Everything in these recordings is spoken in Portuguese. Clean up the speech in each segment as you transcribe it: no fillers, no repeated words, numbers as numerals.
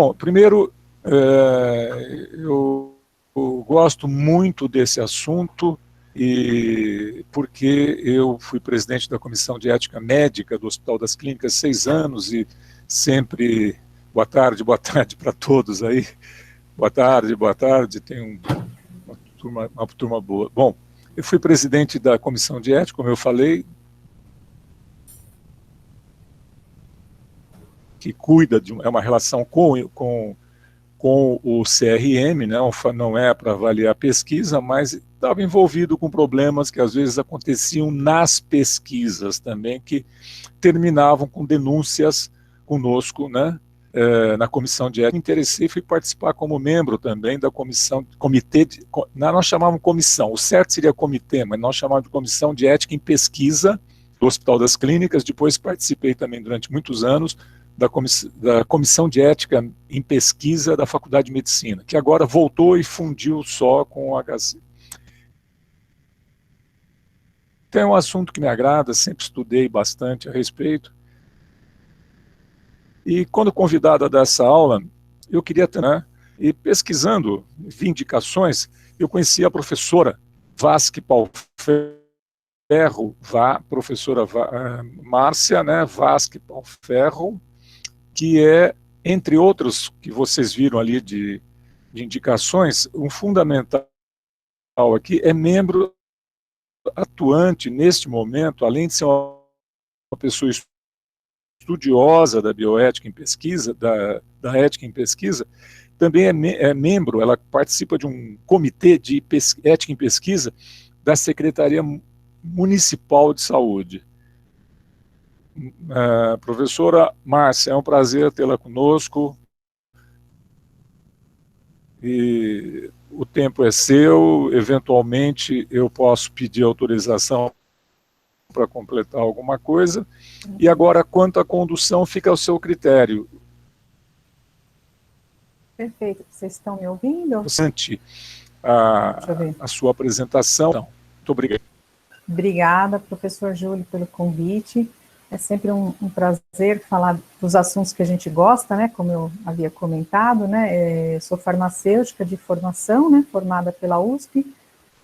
Bom, primeiro, eu gosto muito desse assunto, e porque eu fui presidente da Comissão de Ética Médica do Hospital das Clínicas 6 anos, e sempre, boa tarde para todos aí, boa tarde, tem uma turma boa. Bom, eu fui presidente da Comissão de Ética, como eu falei, que cuida é uma relação com o CRM, né? Não é para avaliar a pesquisa, mas estava envolvido com problemas que às vezes aconteciam nas pesquisas também, que terminavam com denúncias conosco, né? Na comissão de ética. Me interessei e fui participar como membro também da nós chamávamos comissão, o certo seria comitê, mas nós chamávamos de comissão de ética em pesquisa do Hospital das Clínicas. Depois participei também durante muitos anos da Comissão de Ética em Pesquisa da Faculdade de Medicina, que agora voltou e fundiu só com o HC. Então é um assunto que me agrada, sempre estudei bastante a respeito. E quando convidado a dar essa aula, eu queria ter, né, e pesquisando indicações, eu conheci a professora Vasque Palferro, professora Márcia, né, Vasque Palferro, que é, entre outros que vocês viram ali de indicações, um fundamental aqui é membro atuante neste momento, além de ser uma pessoa estudiosa da bioética em pesquisa, da ética em pesquisa, também é membro, ela participa de um comitê de ética em pesquisa da Secretaria Municipal de Saúde. Professora Márcia, é um prazer tê-la conosco, e o tempo é seu, eventualmente eu posso pedir autorização para completar alguma coisa, e agora quanto à condução fica ao seu critério. Perfeito, vocês estão me ouvindo? A sua apresentação. Muito obrigado. Obrigada, professor Júlio, pelo convite. É sempre um prazer falar dos assuntos que a gente gosta, né, como eu havia comentado, né, sou farmacêutica de formação, né, formada pela USP,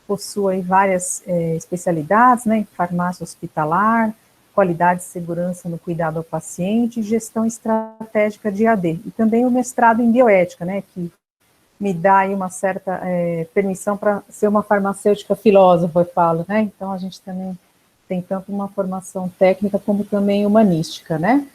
possuo aí várias especialidades, né, em farmácia hospitalar, qualidade e segurança no cuidado ao paciente, gestão estratégica de AD, e também o mestrado em bioética, né, que me dá aí uma certa permissão para ser uma farmacêutica filósofa, eu falo, né, então a gente também tem tanto uma formação técnica como também humanística, né.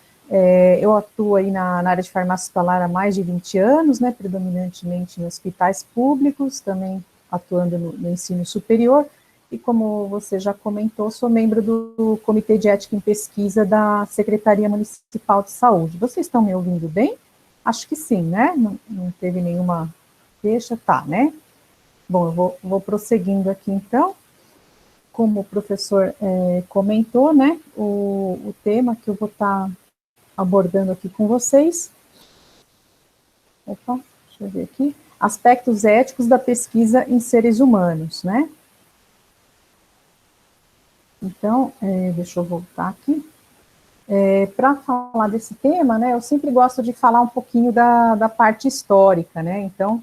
Eu atuo aí na área de farmácia hospitalar há mais de 20 anos, né, predominantemente em hospitais públicos, também atuando no ensino superior, e como você já comentou, sou membro do Comitê de Ética em Pesquisa da Secretaria Municipal de Saúde. Vocês estão me ouvindo bem? Acho que sim, né? Não teve nenhuma queixa, tá, né? Bom, eu vou prosseguindo aqui, então. Como o professor comentou, né, o tema que eu vou estar abordando aqui com vocês, deixa eu ver aqui, aspectos éticos da pesquisa em seres humanos, né. Então, deixa eu voltar aqui. Para falar desse tema, né, eu sempre gosto de falar um pouquinho da parte histórica, né, então,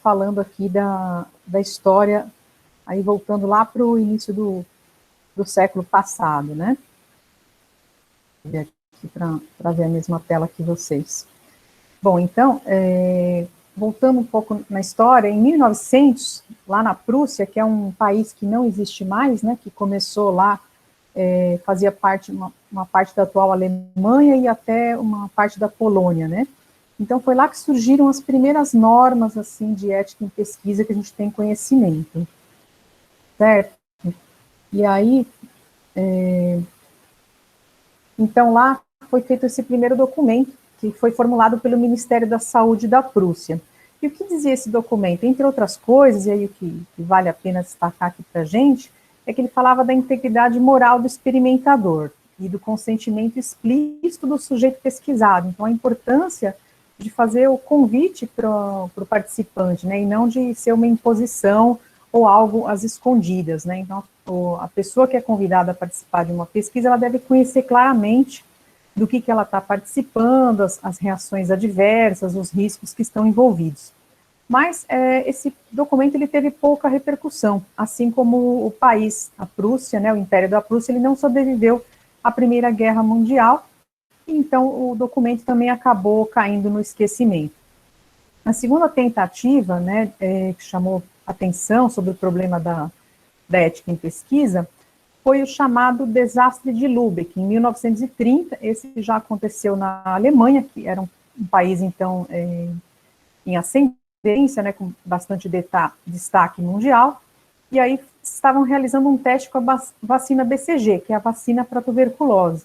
falando aqui da história, aí voltando lá para o início do século passado, né? Vou ver aqui para ver a mesma tela que vocês. Bom, então, voltando um pouco na história, em 1900, lá na Prússia, que é um país que não existe mais, né, que começou lá, fazia parte, uma parte da atual Alemanha e até uma parte da Polônia, né? Então, foi lá que surgiram as primeiras normas, assim, de ética em pesquisa que a gente tem conhecimento. Certo? E aí, então lá foi feito esse primeiro documento, que foi formulado pelo Ministério da Saúde da Prússia. E o que dizia esse documento? Entre outras coisas, e aí o que vale a pena destacar aqui para a gente, é que ele falava da integridade moral do experimentador e do consentimento explícito do sujeito pesquisado. Então, a importância de fazer o convite para o participante, né, e não de ser uma imposição ou algo às escondidas, né, então a pessoa que é convidada a participar de uma pesquisa, ela deve conhecer claramente do que ela está participando, as reações adversas, os riscos que estão envolvidos. Mas esse documento ele teve pouca repercussão, assim como o país, a Prússia, né, o Império da Prússia, ele não sobreviveu à Primeira Guerra Mundial, então o documento também acabou caindo no esquecimento. A segunda tentativa, né, que chamou atenção sobre o problema da ética em pesquisa, foi o chamado desastre de Lübeck, em 1930, esse já aconteceu na Alemanha, que era um país, então, em ascendência, né, com bastante destaque mundial, e aí estavam realizando um teste com a vacina BCG, que é a vacina para tuberculose.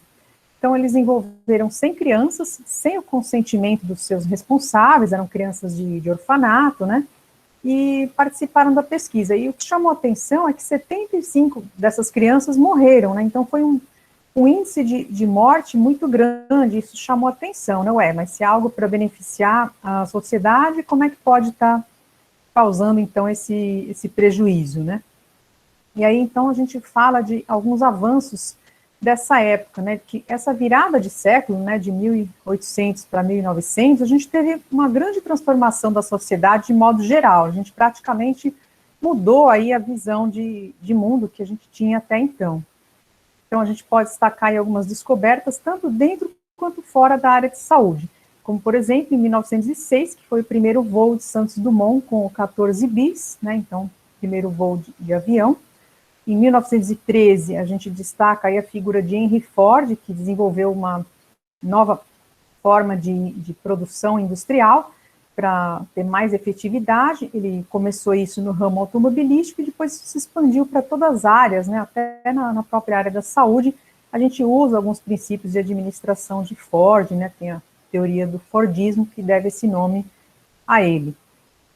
Então, eles envolveram 100 crianças, sem o consentimento dos seus responsáveis, eram crianças de orfanato, né, e participaram da pesquisa. E o que chamou a atenção é que 75 dessas crianças morreram, né, então foi um índice de morte muito grande, isso chamou a atenção, né, mas se é algo para beneficiar a sociedade, como é que pode estar causando, então, esse prejuízo, né? E aí, então, a gente fala de alguns avanços dessa época, né, que essa virada de século, né, de 1800 para 1900, a gente teve uma grande transformação da sociedade de modo geral, a gente praticamente mudou aí a visão de mundo que a gente tinha até então. Então, a gente pode destacar aí algumas descobertas, tanto dentro quanto fora da área de saúde, como, por exemplo, em 1906, que foi o primeiro voo de Santos Dumont com o 14 bis, né, então, primeiro voo de avião. Em 1913, a gente destaca aí a figura de Henry Ford, que desenvolveu uma nova forma de produção industrial para ter mais efetividade. Ele começou isso no ramo automobilístico e depois se expandiu para todas as áreas, né, até na própria área da saúde. A gente usa alguns princípios de administração de Ford, né, tem a teoria do Fordismo, que deve esse nome a ele.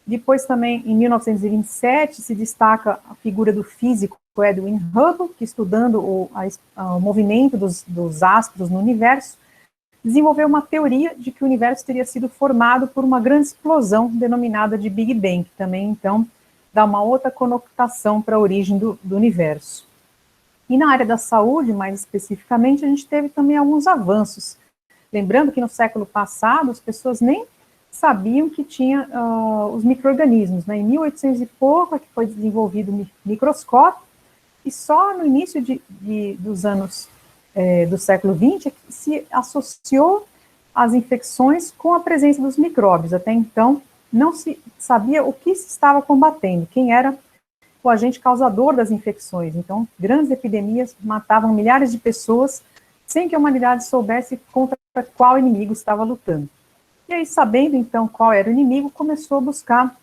Depois também, em 1927, se destaca a figura do físico Edwin Hubble, que estudando o movimento dos astros no universo, desenvolveu uma teoria de que o universo teria sido formado por uma grande explosão denominada de Big Bang, que também, então, dá uma outra conotação para a origem do universo. E na área da saúde, mais especificamente, a gente teve também alguns avanços. Lembrando que no século passado, as pessoas nem sabiam que tinha os micro-organismos, né? Em 1800 e pouco é que foi desenvolvido o microscópio, e só no início dos anos do século XX é que se associou as infecções com a presença dos micróbios. Até então, não se sabia o que se estava combatendo, quem era o agente causador das infecções. Então, grandes epidemias matavam milhares de pessoas sem que a humanidade soubesse contra qual inimigo estava lutando. E aí, sabendo, então, qual era o inimigo, começou a buscar,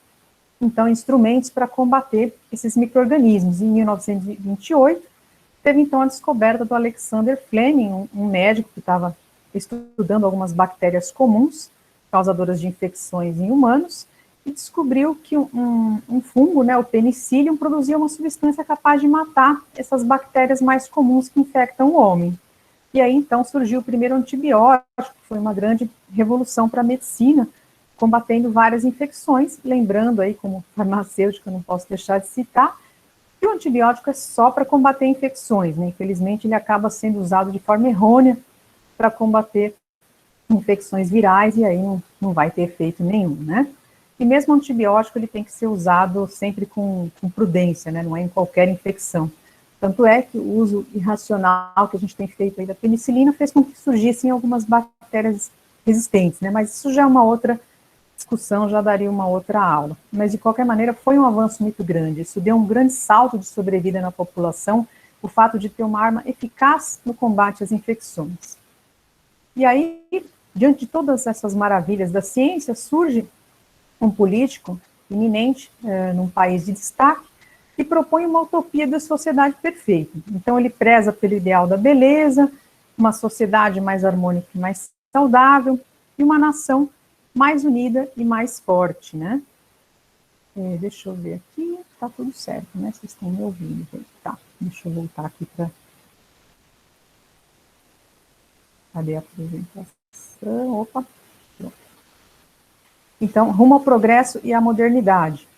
então, instrumentos para combater esses micro-organismos. Em 1928, teve, então, a descoberta do Alexander Fleming, um médico que estava estudando algumas bactérias comuns, causadoras de infecções em humanos, e descobriu que um fungo, né, o penicillium, produzia uma substância capaz de matar essas bactérias mais comuns que infectam o homem. E aí, então, surgiu o primeiro antibiótico, que foi uma grande revolução para a medicina, combatendo várias infecções, lembrando aí, como farmacêutica, não posso deixar de citar, que o antibiótico é só para combater infecções, né? Infelizmente, ele acaba sendo usado de forma errônea para combater infecções virais, e aí não vai ter efeito nenhum, né? E mesmo o antibiótico, ele tem que ser usado sempre com prudência, né? Não é em qualquer infecção. Tanto é que o uso irracional que a gente tem feito aí da penicilina fez com que surgissem algumas bactérias resistentes, né? Mas isso já é uma outra discussão, já daria uma outra aula. Mas, de qualquer maneira, foi um avanço muito grande. Isso deu um grande salto de sobrevida na população, o fato de ter uma arma eficaz no combate às infecções. E aí, diante de todas essas maravilhas da ciência, surge um político eminente, num país de destaque, que propõe uma utopia da sociedade perfeita. Então, ele preza pelo ideal da beleza, uma sociedade mais harmônica e mais saudável, e uma nação mais unida e mais forte, né? Deixa eu ver aqui, tá tudo certo, né? Vocês estão me ouvindo, gente? Tá, deixa eu voltar aqui para... Cadê a apresentação? Opa, pronto. Então, rumo ao progresso e à modernidade.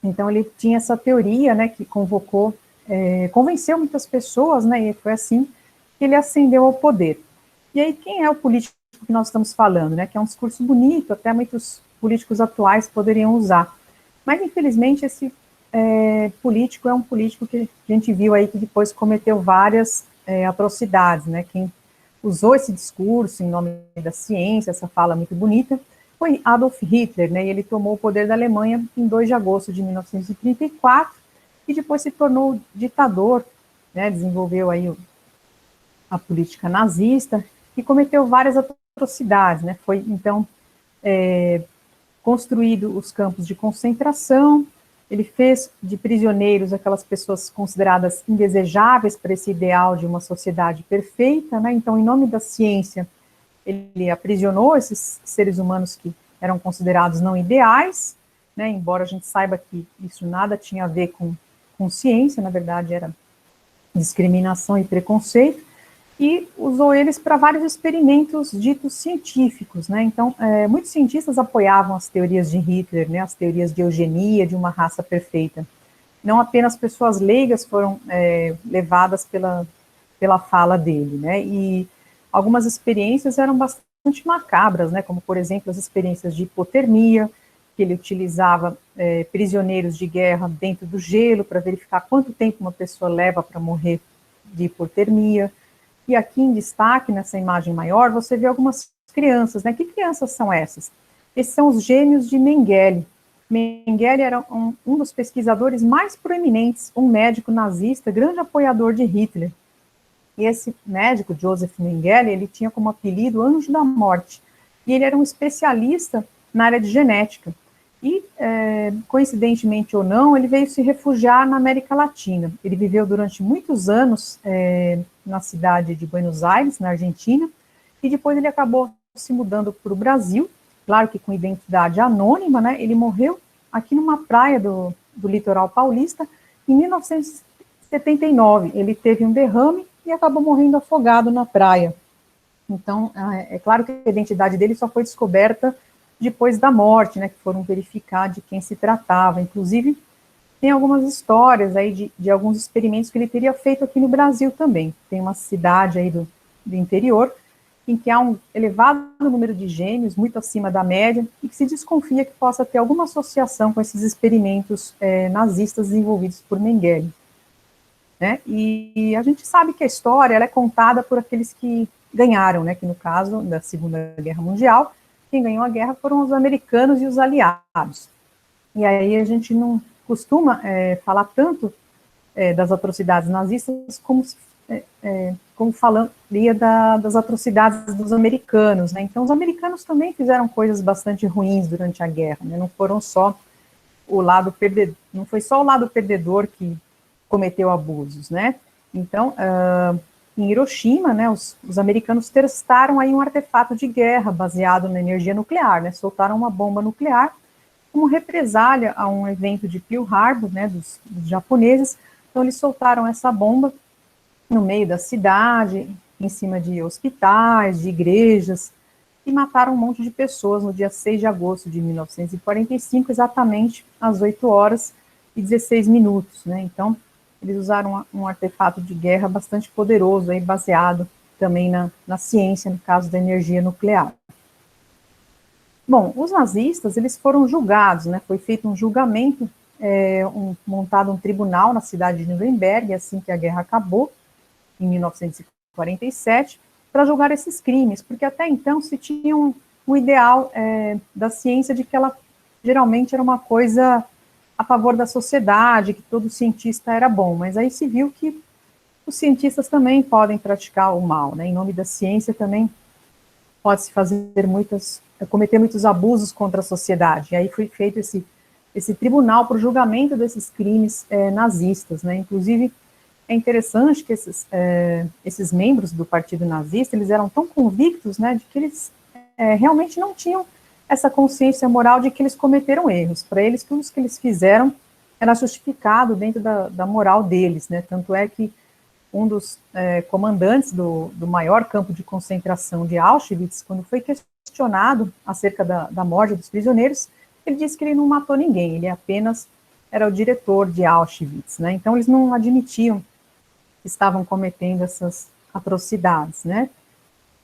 Então, ele tinha essa teoria, né, que convenceu muitas pessoas, né, e foi assim que ele ascendeu ao poder. E aí, quem é o político que nós estamos falando, né? Que é um discurso bonito, até muitos políticos atuais poderiam usar. Mas, infelizmente, esse político é um político que a gente viu aí que depois cometeu várias atrocidades, né? Quem usou esse discurso em nome da ciência, essa fala muito bonita, foi Adolf Hitler, né? E ele tomou o poder da Alemanha em 2 de agosto de 1934 e depois se tornou ditador, né? Desenvolveu aí a política nazista e cometeu várias atrocidades, né? Foi, então, construído os campos de concentração, ele fez de prisioneiros aquelas pessoas consideradas indesejáveis para esse ideal de uma sociedade perfeita, né? Então, em nome da ciência, ele aprisionou esses seres humanos que eram considerados não ideais, né? Embora a gente saiba que isso nada tinha a ver com ciência, na verdade era discriminação e preconceito, e usou eles para vários experimentos ditos científicos, né? Então, muitos cientistas apoiavam as teorias de Hitler, né? As teorias de eugenia, de uma raça perfeita. Não apenas pessoas leigas foram levadas pela fala dele, né? E algumas experiências eram bastante macabras, né? Como, por exemplo, as experiências de hipotermia, que ele utilizava prisioneiros de guerra dentro do gelo para verificar quanto tempo uma pessoa leva para morrer de hipotermia. E aqui em destaque, nessa imagem maior, você vê algumas crianças, né? Que crianças são essas? Esses são os gêmeos de Mengele. Mengele era um dos pesquisadores mais proeminentes, um médico nazista, grande apoiador de Hitler. E esse médico, Joseph Mengele, ele tinha como apelido Anjo da Morte. E ele era um especialista na área de genética. E, coincidentemente ou não, ele veio se refugiar na América Latina. Ele viveu durante muitos anos na cidade de Buenos Aires, na Argentina, e depois ele acabou se mudando para o Brasil, claro que com identidade anônima, né? Ele morreu aqui numa praia do litoral paulista em 1979. Ele teve um derrame e acabou morrendo afogado na praia. Então, é claro que a identidade dele só foi descoberta depois da morte, né, que foram verificar de quem se tratava. Inclusive, tem algumas histórias aí de alguns experimentos que ele teria feito aqui no Brasil também. Tem uma cidade aí do interior em que há um elevado número de gêmeos, muito acima da média, e que se desconfia que possa ter alguma associação com esses experimentos nazistas desenvolvidos por Mengele. Né? E a gente sabe que a história ela é contada por aqueles que ganharam, né, que no caso da Segunda Guerra Mundial, quem ganhou a guerra foram os americanos e os aliados. E aí a gente não costuma falar tanto das atrocidades nazistas como falaria das atrocidades dos americanos, né? Então os americanos também fizeram coisas bastante ruins durante a guerra, né? Não foram só o lado perdedor, não foi só o lado perdedor que cometeu abusos, né? Então, em Hiroshima, né, os americanos testaram aí um artefato de guerra baseado na energia nuclear, né? Soltaram uma bomba nuclear como represália a um evento de Pearl Harbor, né, dos japoneses. Então, eles soltaram essa bomba no meio da cidade, em cima de hospitais, de igrejas, e mataram um monte de pessoas no dia 6 de agosto de 1945, exatamente às 8 horas e 16 minutos, né? Então, eles usaram um artefato de guerra bastante poderoso, aí, baseado também na ciência, no caso da energia nuclear. Bom, os nazistas, eles foram julgados, né? Foi feito um julgamento, montado um tribunal na cidade de Nuremberg, assim que a guerra acabou, em 1947, para julgar esses crimes, porque até então se tinha um ideal da ciência de que ela geralmente era uma coisa a favor da sociedade, que todo cientista era bom, mas aí se viu que os cientistas também podem praticar o mal, né? Em nome da ciência também pode-se cometer muitos abusos contra a sociedade, e aí foi feito esse tribunal para o julgamento desses crimes nazistas, né? Inclusive, é interessante que esses membros do partido nazista, eles eram tão convictos, né, de que eles realmente não tinham essa consciência moral de que eles cometeram erros. Para eles, tudo que eles fizeram era justificado dentro da moral deles, né? Tanto é que um dos comandantes do maior campo de concentração de Auschwitz, quando foi questionado acerca da morte dos prisioneiros, ele disse que ele não matou ninguém, ele apenas era o diretor de Auschwitz, né? Então eles não admitiam que estavam cometendo essas atrocidades, né?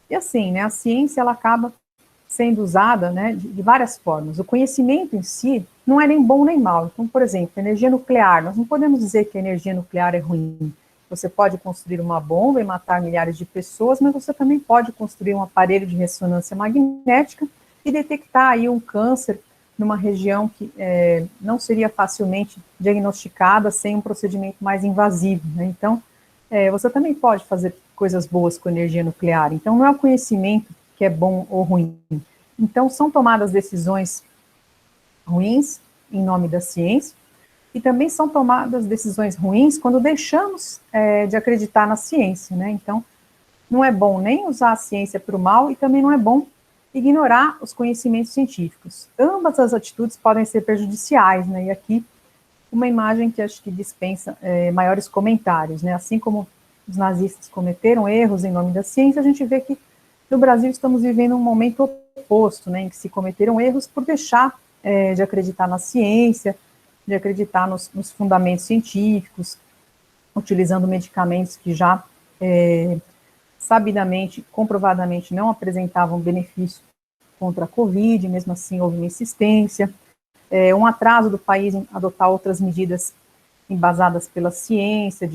E assim, né, a ciência, ela acaba sendo usada, né, de várias formas. O conhecimento em si não é nem bom nem mal. Então, por exemplo, energia nuclear, nós não podemos dizer que a energia nuclear é ruim. Você pode construir uma bomba e matar milhares de pessoas, mas você também pode construir um aparelho de ressonância magnética e detectar aí um câncer numa região que não seria facilmente diagnosticada sem um procedimento mais invasivo, né? Então, você também pode fazer coisas boas com energia nuclear. Então, não é o conhecimento que é bom ou ruim. Então, são tomadas decisões ruins em nome da ciência, e também são tomadas decisões ruins quando deixamos de acreditar na ciência, né? Então, não é bom nem usar a ciência para o mal, e também não é bom ignorar os conhecimentos científicos. Ambas as atitudes podem ser prejudiciais, né? E aqui, uma imagem que acho que dispensa maiores comentários, né? Assim como os nazistas cometeram erros em nome da ciência, a gente vê que no Brasil estamos vivendo um momento oposto, né? Em que se cometeram erros por deixar de acreditar na ciência, de acreditar nos fundamentos científicos, utilizando medicamentos que já sabidamente, comprovadamente não apresentavam benefício contra a Covid, mesmo assim houve uma insistência, um atraso do país em adotar outras medidas embasadas pela ciência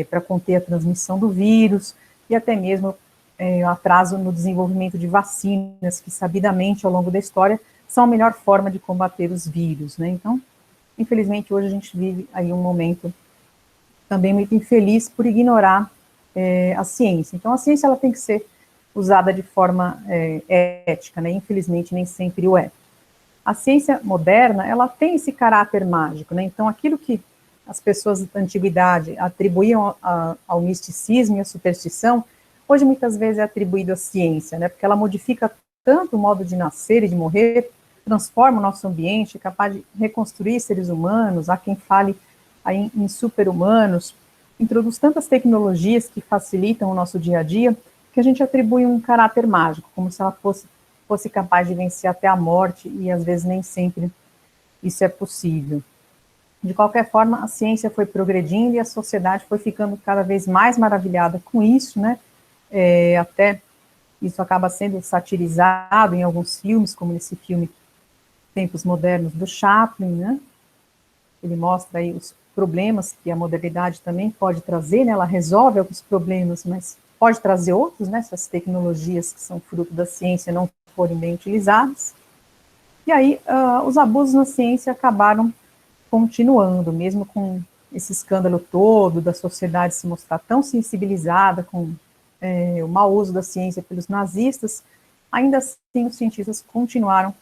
para conter a transmissão do vírus, e até mesmo atraso no desenvolvimento de vacinas, que sabidamente ao longo da história são a melhor forma de combater os vírus, né? Então, infelizmente, hoje a gente vive aí um momento também muito infeliz por ignorar a ciência. Então, a ciência ela tem que ser usada de forma ética, né? Infelizmente, nem sempre o é. A ciência moderna, ela tem esse caráter mágico, né? Então, aquilo que as pessoas da antiguidade atribuíam ao misticismo e à superstição, hoje muitas vezes é atribuído à ciência, né? Porque ela modifica tanto o modo de nascer e de morrer, transforma o nosso ambiente, é capaz de reconstruir seres humanos, há quem fale aí em super-humanos, introduz tantas tecnologias que facilitam o nosso dia a dia, que a gente atribui um caráter mágico, como se ela fosse capaz de vencer até a morte, e às vezes nem sempre isso é possível. De qualquer forma, a ciência foi progredindo e a sociedade foi ficando cada vez mais maravilhada com isso, né? Até isso acaba sendo satirizado em alguns filmes, como nesse filme Tempos Modernos do Chaplin, né? Ele mostra aí os problemas que a modernidade também pode trazer, né? Ela resolve alguns problemas, mas pode trazer outros, né? Se as tecnologias que são fruto da ciência não forem bem utilizadas. E aí, os abusos na ciência acabaram continuando, mesmo com esse escândalo todo da sociedade se mostrar tão sensibilizada com o mau uso da ciência pelos nazistas, ainda assim os cientistas continuaram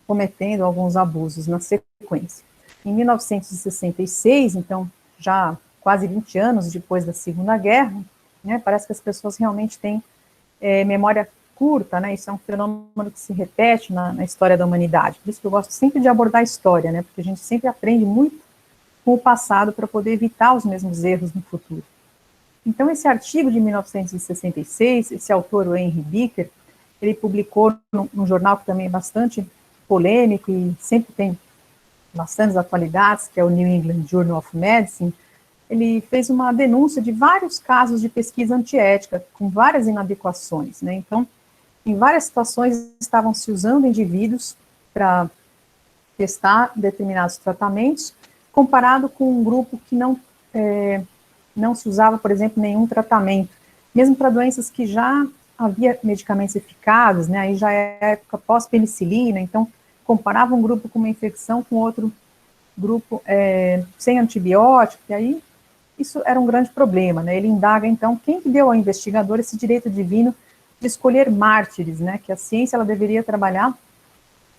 cometendo alguns abusos na sequência. Em 1966, então, já quase 20 anos depois da Segunda Guerra, né, parece que as pessoas realmente têm memória curta, né, isso é um fenômeno que se repete na história da humanidade, por isso que eu gosto sempre de abordar a história, né, porque a gente sempre aprende muito com o passado para poder evitar os mesmos erros no futuro. Então, esse artigo de 1966, esse autor, o Henry Bicker, ele publicou num jornal que também é bastante polêmico e sempre tem bastantes atualidades, que é o New England Journal of Medicine. Ele fez uma denúncia de vários casos de pesquisa antiética, com várias inadequações, né? Então, em várias situações, estavam se usando indivíduos para testar determinados tratamentos, comparado com um grupo que não se usava, por exemplo, nenhum tratamento, mesmo para doenças que já havia medicamentos eficazes, né? Aí já é época pós-penicilina, então comparava um grupo com uma infecção com outro grupo sem antibiótico, e aí isso era um grande problema, né? Ele indaga, então, quem que deu ao investigador esse direito divino de escolher mártires, né? Que a ciência ela deveria trabalhar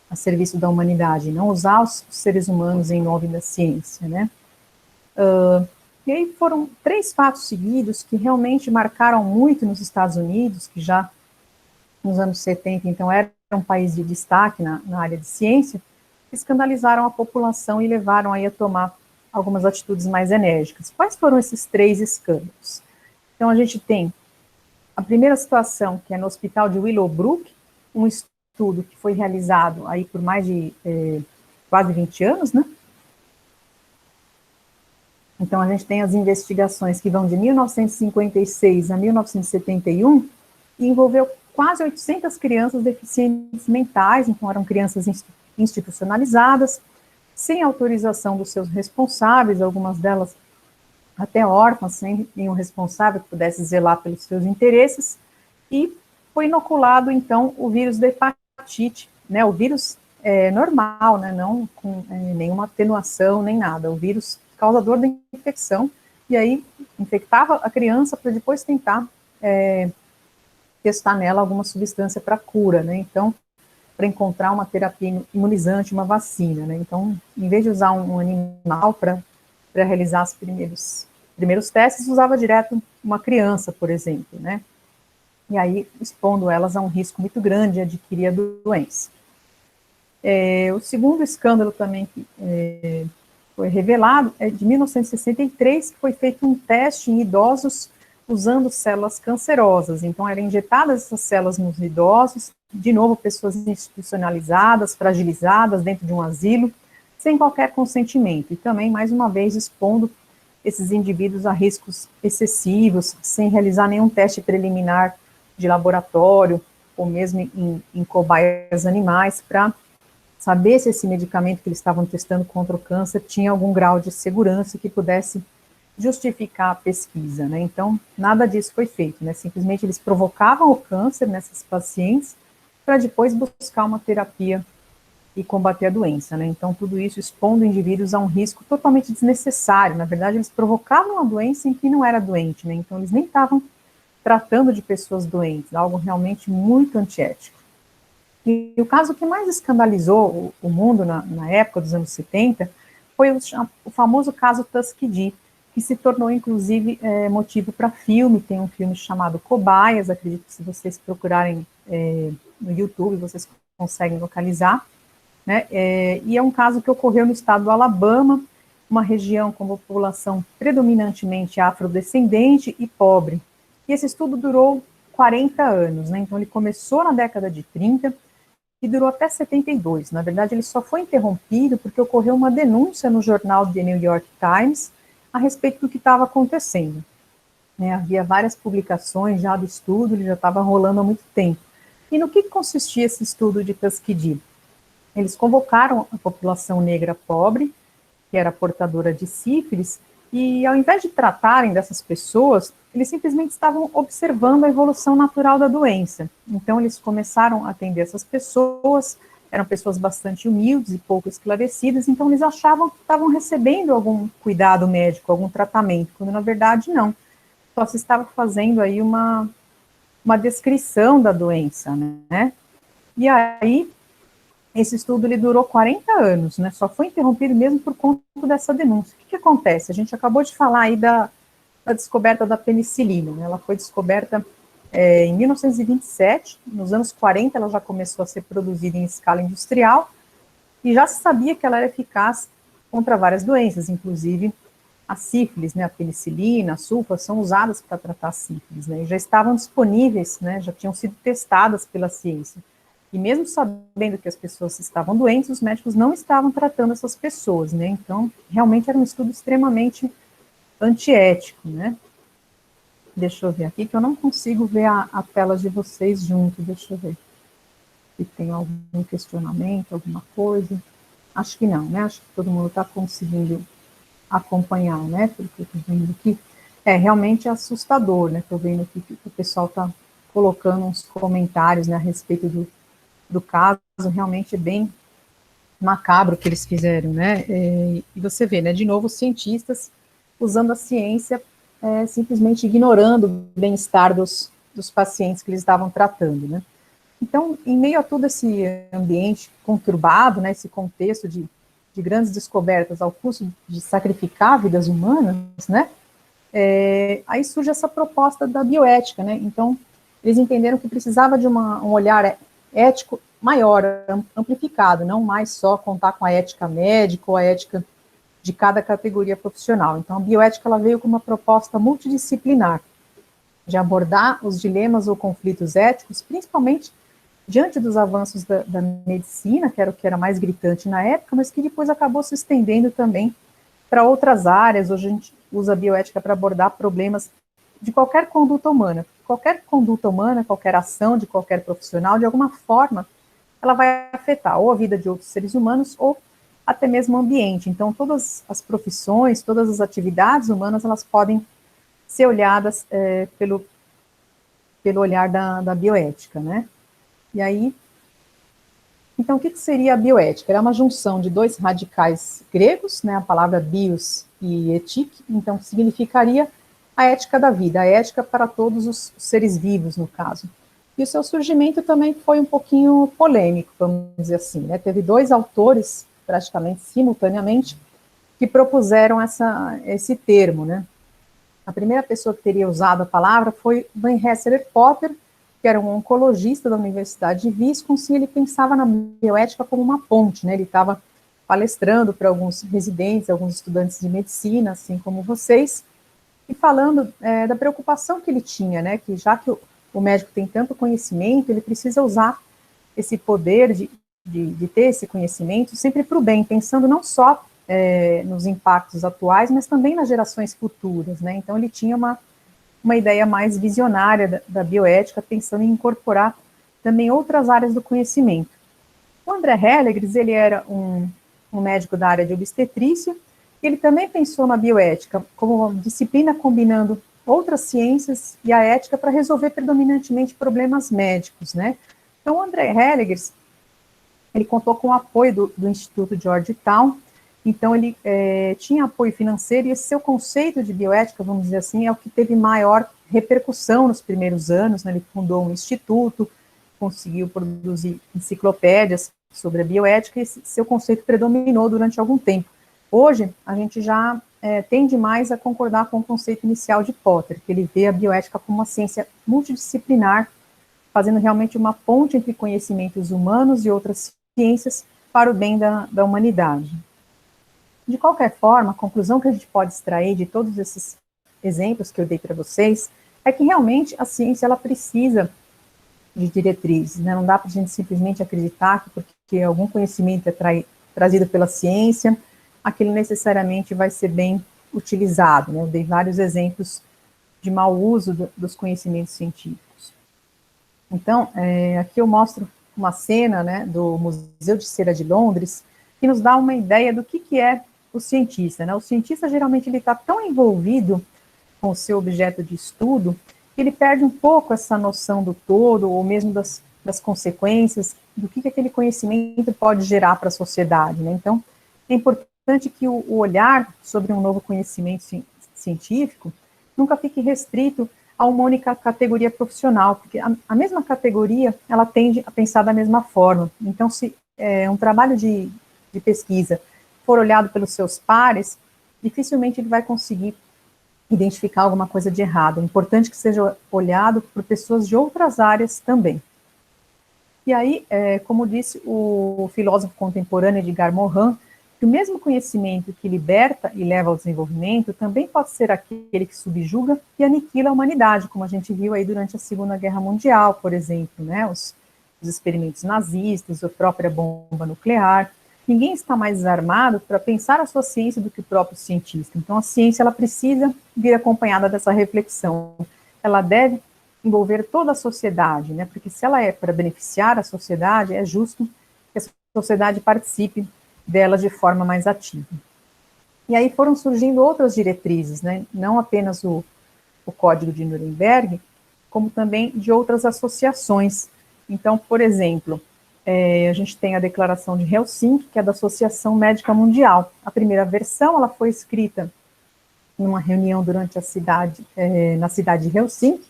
a serviço da humanidade, não usar os seres humanos em nome da ciência, né? E aí foram 3 fatos seguidos que realmente marcaram muito nos Estados Unidos, que já nos anos 70, então, era um país de destaque na área de ciência, que escandalizaram a população e levaram aí a tomar algumas atitudes mais enérgicas. Quais foram esses 3 escândalos? Então, a gente tem a primeira situação, que é no hospital de Willowbrook, um estudo que foi realizado aí por mais de quase 20 anos, né? Então, a gente tem as investigações que vão de 1956 a 1971, e envolveu quase 800 crianças deficientes mentais, então eram crianças institucionalizadas, sem autorização dos seus responsáveis, algumas delas até órfãs, sem nenhum responsável que pudesse zelar pelos seus interesses, e foi inoculado, então, o vírus da hepatite, né, o vírus normal, né, não com nenhuma atenuação, nem nada, o vírus causador da infecção, e aí infectava a criança para depois tentar testar nela alguma substância para cura, né, então, para encontrar uma terapia imunizante, uma vacina, né, então, em vez de usar um animal para realizar os primeiros testes, usava direto uma criança, por exemplo, né, e aí expondo elas a um risco muito grande de adquirir a doença. O segundo escândalo também que foi revelado é de 1963, que foi feito um teste em idosos usando células cancerosas. Então, eram injetadas essas células nos idosos, de novo, pessoas institucionalizadas, fragilizadas dentro de um asilo, sem qualquer consentimento. E também, mais uma vez, expondo esses indivíduos a riscos excessivos, sem realizar nenhum teste preliminar de laboratório, ou mesmo em cobaias animais, para saber se esse medicamento que eles estavam testando contra o câncer tinha algum grau de segurança que pudesse justificar a pesquisa, né? Então, nada disso foi feito, né? Simplesmente eles provocavam o câncer nessas pacientes para depois buscar uma terapia e combater a doença, né? Então, tudo isso expondo indivíduos a um risco totalmente desnecessário. Na verdade, eles provocavam uma doença em que não era doente, né? Então, eles nem estavam tratando de pessoas doentes, algo realmente muito antiético. E o caso que mais escandalizou o mundo na época dos anos 70 foi o famoso caso Tuskegee, que se tornou, inclusive, motivo para filme. Tem um filme chamado Cobaias, acredito que se vocês procurarem no YouTube, vocês conseguem localizar, né? E é um caso que ocorreu no estado do Alabama, uma região com população predominantemente afrodescendente e pobre. E esse estudo durou 40 anos, né? Então ele começou na década de 30 e durou até 72. Na verdade, ele só foi interrompido porque ocorreu uma denúncia no jornal The New York Times a respeito do que estava acontecendo. Havia várias publicações já do estudo, ele já estava rolando há muito tempo. E no que consistia esse estudo de Tuskegee? Eles convocaram a população negra pobre, que era portadora de sífilis, e ao invés de tratarem dessas pessoas, eles simplesmente estavam observando a evolução natural da doença. Então, eles começaram a atender essas pessoas, eram pessoas bastante humildes e pouco esclarecidas, então eles achavam que estavam recebendo algum cuidado médico, algum tratamento, quando na verdade não. Só se estava fazendo aí uma descrição da doença, né? E aí, esse estudo ele durou 40 anos, né? Só foi interrompido mesmo por conta dessa denúncia. O que acontece? A gente acabou de falar aí da descoberta da penicilina, né? Ela foi descoberta em 1927, nos anos 40 ela já começou a ser produzida em escala industrial, e já se sabia que ela era eficaz contra várias doenças, inclusive a sífilis, né? A penicilina, a sulfa, são usadas para tratar a sífilis, né? E já estavam disponíveis, né? Já tinham sido testadas pela ciência. E mesmo sabendo que as pessoas estavam doentes, os médicos não estavam tratando essas pessoas, né? Então, realmente era um estudo extremamente antiético, né? Deixa eu ver aqui, que eu não consigo ver a tela de vocês junto, deixa eu ver se tem algum questionamento, alguma coisa. Acho que não, né? Acho que todo mundo está conseguindo acompanhar, né? Pelo que eu estou vendo aqui. Realmente é assustador, né? Estou vendo aqui que o pessoal está colocando uns comentários, né, a respeito do caso, realmente é bem macabro o que eles fizeram, né? E você vê, né, de novo, os cientistas usando a ciência, simplesmente ignorando o bem-estar dos pacientes que eles estavam tratando, né? Então, em meio a todo esse ambiente conturbado, né, esse contexto de grandes descobertas ao custo de sacrificar vidas humanas, né, aí surge essa proposta da bioética, né? Então, eles entenderam que precisava de um olhar ético maior, amplificado, não mais só contar com a ética médica ou a ética de cada categoria profissional. Então, a bioética ela veio com uma proposta multidisciplinar, de abordar os dilemas ou conflitos éticos, principalmente diante dos avanços da medicina, que era o que era mais gritante na época, mas que depois acabou se estendendo também para outras áreas. Hoje a gente usa a bioética para abordar problemas de qualquer conduta humana, qualquer conduta humana, qualquer ação de qualquer profissional, de alguma forma, ela vai afetar ou a vida de outros seres humanos ou até mesmo o ambiente. Então, todas as profissões, todas as atividades humanas, elas podem ser olhadas pelo olhar da bioética, né? E aí, então, o que seria a bioética? Ela é uma junção de dois radicais gregos, né, a palavra bios e etique, então significaria a ética da vida, a ética para todos os seres vivos, no caso. E o seu surgimento também foi um pouquinho polêmico, vamos dizer assim, né? Teve dois autores, praticamente simultaneamente, que propuseram esse termo, né? A primeira pessoa que teria usado a palavra foi Van Rensselaer Potter, que era um oncologista da Universidade de Wisconsin. Ele pensava na bioética como uma ponte, né? Ele estava palestrando para alguns residentes, alguns estudantes de medicina, assim como vocês, e falando da preocupação que ele tinha, né? Que já que o médico tem tanto conhecimento, ele precisa usar esse poder de ter esse conhecimento sempre para o bem, pensando não só nos impactos atuais, mas também nas gerações futuras, né? Então ele tinha uma ideia mais visionária da bioética, pensando em incorporar também outras áreas do conhecimento. O André Hellegres, ele era um médico da área de obstetrícia, e ele também pensou na bioética como uma disciplina combinando outras ciências e a ética para resolver predominantemente problemas médicos, né? Então, o André Hellegres, ele contou com o apoio do Instituto Georgetown. Então, ele tinha apoio financeiro, e esse seu conceito de bioética, vamos dizer assim, é o que teve maior repercussão nos primeiros anos, né? Ele fundou um instituto, conseguiu produzir enciclopédias sobre a bioética, e esse seu conceito predominou durante algum tempo. Hoje, a gente já tende mais a concordar com o conceito inicial de Potter, que ele vê a bioética como uma ciência multidisciplinar, fazendo realmente uma ponte entre conhecimentos humanos e outras ciências para o bem da humanidade. De qualquer forma, a conclusão que a gente pode extrair de todos esses exemplos que eu dei para vocês é que realmente a ciência ela precisa de diretrizes, né? Não dá para a gente simplesmente acreditar que porque algum conhecimento é trazido pela ciência, aquele necessariamente vai ser bem utilizado, né? Eu dei vários exemplos de mau uso dos conhecimentos científicos. Então, aqui eu mostro uma cena, né, do Museu de Cera de Londres, que nos dá uma ideia do que é o cientista, né? O cientista, geralmente, ele está tão envolvido com o seu objeto de estudo, que ele perde um pouco essa noção do todo, ou mesmo das consequências, do que aquele conhecimento pode gerar para a sociedade, né? Então, é importante que o olhar sobre um novo conhecimento científico nunca fique restrito a uma única categoria profissional, porque a mesma categoria, ela tende a pensar da mesma forma. Então, se um trabalho de pesquisa for olhado pelos seus pares, dificilmente ele vai conseguir identificar alguma coisa de errado. É importante que seja olhado por pessoas de outras áreas também. E aí, como disse o filósofo contemporâneo Edgar Morin, que o mesmo conhecimento que liberta e leva ao desenvolvimento também pode ser aquele que subjuga e aniquila a humanidade, como a gente viu aí durante a Segunda Guerra Mundial, por exemplo, né, os experimentos nazistas, a própria bomba nuclear. Ninguém está mais desarmado para pensar a sua ciência do que o próprio cientista. Então, a ciência ela precisa vir acompanhada dessa reflexão. Ela deve envolver toda a sociedade, né? Porque se ela é para beneficiar a sociedade, é justo que a sociedade participe dela de forma mais ativa. E aí foram surgindo outras diretrizes, né? Não apenas o Código de Nuremberg, como também de outras associações. Então, por exemplo, a gente tem a Declaração de Helsinki, que é da Associação Médica Mundial. A primeira versão ela foi escrita numa reunião durante na cidade de Helsinki,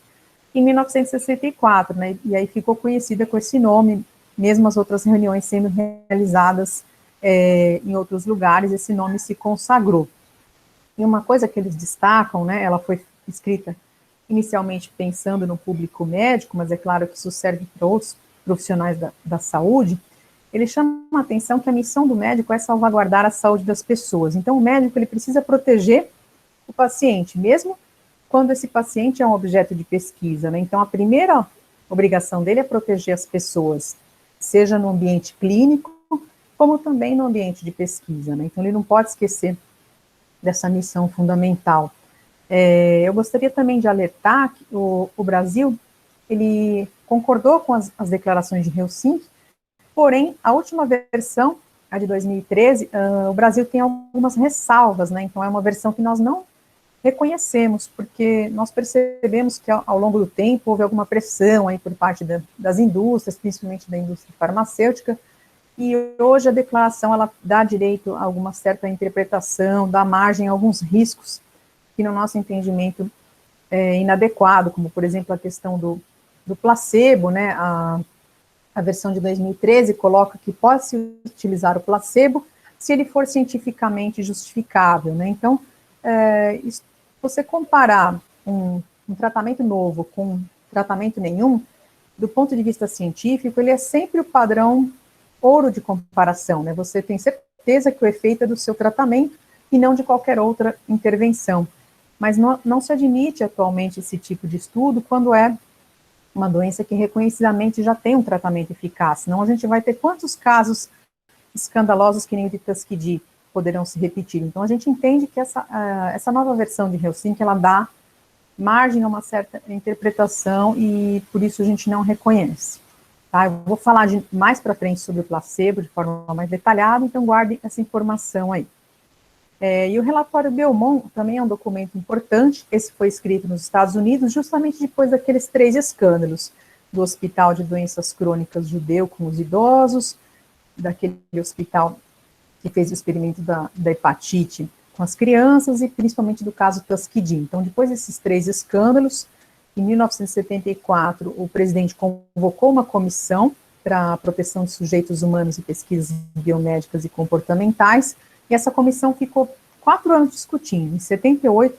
em 1964, né? E aí ficou conhecida com esse nome, mesmo as outras reuniões sendo realizadas em outros lugares, esse nome se consagrou. E uma coisa que eles destacam, né? Ela foi escrita inicialmente pensando no público médico, mas é claro que isso serve para outros profissionais da saúde. Ele chama a atenção que a missão do médico é salvaguardar a saúde das pessoas. Então, o médico ele precisa proteger o paciente, mesmo quando esse paciente é um objeto de pesquisa, né? Então, a primeira obrigação dele é proteger as pessoas, seja no ambiente clínico, como também no ambiente de pesquisa, né? Então, ele não pode esquecer dessa missão fundamental. Eu gostaria também de alertar que o Brasil, ele concordou com as declarações de Helsinki, porém, a última versão, a de 2013, o Brasil tem algumas ressalvas, né? Então, é uma versão que nós não reconhecemos, porque nós percebemos que ao longo do tempo houve alguma pressão aí por parte das indústrias, principalmente da indústria farmacêutica, e hoje a declaração ela dá direito a alguma certa interpretação, dá margem a alguns riscos que no nosso entendimento é inadequado, como por exemplo a questão do placebo, né? A versão de 2013 coloca que pode-se utilizar o placebo se ele for cientificamente justificável, né? Então, você comparar um tratamento novo com tratamento nenhum, do ponto de vista científico, ele é sempre o padrão ouro de comparação, né? Você tem certeza que o efeito é do seu tratamento e não de qualquer outra intervenção. Mas não se admite atualmente esse tipo de estudo quando é uma doença que reconhecidamente já tem um tratamento eficaz. Senão a gente vai ter quantos casos escandalosos que nem o de Tuskegee poderão se repetir. Então a gente entende que essa nova versão de Helsinki, ela dá margem a uma certa interpretação e por isso a gente não reconhece. Tá? Eu vou falar mais para frente sobre o placebo de forma mais detalhada, então guardem essa informação aí. E o relatório Belmont também é um documento importante. Esse foi escrito nos Estados Unidos justamente depois daqueles 3 escândalos do Hospital de Doenças Crônicas Judeu com os idosos, daquele hospital que fez o experimento da hepatite com as crianças e principalmente do caso Tuskegee. Então, depois desses 3 escândalos, em 1974, o presidente convocou uma comissão para a proteção de sujeitos humanos e pesquisas biomédicas e comportamentais, e essa comissão ficou 4 anos discutindo. Em 78,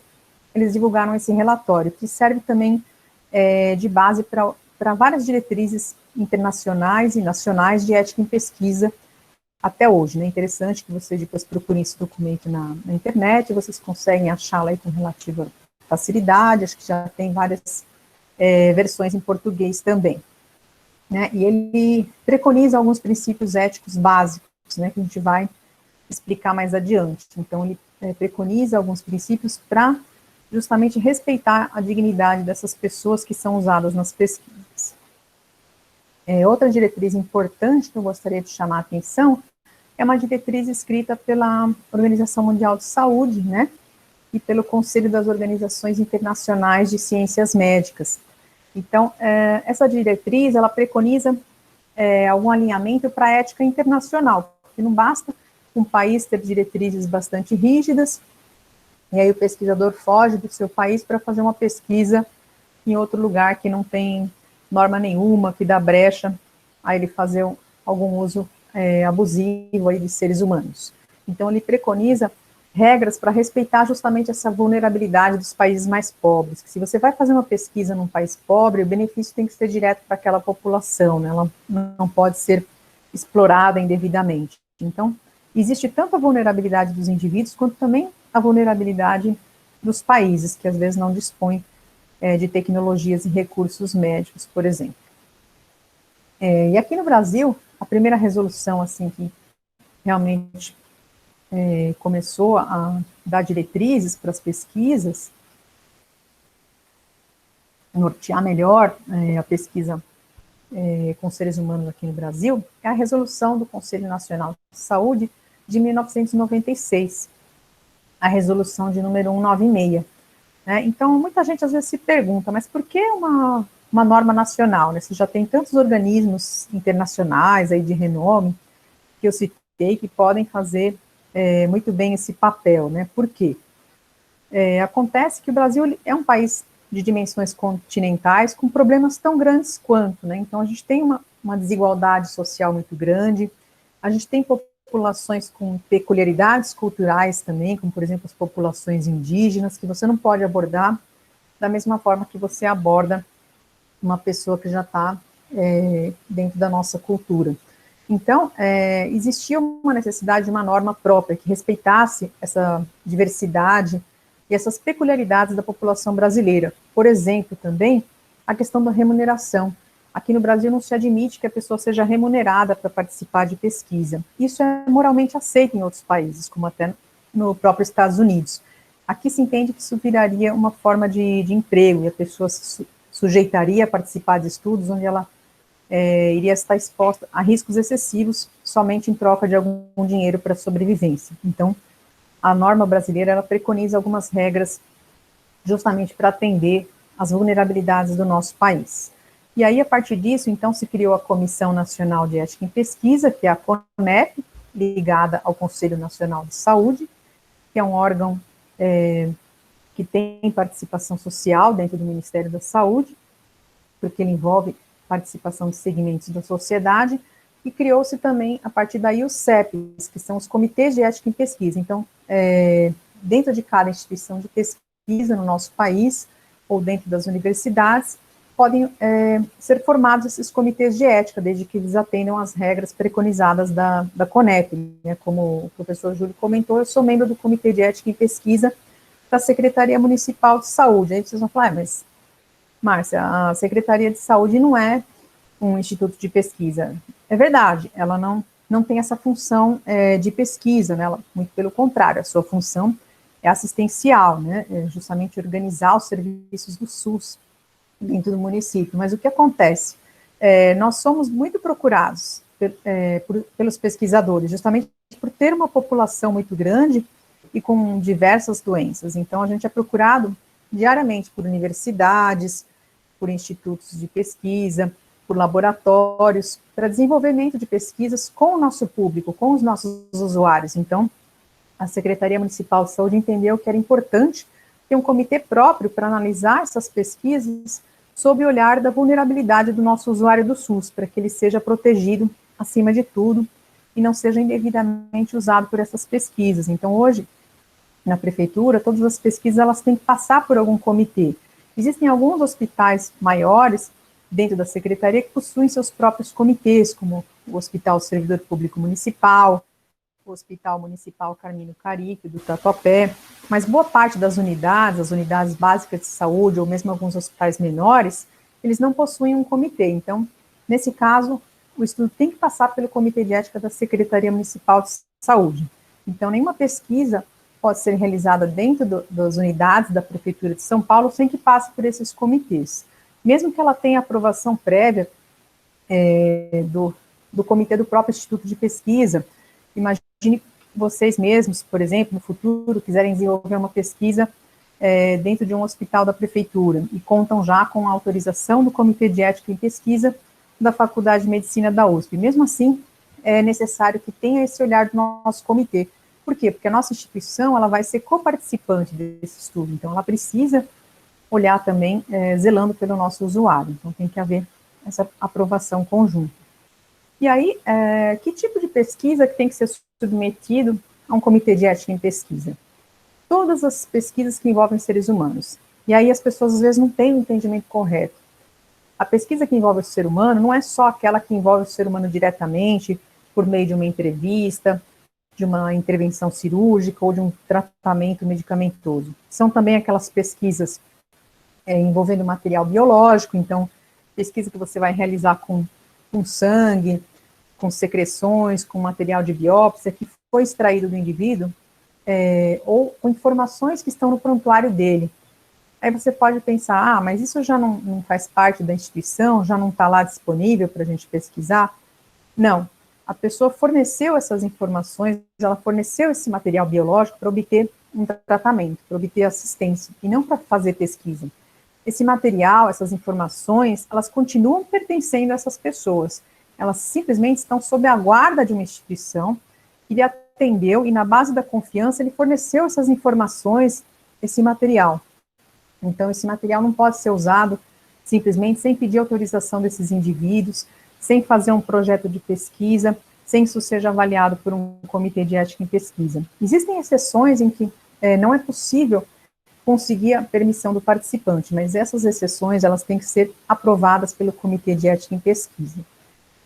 eles divulgaram esse relatório, que serve também de base para várias diretrizes internacionais e nacionais de ética em pesquisa até hoje, né? Interessante que vocês depois procurem esse documento na internet, vocês conseguem achá-lo aí com relativa facilidade, acho que já tem várias versões em português também, né? E ele preconiza alguns princípios éticos básicos, né, que a gente vai explicar mais adiante. Então, ele preconiza alguns princípios para justamente respeitar a dignidade dessas pessoas que são usadas nas pesquisas. Outra diretriz importante que eu gostaria de chamar a atenção é uma diretriz escrita pela Organização Mundial de Saúde, né, e pelo Conselho das Organizações Internacionais de Ciências Médicas. Então, essa diretriz, ela preconiza algum alinhamento para a ética internacional, porque não basta um país ter diretrizes bastante rígidas, e aí o pesquisador foge do seu país para fazer uma pesquisa em outro lugar que não tem norma nenhuma, que dá brecha a ele fazer algum uso abusivo aí de seres humanos. Então, ele preconiza regras para respeitar justamente essa vulnerabilidade dos países mais pobres, que se você vai fazer uma pesquisa num país pobre, o benefício tem que ser direto para aquela população, né? Ela não pode ser explorada indevidamente. Então, existe tanto a vulnerabilidade dos indivíduos, quanto também a vulnerabilidade dos países, que às vezes não dispõem de tecnologias e recursos médicos, por exemplo. E aqui no Brasil, a primeira resolução, assim, que realmente começou a dar diretrizes para as pesquisas, nortear melhor a pesquisa com seres humanos aqui no Brasil, é a resolução do Conselho Nacional de Saúde de 1996, a resolução de número 196. Né? Então, muita gente às vezes se pergunta, mas por que uma norma nacional? Né? Você já tem tantos organismos internacionais aí de renome que eu citei que podem fazer muito bem esse papel, né? Por quê? Acontece que o Brasil é um país de dimensões continentais com problemas tão grandes quanto, né? Então, a gente tem uma desigualdade social muito grande, a gente tem populações com peculiaridades culturais também, como, por exemplo, as populações indígenas, que você não pode abordar da mesma forma que você aborda uma pessoa que já está dentro da nossa cultura. Então, existia uma necessidade de uma norma própria que respeitasse essa diversidade e essas peculiaridades da população brasileira. Por exemplo, também, a questão da remuneração. Aqui no Brasil não se admite que a pessoa seja remunerada para participar de pesquisa. Isso é moralmente aceito em outros países, como até no próprio Estados Unidos. aqui se entende que isso viraria uma forma de emprego, e a pessoa se sujeitaria a participar de estudos onde ela iria estar exposta a riscos excessivos somente em troca de algum dinheiro para sobrevivência. Então, a norma brasileira, ela preconiza algumas regras justamente para atender às vulnerabilidades do nosso país. E aí, a partir disso, então, se criou a Comissão Nacional de Ética em Pesquisa, que é a CONEP, ligada ao Conselho Nacional de Saúde, que é um órgão que tem participação social dentro do Ministério da Saúde, porque ele envolve participação de segmentos da sociedade, e criou-se também, a partir daí, os CEPs, que são os Comitês de Ética em Pesquisa. Então, dentro de cada instituição de pesquisa no nosso país, ou dentro das universidades, podem ser formados esses comitês de ética, desde que eles atendam às regras preconizadas da CONEP, né? Como o professor Júlio comentou, eu sou membro do Comitê de Ética em Pesquisa da Secretaria Municipal de Saúde. Aí vocês vão falar, mas, Márcia, a Secretaria de Saúde não é um instituto de pesquisa. É verdade, ela não tem essa função de pesquisa, né? Ela, muito pelo contrário, a sua função é assistencial, né? É justamente organizar os serviços do SUS dentro do município. Mas o que acontece? Nós somos muito procurados pelos pesquisadores, justamente por ter uma população muito grande e com diversas doenças. Então, a gente é procurado diariamente por universidades, por institutos de pesquisa, por laboratórios, para desenvolvimento de pesquisas com o nosso público, com os nossos usuários. Então, a Secretaria Municipal de Saúde entendeu que era importante ter um comitê próprio para analisar essas pesquisas sob o olhar da vulnerabilidade do nosso usuário do SUS, para que ele seja protegido acima de tudo e não seja indevidamente usado por essas pesquisas. Então, hoje, na prefeitura, todas as pesquisas elas têm que passar por algum comitê. Existem alguns hospitais maiores dentro da secretaria que possuem seus próprios comitês, como o Hospital Servidor Público Municipal, o Hospital Municipal Carmino Carico, do Tatuapé, mas boa parte das unidades, as unidades básicas de saúde, ou mesmo alguns hospitais menores, eles não possuem um comitê. Então, nesse caso, o estudo tem que passar pelo Comitê de Ética da Secretaria Municipal de Saúde. Então, nenhuma pesquisa pode ser realizada dentro das unidades da Prefeitura de São Paulo sem que passe por esses comitês. Mesmo que ela tenha aprovação prévia do comitê do próprio Instituto de Pesquisa. Imagine vocês mesmos, por exemplo, no futuro, quiserem desenvolver uma pesquisa dentro de um hospital da prefeitura e contam já com a autorização do Comitê de Ética em Pesquisa da Faculdade de Medicina da USP. Mesmo assim, é necessário que tenha esse olhar do nosso comitê. Por quê? Porque a nossa instituição ela vai ser coparticipante desse estudo, então ela precisa olhar também zelando pelo nosso usuário. Então tem que haver essa aprovação conjunta. E aí, que tipo de pesquisa que tem que ser submetido a um comitê de ética em pesquisa? Todas as pesquisas que envolvem seres humanos. E aí as pessoas às vezes não têm o entendimento correto. A pesquisa que envolve o ser humano não é só aquela que envolve o ser humano diretamente, por meio de uma entrevista, de uma intervenção cirúrgica ou de um tratamento medicamentoso. São também aquelas pesquisas envolvendo material biológico, então, pesquisa que você vai realizar com sangue, com secreções, com material de biópsia que foi extraído do indivíduo, ou com informações que estão no prontuário dele. Aí você pode pensar, mas isso já não faz parte da instituição, já não está lá disponível para a gente pesquisar? Não, a pessoa forneceu essas informações, ela forneceu esse material biológico para obter um tratamento, para obter assistência, e não para fazer pesquisa. Esse material, essas informações, elas continuam pertencendo a essas pessoas. Elas simplesmente estão sob a guarda de uma instituição que lhe atendeu e, na base da confiança, ele forneceu essas informações, esse material. Então, esse material não pode ser usado simplesmente sem pedir autorização desses indivíduos, sem fazer um projeto de pesquisa, sem que isso seja avaliado por um comitê de ética em pesquisa. Existem exceções em que não é possível conseguir a permissão do participante, mas essas exceções, elas têm que ser aprovadas pelo Comitê de Ética em Pesquisa.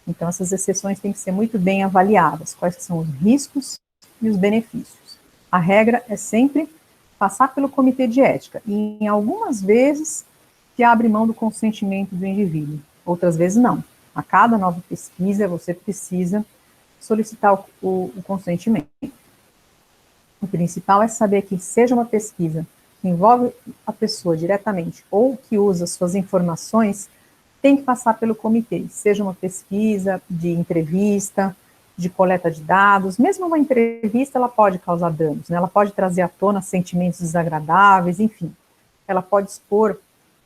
Então, essas exceções têm que ser muito bem avaliadas, quais são os riscos e os benefícios. A regra é sempre passar pelo Comitê de Ética, e em algumas vezes se abre mão do consentimento do indivíduo, outras vezes não. A cada nova pesquisa, você precisa solicitar o consentimento. O principal é saber que seja uma pesquisa que envolve a pessoa diretamente ou que usa suas informações, tem que passar pelo comitê, seja uma pesquisa de entrevista, de coleta de dados, mesmo uma entrevista ela pode causar danos, né? Ela pode trazer à tona sentimentos desagradáveis, enfim, ela pode expor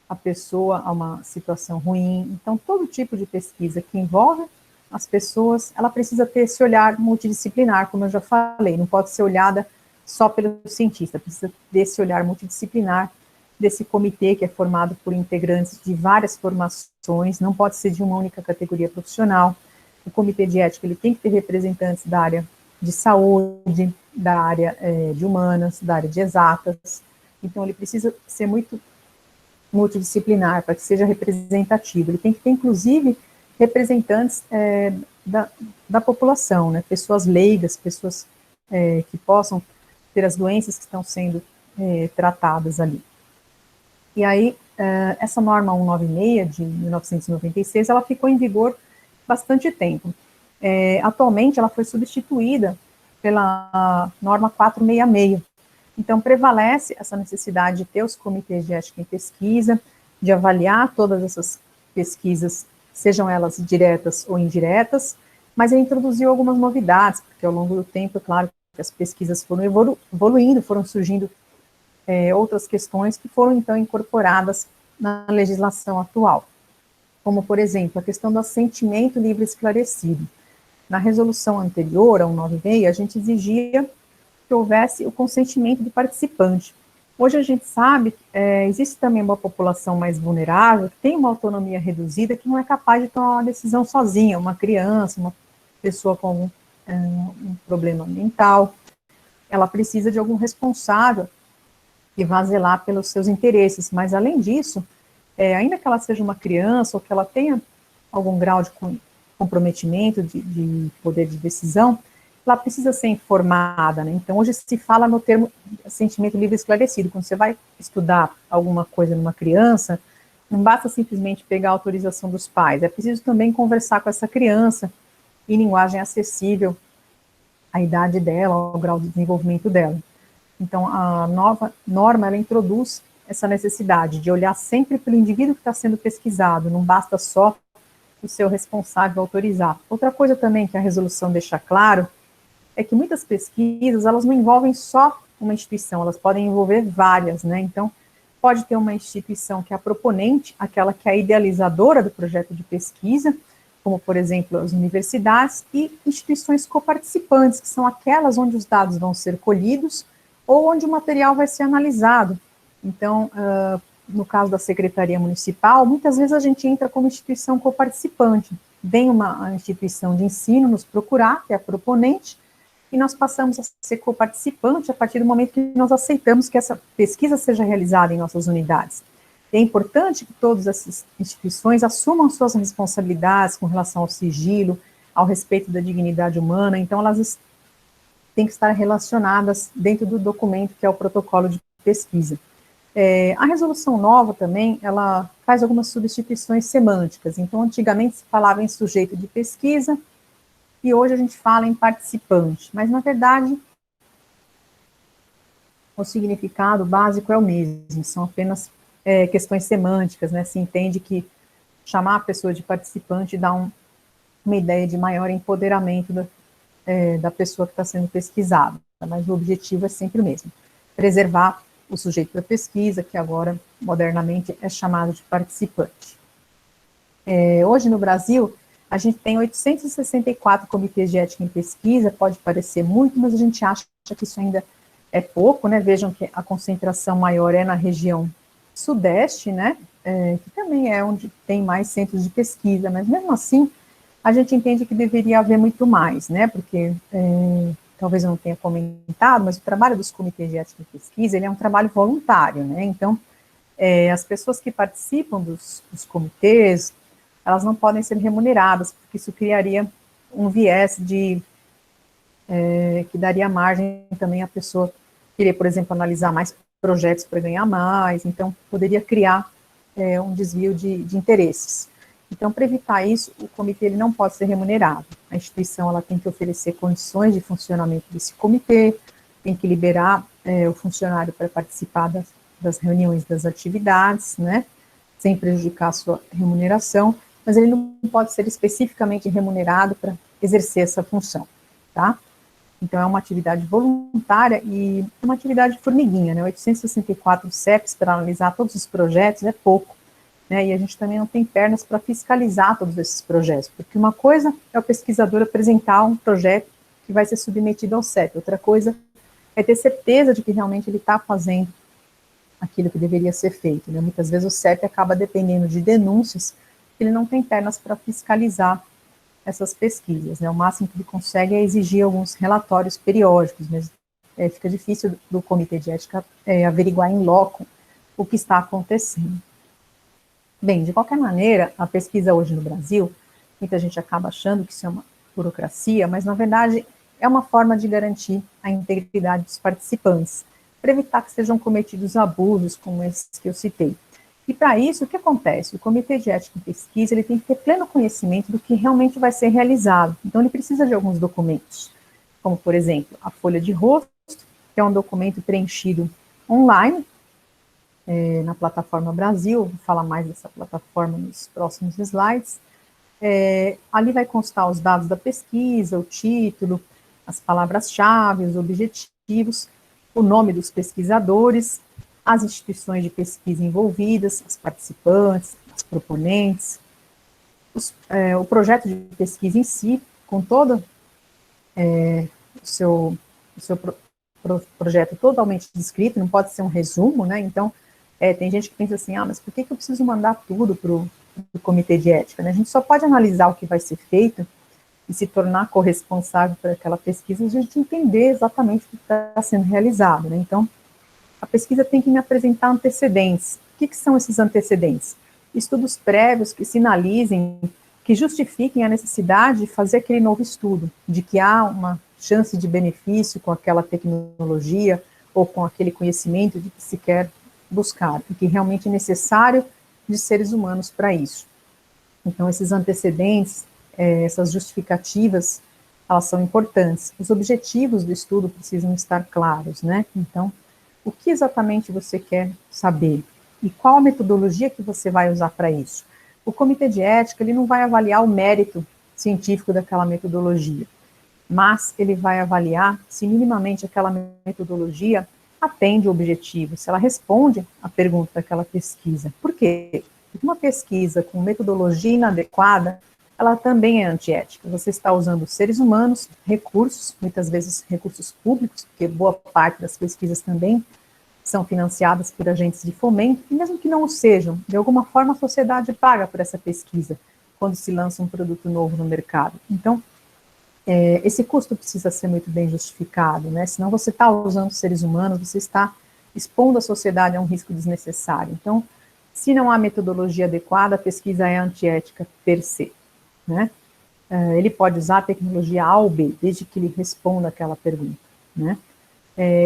a pessoa a uma situação ruim. Então, todo tipo de pesquisa que envolve as pessoas, ela precisa ter esse olhar multidisciplinar, como eu já falei, não pode ser olhada só pelo cientista, precisa desse olhar multidisciplinar, desse comitê que é formado por integrantes de várias formações, não pode ser de uma única categoria profissional. O comitê de ética ele tem que ter representantes da área de saúde, da área de humanas, da área de exatas. Então, ele precisa ser muito multidisciplinar para que seja representativo. Ele tem que ter, inclusive, representantes da população, né? Pessoas leigas, pessoas que possam ter as doenças que estão sendo tratadas ali. E aí, essa norma 196 de 1996, ela ficou em vigor bastante tempo. Atualmente, ela foi substituída pela norma 466. Então, prevalece essa necessidade de ter os comitês de ética em pesquisa, de avaliar todas essas pesquisas, sejam elas diretas ou indiretas, mas ele introduziu algumas novidades, porque ao longo do tempo, é claro, que as pesquisas foram evoluindo, foram surgindo outras questões que foram, então, incorporadas na legislação atual, como, por exemplo, a questão do assentimento livre e esclarecido. Na resolução anterior, a 196, a gente exigia que houvesse o consentimento do participante. Hoje a gente sabe que existe também uma população mais vulnerável, que tem uma autonomia reduzida, que não é capaz de tomar uma decisão sozinha, uma criança, uma pessoa com um problema mental, ela precisa de algum responsável que vá zelar pelos seus interesses, mas além disso, ainda que ela seja uma criança ou que ela tenha algum grau de comprometimento, de poder de decisão, ela precisa ser informada, né? Então, hoje se fala no termo assentimento livre e esclarecido. Quando você vai estudar alguma coisa numa criança, não basta simplesmente pegar a autorização dos pais, é preciso também conversar com essa criança em linguagem acessível à idade dela, ao grau de desenvolvimento dela. Então, a nova norma, ela introduz essa necessidade de olhar sempre pelo indivíduo que está sendo pesquisado, não basta só o seu responsável autorizar. Outra coisa também que a resolução deixa claro é que muitas pesquisas, elas não envolvem só uma instituição, elas podem envolver várias, né? Então, pode ter uma instituição que é a proponente, aquela que é a idealizadora do projeto de pesquisa, como, por exemplo, as universidades, e instituições coparticipantes, que são aquelas onde os dados vão ser colhidos ou onde o material vai ser analisado. Então, no caso da Secretaria Municipal, muitas vezes a gente entra como instituição coparticipante. Vem uma instituição de ensino nos procurar, que é a proponente, e nós passamos a ser coparticipante a partir do momento que nós aceitamos que essa pesquisa seja realizada em nossas unidades. É importante que todas essas instituições assumam suas responsabilidades com relação ao sigilo, ao respeito da dignidade humana, então elas têm que estar relacionadas dentro do documento que é o protocolo de pesquisa. A resolução nova também, ela faz algumas substituições semânticas, então antigamente se falava em sujeito de pesquisa, e hoje a gente fala em participante, mas na verdade o significado básico é o mesmo, são apenas questões semânticas, né? Se entende que chamar a pessoa de participante dá uma ideia de maior empoderamento da pessoa que está sendo pesquisada, mas o objetivo é sempre o mesmo, preservar o sujeito da pesquisa, que agora modernamente é chamado de participante. Hoje no Brasil, a gente tem 864 comitês de ética em pesquisa, pode parecer muito, mas a gente acha que isso ainda é pouco, né? Vejam que a concentração maior é na região sudeste, né? Que também é onde tem mais centros de pesquisa, mas mesmo assim, a gente entende que deveria haver muito mais, né? Porque, talvez eu não tenha comentado, mas o trabalho dos comitês de ética em pesquisa, ele é um trabalho voluntário, né? Então, as pessoas que participam dos comitês, elas não podem ser remuneradas, porque isso criaria um viés que daria margem também à pessoa querer, por exemplo, analisar mais projetos para ganhar mais, então poderia criar um desvio de interesses. Então, para evitar isso, o comitê ele não pode ser remunerado. A instituição ela tem que oferecer condições de funcionamento desse comitê, tem que liberar o funcionário para participar das reuniões, das atividades, né, sem prejudicar a sua remuneração, mas ele não pode ser especificamente remunerado para exercer essa função, tá? Então, é uma atividade voluntária e uma atividade formiguinha, né? 864 CEPs para analisar todos os projetos é pouco, né? E a gente também não tem pernas para fiscalizar todos esses projetos, porque uma coisa é o pesquisador apresentar um projeto que vai ser submetido ao CEP, outra coisa é ter certeza de que realmente ele está fazendo aquilo que deveria ser feito, né? Muitas vezes o CEP acaba dependendo de denúncias, que ele não tem pernas para fiscalizar essas pesquisas, né? O máximo que ele consegue é exigir alguns relatórios periódicos, mas fica difícil do Comitê de Ética averiguar em loco o que está acontecendo. Bem, de qualquer maneira, a pesquisa hoje no Brasil, muita gente acaba achando que isso é uma burocracia, mas na verdade é uma forma de garantir a integridade dos participantes, para evitar que sejam cometidos abusos como esses que eu citei. E para isso, o que acontece? O Comitê de Ética em Pesquisa ele tem que ter pleno conhecimento do que realmente vai ser realizado. Então, ele precisa de alguns documentos, como, por exemplo, a folha de rosto, que é um documento preenchido online, na plataforma Brasil, vou falar mais dessa plataforma nos próximos slides. Ali vai constar os dados da pesquisa, o título, as palavras-chave, os objetivos, o nome dos pesquisadores, as instituições de pesquisa envolvidas, as participantes, as proponentes, o projeto de pesquisa em si, com todo o seu projeto totalmente descrito, não pode ser um resumo, né? Então, tem gente que pensa assim, mas por que eu preciso mandar tudo para o comitê de ética, né? A gente só pode analisar o que vai ser feito e se tornar corresponsável por aquela pesquisa, a gente entender exatamente o que está sendo realizado, né? Então, a pesquisa tem que me apresentar antecedentes. O que são esses antecedentes? Estudos prévios que sinalizem, que justifiquem a necessidade de fazer aquele novo estudo, de que há uma chance de benefício com aquela tecnologia ou com aquele conhecimento de que se quer buscar, e que realmente é necessário de seres humanos para isso. Então, esses antecedentes, essas justificativas, elas são importantes. Os objetivos do estudo precisam estar claros, né? Então, o que exatamente você quer saber? E qual a metodologia que você vai usar para isso? O comitê de ética, ele não vai avaliar o mérito científico daquela metodologia, mas ele vai avaliar se minimamente aquela metodologia atende o objetivo, se ela responde à pergunta daquela pesquisa. Por quê? Porque uma pesquisa com metodologia inadequada, ela também é antiética. Você está usando seres humanos, recursos, muitas vezes recursos públicos, porque boa parte das pesquisas também são financiadas por agentes de fomento, e mesmo que não o sejam, de alguma forma a sociedade paga por essa pesquisa, quando se lança um produto novo no mercado. Então, esse custo precisa ser muito bem justificado, né? Senão você está usando seres humanos, você está expondo a sociedade a um risco desnecessário. Então, se não há metodologia adequada, a pesquisa é antiética per se, né? Ele pode usar a tecnologia A ou B, desde que ele responda aquela pergunta, né?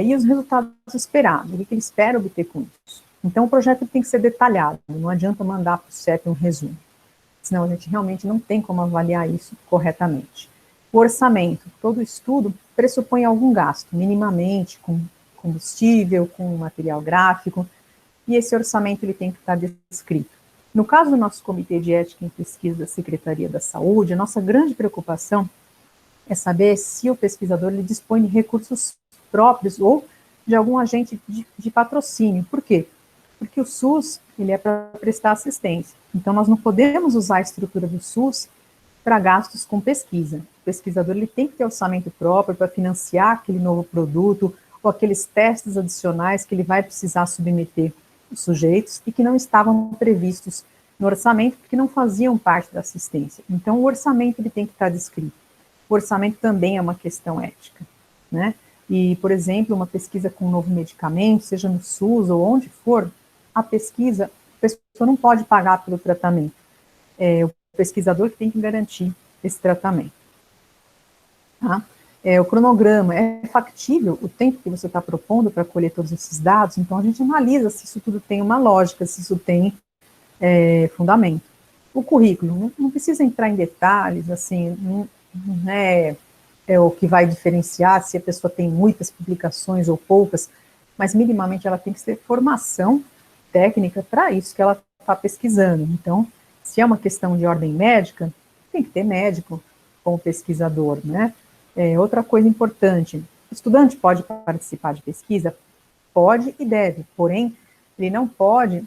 E os resultados esperados, o que ele espera obter com isso. Então, o projeto tem que ser detalhado, não adianta mandar para o CEP um resumo, senão a gente realmente não tem como avaliar isso corretamente. O orçamento, todo estudo pressupõe algum gasto, minimamente, com combustível, com material gráfico, e esse orçamento ele tem que estar descrito. No caso do nosso Comitê de Ética em Pesquisa da Secretaria da Saúde, a nossa grande preocupação é saber se o pesquisador ele dispõe de recursos próprios ou de algum agente de patrocínio. Por quê? Porque o SUS ele é para prestar assistência. Então, nós não podemos usar a estrutura do SUS para gastos com pesquisa. O pesquisador ele tem que ter orçamento próprio para financiar aquele novo produto ou aqueles testes adicionais que ele vai precisar submeter os sujeitos e que não estavam previstos no orçamento porque não faziam parte da assistência. Então, o orçamento ele tem que estar descrito. O orçamento também é uma questão ética, né? E, por exemplo, uma pesquisa com um novo medicamento, seja no SUS ou onde for, a pesquisa, a pessoa não pode pagar pelo tratamento. O pesquisador que tem que garantir esse tratamento. Tá? O cronograma, é factível o tempo que você está propondo para colher todos esses dados, então a gente analisa se isso tudo tem uma lógica, se isso tem fundamento. O currículo, não precisa entrar em detalhes, assim, não é é o que vai diferenciar se a pessoa tem muitas publicações ou poucas, mas minimamente ela tem que ter formação técnica para isso que ela está pesquisando. Então, se é uma questão de ordem médica, tem que ter médico como pesquisador, né? Outra coisa importante, o estudante pode participar de pesquisa? Pode e deve, porém, ele não pode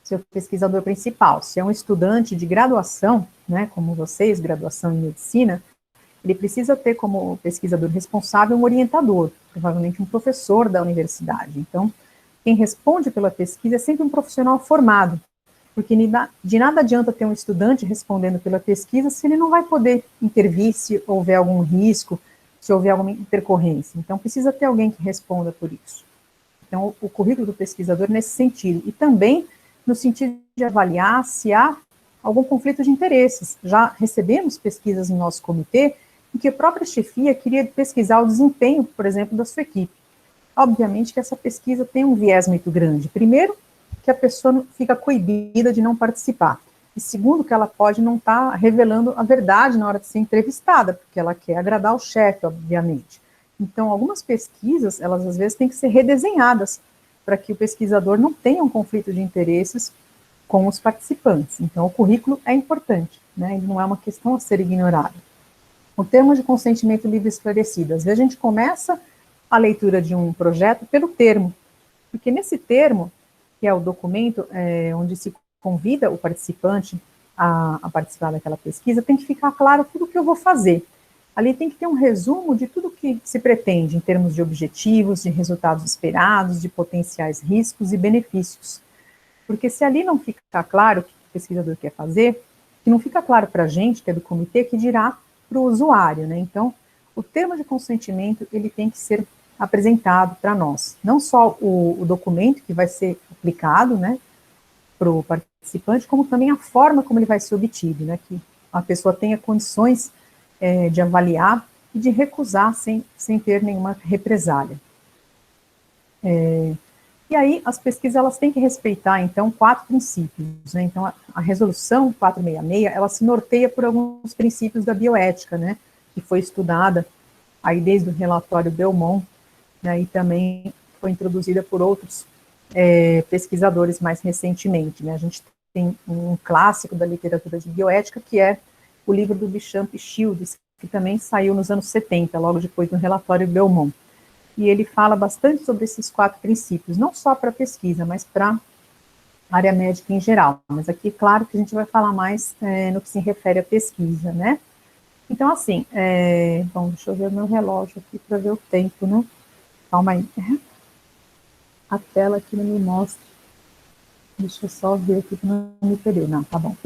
ser o pesquisador principal. Se é um estudante de graduação, né, como vocês, graduação em medicina, ele precisa ter como pesquisador responsável um orientador, provavelmente um professor da universidade. Então, quem responde pela pesquisa é sempre um profissional formado, porque de nada adianta ter um estudante respondendo pela pesquisa se ele não vai poder intervir se houver algum risco, se houver alguma intercorrência. Então, precisa ter alguém que responda por isso. Então, o currículo do pesquisador nesse sentido. E também no sentido de avaliar se há algum conflito de interesses. Já recebemos pesquisas no nosso comitê em que a própria chefia queria pesquisar o desempenho, por exemplo, da sua equipe. Obviamente que essa pesquisa tem um viés muito grande. Primeiro, que a pessoa fica coibida de não participar. E segundo, que ela pode não estar revelando a verdade na hora de ser entrevistada, porque ela quer agradar o chefe, obviamente. Então, algumas pesquisas, elas às vezes têm que ser redesenhadas para que o pesquisador não tenha um conflito de interesses com os participantes. Então, o currículo é importante, né? Ele não é uma questão a ser ignorada. O termo de consentimento livre e esclarecido. Às vezes a gente começa a leitura de um projeto pelo termo, porque nesse termo, que é o documento onde se convida o participante a participar daquela pesquisa, tem que ficar claro tudo o que eu vou fazer. Ali tem que ter um resumo de tudo que se pretende, em termos de objetivos, de resultados esperados, de potenciais riscos e benefícios. Porque se ali não ficar claro o que o pesquisador quer fazer, que não fica claro para a gente, que é do comitê, que dirá para o usuário, né? Então, o termo de consentimento, ele tem que ser apresentado para nós. Não só o documento que vai ser aplicado, né, para o participante, como também a forma como ele vai ser obtido, né, que a pessoa tenha condições de avaliar e de recusar sem ter nenhuma represália. E aí, as pesquisas, elas têm que respeitar, então, 4 princípios, né? Então, a resolução 466, ela se norteia por alguns princípios da bioética, né, que foi estudada aí desde o relatório Belmont, né, e também foi introduzida por outros pesquisadores mais recentemente, né. A gente tem um clássico da literatura de bioética, que é o livro do Bichamp e Shields, que também saiu nos anos 70, logo depois do relatório Belmont. E ele fala bastante sobre esses 4 princípios, não só para pesquisa, mas para a área médica em geral. Mas aqui, claro, que a gente vai falar mais no que se refere à pesquisa, né? Então, assim, bom, deixa eu ver o meu relógio aqui para ver o tempo, né? Calma aí. A tela aqui não me mostra. Deixa eu só ver aqui que não me perdeu. Não, tá bom.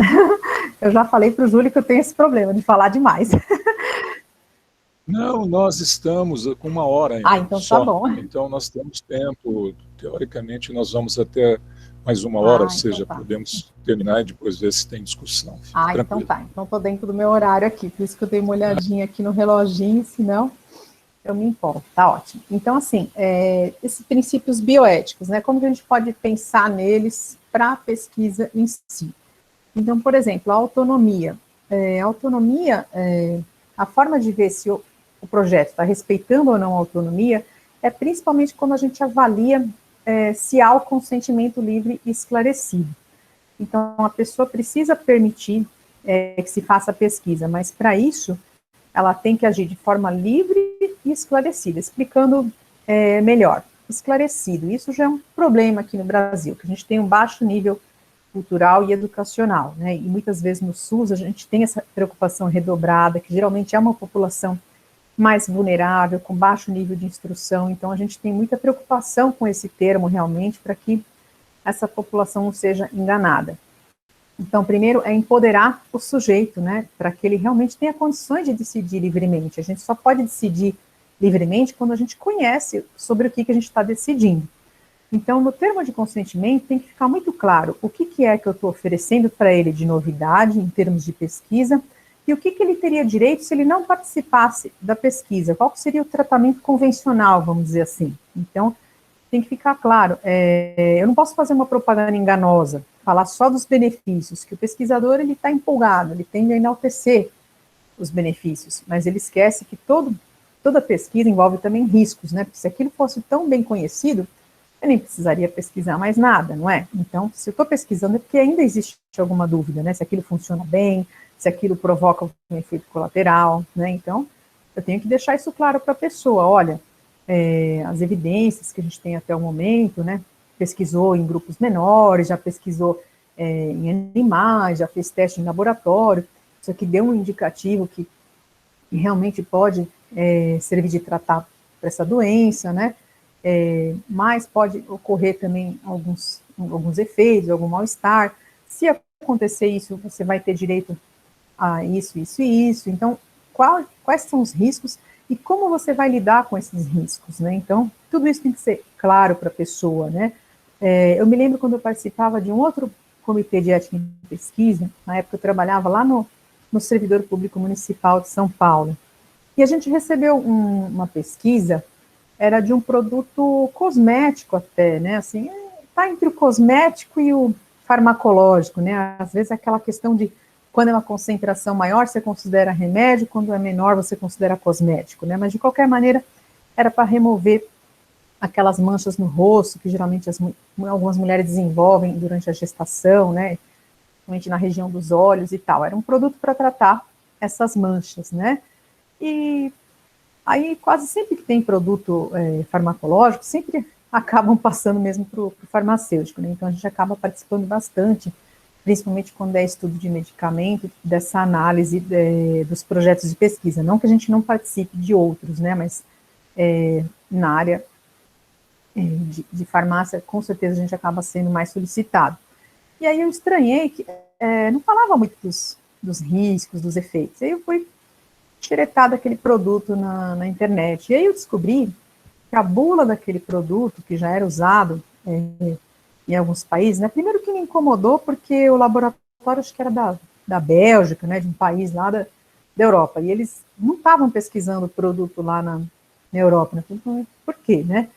Eu já falei para o Júlio que eu tenho esse problema de falar demais. Não, nós estamos com 1 hora ainda. Ah, então só. Tá bom. Então nós temos tempo, teoricamente nós vamos até mais 1 hora, ou seja, então tá. Podemos terminar e depois ver se tem discussão. Fique tranquilo. Então tá. Então tô dentro do meu horário aqui, por isso que eu dei uma olhadinha aqui no reloginho, senão eu me importo. Tá ótimo. Então, assim, esses princípios bioéticos, né, como que a gente pode pensar neles para a pesquisa em si? Então, por exemplo, a autonomia. A forma de ver se o projeto está respeitando ou não a autonomia é principalmente quando a gente avalia se há o consentimento livre e esclarecido. Então, a pessoa precisa permitir que se faça a pesquisa, mas para isso, ela tem que agir de forma livre e esclarecida, explicando melhor. Esclarecido, isso já é um problema aqui no Brasil, que a gente tem um baixo nível cultural e educacional, né, e muitas vezes no SUS a gente tem essa preocupação redobrada, que geralmente é uma população mais vulnerável, com baixo nível de instrução, então a gente tem muita preocupação com esse termo realmente, para que essa população não seja enganada. Então, primeiro é empoderar o sujeito, né, para que ele realmente tenha condições de decidir livremente. A gente só pode decidir livremente quando a gente conhece sobre o que a gente está decidindo. Então, no termo de consentimento, tem que ficar muito claro o que é que eu estou oferecendo para ele de novidade, em termos de pesquisa, e o que ele teria direito se ele não participasse da pesquisa, qual seria o tratamento convencional, vamos dizer assim. Então, tem que ficar claro, eu não posso fazer uma propaganda enganosa, falar só dos benefícios, que o pesquisador ele está empolgado, ele tende a enaltecer os benefícios, mas ele esquece que toda pesquisa envolve também riscos, né? Porque se aquilo fosse tão bem conhecido, eu nem precisaria pesquisar mais nada, não é? Então, se eu estou pesquisando é porque ainda existe alguma dúvida, né? Se aquilo funciona bem, se aquilo provoca um efeito colateral, né? Então, eu tenho que deixar isso claro para a pessoa. Olha, as evidências que a gente tem até o momento, né? Pesquisou em grupos menores, já pesquisou em animais, já fez teste em laboratório. Isso aqui deu um indicativo que realmente pode servir de tratar para essa doença, né? Mas pode ocorrer também alguns efeitos, algum mal-estar. Se acontecer isso, você vai ter direito a isso, isso e isso. Então, quais são os riscos e como você vai lidar com esses riscos, né? Então, tudo isso tem que ser claro para a pessoa, né? Eu me lembro quando eu participava de um outro comitê de ética em pesquisa, na época eu trabalhava lá no Servidor Público Municipal de São Paulo, e a gente recebeu uma pesquisa, era de um produto cosmético até, né, assim, tá entre o cosmético e o farmacológico, né, às vezes é aquela questão de quando é uma concentração maior, você considera remédio, quando é menor, você considera cosmético, né, mas de qualquer maneira, era para remover aquelas manchas no rosto, que geralmente algumas mulheres desenvolvem durante a gestação, né, principalmente na região dos olhos e tal, era um produto para tratar essas manchas, né, e aí quase sempre que tem produto farmacológico, sempre acabam passando mesmo para o farmacêutico, né, então a gente acaba participando bastante, principalmente quando é estudo de medicamento, dessa análise dos projetos de pesquisa, não que a gente não participe de outros, né, mas na área de farmácia, com certeza a gente acaba sendo mais solicitado. E aí eu estranhei que não falava muito dos riscos, dos efeitos. Aí eu fui xeretar daquele produto na internet. E aí eu descobri que a bula daquele produto, que já era usado em alguns países, né, primeiro que me incomodou porque o laboratório, acho que era da Bélgica, né, de um país lá da Europa, e eles não estavam pesquisando o produto lá na Europa, né, por quê, né?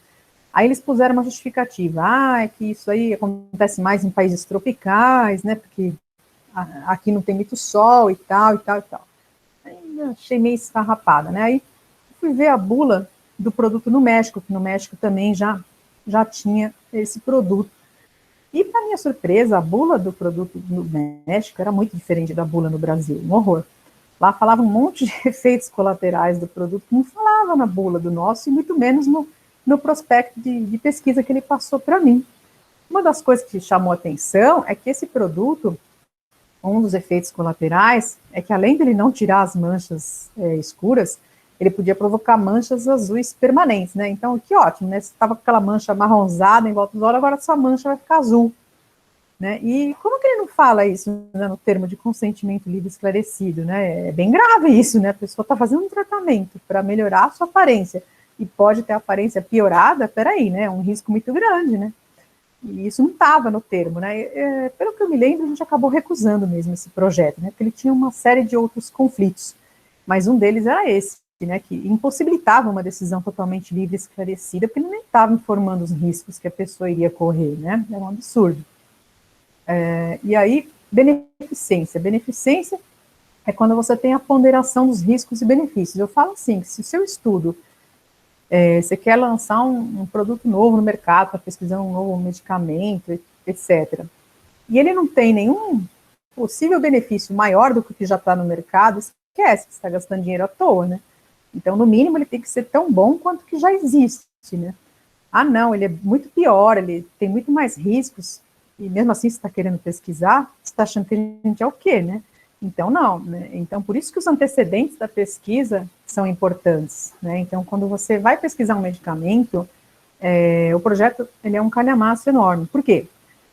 Aí eles puseram uma justificativa, é que isso aí acontece mais em países tropicais, né, porque aqui não tem muito sol e tal, e tal, e tal. Aí eu achei meio esfarrapada, né, aí fui ver a bula do produto no México, que no México também já tinha esse produto. E, para minha surpresa, a bula do produto no México era muito diferente da bula no Brasil, um horror. Lá falava um monte de efeitos colaterais do produto que não falava na bula do nosso, e muito menos no prospecto de pesquisa que ele passou para mim. Uma das coisas que chamou a atenção é que esse produto, um dos efeitos colaterais, é que além dele não tirar as manchas escuras, ele podia provocar manchas azuis permanentes, né? Então, que ótimo, né? Você estava com aquela mancha amarronzada em volta dos olhos, agora sua mancha vai ficar azul, né? E como que ele não fala isso, né, no termo de consentimento livre esclarecido, né? É bem grave isso, né? A pessoa está fazendo um tratamento para melhorar a sua aparência e pode ter a aparência piorada, peraí, né? É um risco muito grande, né? E isso não estava no termo, né? Pelo que eu me lembro, a gente acabou recusando mesmo esse projeto, né? Porque ele tinha uma série de outros conflitos, mas um deles era esse, né? Que impossibilitava uma decisão totalmente livre e esclarecida, porque ele nem estava informando os riscos que a pessoa iria correr, né? É um absurdo. E aí, beneficência. Beneficência é quando você tem a ponderação dos riscos e benefícios. Eu falo assim, que se o seu estudo, você quer lançar um produto novo no mercado, para pesquisar um novo medicamento, etc., e ele não tem nenhum possível benefício maior do que o que já está no mercado, esquece que você está gastando dinheiro à toa, né? Então, no mínimo, ele tem que ser tão bom quanto o que já existe, né? Ah, não, ele é muito pior, ele tem muito mais riscos, e mesmo assim você está querendo pesquisar, você está achando que a gente é o quê, né? Então, não, né? Então, por isso que os antecedentes da pesquisa são importantes, né? Então, quando você vai pesquisar um medicamento, o projeto, ele é um calhamaço enorme. Por quê?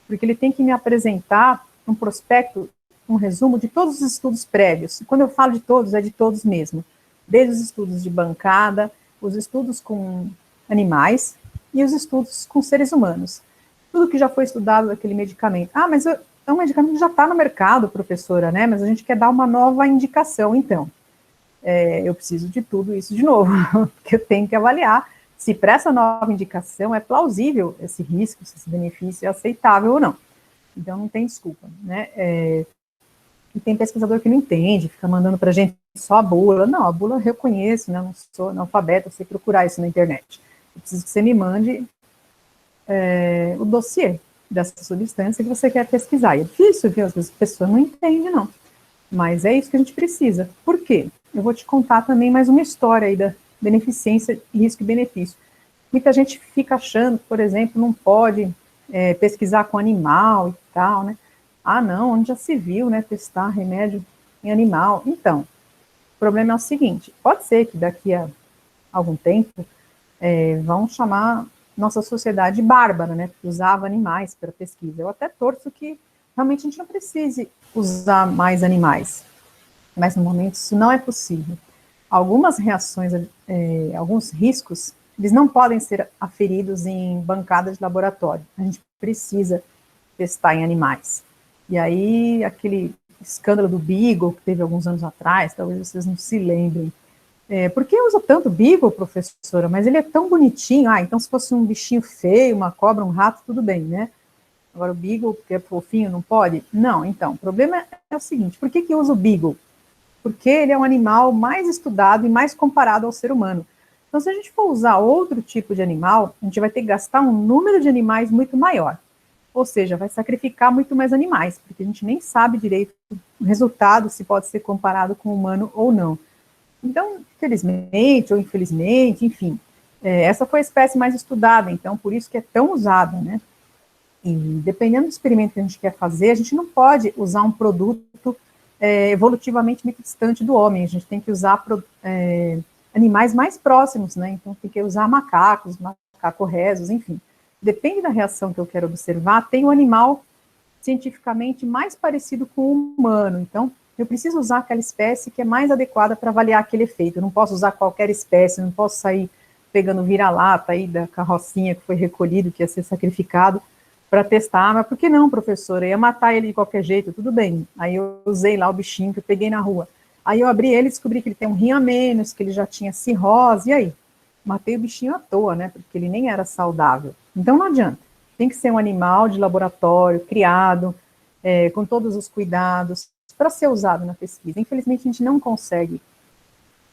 Porque ele tem que me apresentar um prospecto, um resumo de todos os estudos prévios. E quando eu falo de todos, é de todos mesmo. Desde os estudos de bancada, os estudos com animais e os estudos com seres humanos. Tudo que já foi estudado daquele medicamento. Ah, mas é um medicamento que já está no mercado, professora, né? Mas a gente quer dar uma nova indicação, então. Eu preciso de tudo isso de novo, porque eu tenho que avaliar se para essa nova indicação é plausível esse risco, se esse benefício é aceitável ou não. Então, não tem desculpa, né? E tem pesquisador que não entende, fica mandando para a gente só a bula. Não, a bula eu reconheço, né? Eu não sou analfabeta, eu sei procurar isso na internet. Eu preciso que você me mande o dossiê dessa substância que você quer pesquisar. E é difícil, viu? Às vezes a pessoa não entende, não. Mas é isso que a gente precisa. Por quê? Eu vou te contar também mais uma história aí da beneficência, risco e benefício. Muita gente fica achando, por exemplo, não pode pesquisar com animal e tal, né? Ah, não, onde já se viu, né, testar remédio em animal. Então, o problema é o seguinte, pode ser que daqui a algum tempo vão chamar nossa sociedade bárbara, né, que usava animais para pesquisa. Eu até torço que realmente a gente não precise usar mais animais, mas no momento isso não é possível. Algumas reações, alguns riscos, eles não podem ser aferidos em bancada de laboratório. A gente precisa testar em animais. E aí, aquele escândalo do Beagle, que teve alguns anos atrás, talvez vocês não se lembrem. Por que usa tanto Beagle, professora? Mas ele é tão bonitinho. Ah, então se fosse um bichinho feio, uma cobra, um rato, tudo bem, né? Agora o Beagle, porque é fofinho, não pode? Não, então, o problema é o seguinte, por que usa o Beagle? Porque ele é um animal mais estudado e mais comparado ao ser humano. Então, se a gente for usar outro tipo de animal, a gente vai ter que gastar um número de animais muito maior. Ou seja, vai sacrificar muito mais animais, porque a gente nem sabe direito o resultado, se pode ser comparado com o humano ou não. Então, felizmente ou infelizmente, enfim, essa foi a espécie mais estudada, então por isso que é tão usada, né? E dependendo do experimento que a gente quer fazer, a gente não pode usar um produto evolutivamente muito distante do homem, a gente tem que usar animais mais próximos, né? Então tem que usar macacos, macaco-rezos, enfim. Depende da reação que eu quero observar, tem um animal cientificamente mais parecido com o humano, então eu preciso usar aquela espécie que é mais adequada para avaliar aquele efeito, eu não posso usar qualquer espécie, eu não posso sair pegando vira-lata aí da carrocinha que foi recolhido, que ia ser sacrificado, para testar, mas por que não, professora? Eu ia matar ele de qualquer jeito, tudo bem. Aí eu usei lá o bichinho que eu peguei na rua. Aí eu abri ele e descobri que ele tem um rim a menos, que ele já tinha cirrose, e aí? Matei o bichinho à toa, né? Porque ele nem era saudável. Então não adianta. Tem que ser um animal de laboratório, criado, com todos os cuidados, para ser usado na pesquisa. Infelizmente a gente não consegue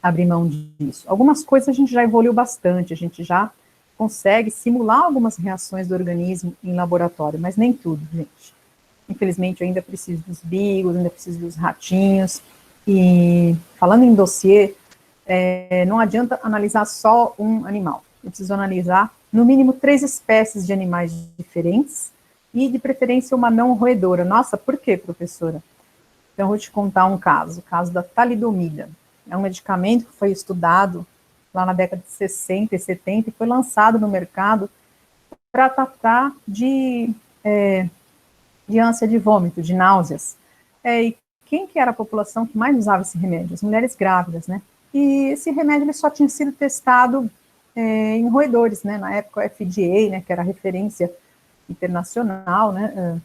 abrir mão disso. Algumas coisas a gente já evoluiu bastante, a gente já consegue simular algumas reações do organismo em laboratório, mas nem tudo, gente. Infelizmente, eu ainda preciso dos beagles, ainda preciso dos ratinhos, e falando em dossiê, não adianta analisar só um animal, eu preciso analisar, no mínimo, 3 espécies de animais diferentes, e de preferência uma não roedora. Nossa, por quê, professora? Então, eu vou te contar um caso, o caso da talidomida. É um medicamento que foi estudado lá na década de 60 e 70, e foi lançado no mercado para tratar de ânsia de vômito, de náuseas. E quem que era a população que mais usava esse remédio? As mulheres grávidas, né? E esse remédio ele só tinha sido testado em roedores, né? Na época, o FDA, né, que era a referência internacional, né?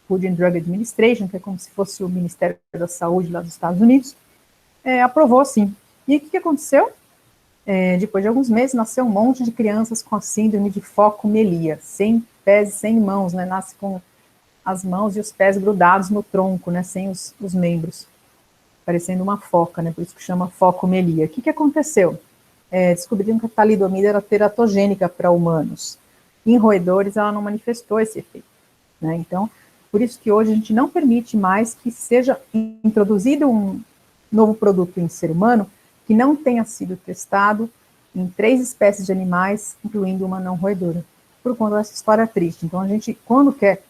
Food and Drug Administration, que é como se fosse o Ministério da Saúde lá dos Estados Unidos, aprovou sim. E o que aconteceu? Depois de alguns meses, nasceu um monte de crianças com a síndrome de focomelia, sem pés e sem mãos, né? Nasce com as mãos e os pés grudados no tronco, né? Sem os membros, parecendo uma foca, né? Por isso que chama focomelia. O que aconteceu? Descobriram que a talidomida era teratogênica para humanos. Em roedores, ela não manifestou esse efeito, né? Então, por isso que hoje a gente não permite mais que seja introduzido um novo produto em ser humano que não tenha sido testado em 3 espécies de animais, incluindo uma não roedora, por conta dessa história triste. Então, a gente, quando quer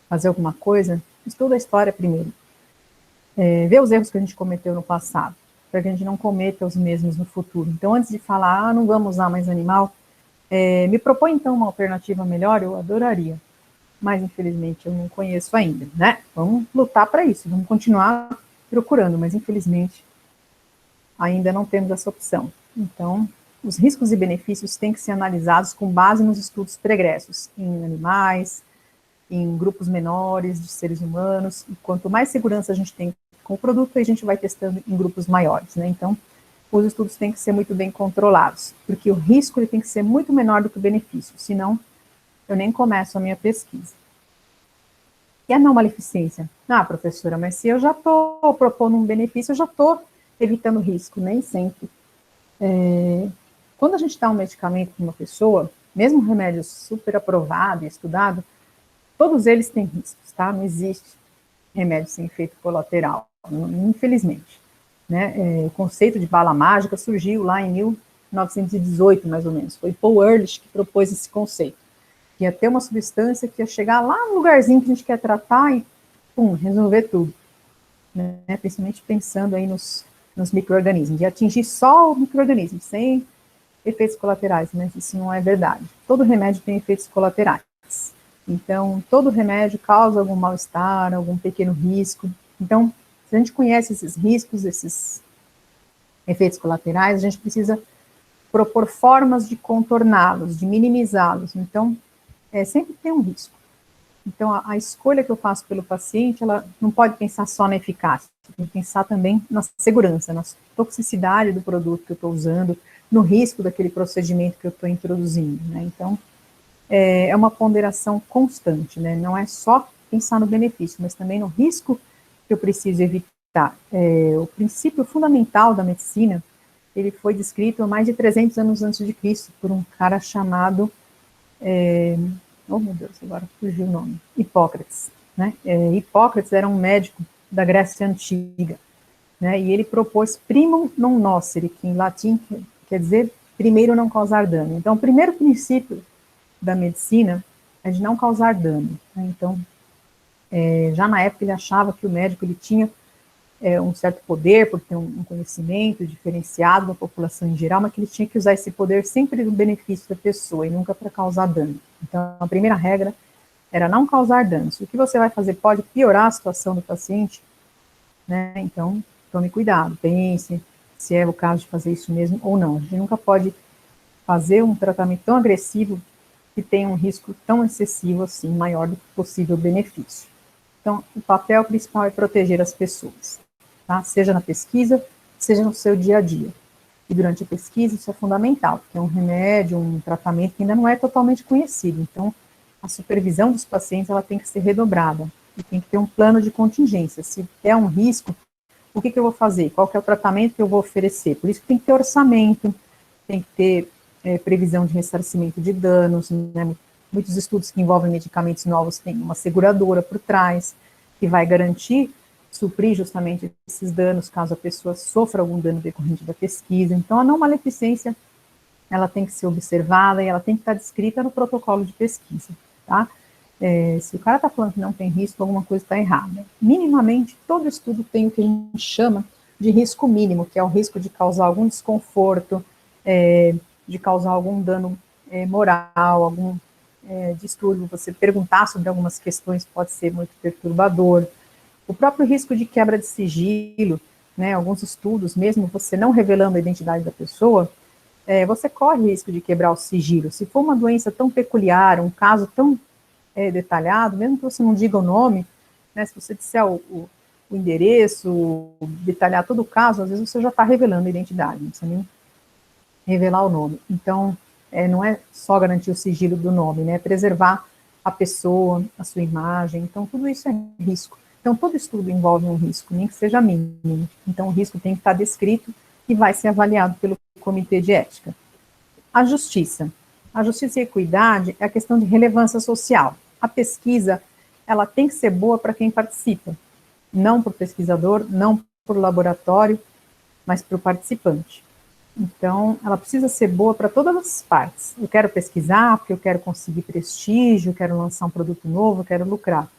fazer alguma coisa, estuda a história primeiro. Vê os erros que a gente cometeu no passado, para que a gente não cometa os mesmos no futuro. Então, antes de falar, não vamos usar mais animal, me propõe, então, uma alternativa melhor, eu adoraria. Mas, infelizmente, eu não conheço ainda, né? Vamos lutar para isso, vamos continuar procurando, mas, infelizmente, ainda não temos essa opção. Então, os riscos e benefícios têm que ser analisados com base nos estudos pregressos, em animais, em grupos menores de seres humanos, e quanto mais segurança a gente tem com o produto, a gente vai testando em grupos maiores, né? Então, os estudos têm que ser muito bem controlados, porque o risco ele tem que ser muito menor do que o benefício, senão eu nem começo a minha pesquisa. E a não maleficência? Ah, professora, mas se eu já estou propondo um benefício, eu já estou evitando risco, nem sempre. Quando a gente dá um medicamento para uma pessoa, mesmo um remédio super aprovado e estudado, todos eles têm riscos, tá? Não existe remédio sem efeito colateral, infelizmente. Né? O conceito de bala mágica surgiu lá em 1918, mais ou menos. Foi Paul Ehrlich que propôs esse conceito. Que ia ter uma substância que ia chegar lá no lugarzinho que a gente quer tratar e, pum, resolver tudo. Né? Principalmente pensando aí nos micro-organismos, de atingir só o micro-organismo, sem efeitos colaterais, mas isso não é verdade. Todo remédio tem efeitos colaterais. Então, todo remédio causa algum mal-estar, algum pequeno risco. Então, se a gente conhece esses riscos, esses efeitos colaterais, a gente precisa propor formas de contorná-los, de minimizá-los. Então, sempre tem um risco. Então, a escolha que eu faço pelo paciente, ela não pode pensar só na eficácia, tem que pensar também na segurança, na toxicidade do produto que eu estou usando, no risco daquele procedimento que eu estou introduzindo, né? Então, é uma ponderação constante, né? Não é só pensar no benefício, mas também no risco que eu preciso evitar. O princípio fundamental da medicina, ele foi descrito há mais de 300 anos antes de Cristo, por um cara chamado, oh meu Deus, agora fugiu o nome, Hipócrates, né? Hipócrates era um médico da Grécia Antiga, né? E ele propôs primum non nocere, que em latim quer dizer primeiro não causar dano. Então, o primeiro princípio da medicina é de não causar dano, né? Então, já na época ele achava que o médico ele tinha um certo poder, por ter um conhecimento diferenciado da população em geral, mas que ele tinha que usar esse poder sempre no benefício da pessoa e nunca para causar dano. Então, a primeira regra era não causar dano. Se o que você vai fazer pode piorar a situação do paciente, né, então tome cuidado, pense se é o caso de fazer isso mesmo ou não. A gente nunca pode fazer um tratamento tão agressivo que tenha um risco tão excessivo assim, maior do que possível benefício. Então, o papel principal é proteger as pessoas, tá? Seja na pesquisa, seja no seu dia a dia. E durante a pesquisa isso é fundamental, porque é um remédio, um tratamento que ainda não é totalmente conhecido. Então, a supervisão dos pacientes ela tem que ser redobrada e tem que ter um plano de contingência. Se é um risco, o que eu vou fazer? Qual que é o tratamento que eu vou oferecer? Por isso que tem que ter orçamento, tem que ter previsão de ressarcimento de danos, né? Muitos estudos que envolvem medicamentos novos têm uma seguradora por trás, que vai garantir, suprir justamente esses danos, caso a pessoa sofra algum dano decorrente da pesquisa. Então, a não maleficência, ela tem que ser observada e ela tem que estar descrita no protocolo de pesquisa, tá? Se o cara está falando que não tem risco, alguma coisa está errada. Minimamente, todo estudo tem o que a gente chama de risco mínimo, que é o risco de causar algum desconforto, de causar algum dano moral, algum distúrbio. Você perguntar sobre algumas questões pode ser muito perturbador. O próprio risco de quebra de sigilo, né, alguns estudos, mesmo você não revelando a identidade da pessoa, você corre risco de quebrar o sigilo. Se for uma doença tão peculiar, um caso tão detalhado, mesmo que você não diga o nome, né, se você disser o endereço, detalhar todo o caso, às vezes você já está revelando a identidade, não precisa nem revelar o nome. Então, não é só garantir o sigilo do nome, né, é preservar a pessoa, a sua imagem, então tudo isso é risco. Então, todo estudo envolve um risco, nem que seja mínimo. Então, o risco tem que estar descrito e vai ser avaliado pelo comitê de ética. A justiça. A justiça e a equidade é a questão de relevância social. A pesquisa, ela tem que ser boa para quem participa, não para o pesquisador, não para o laboratório, mas para o participante. Então, ela precisa ser boa para todas as partes. Eu quero pesquisar, porque eu quero conseguir prestígio, eu quero lançar um produto novo, eu quero lucrar.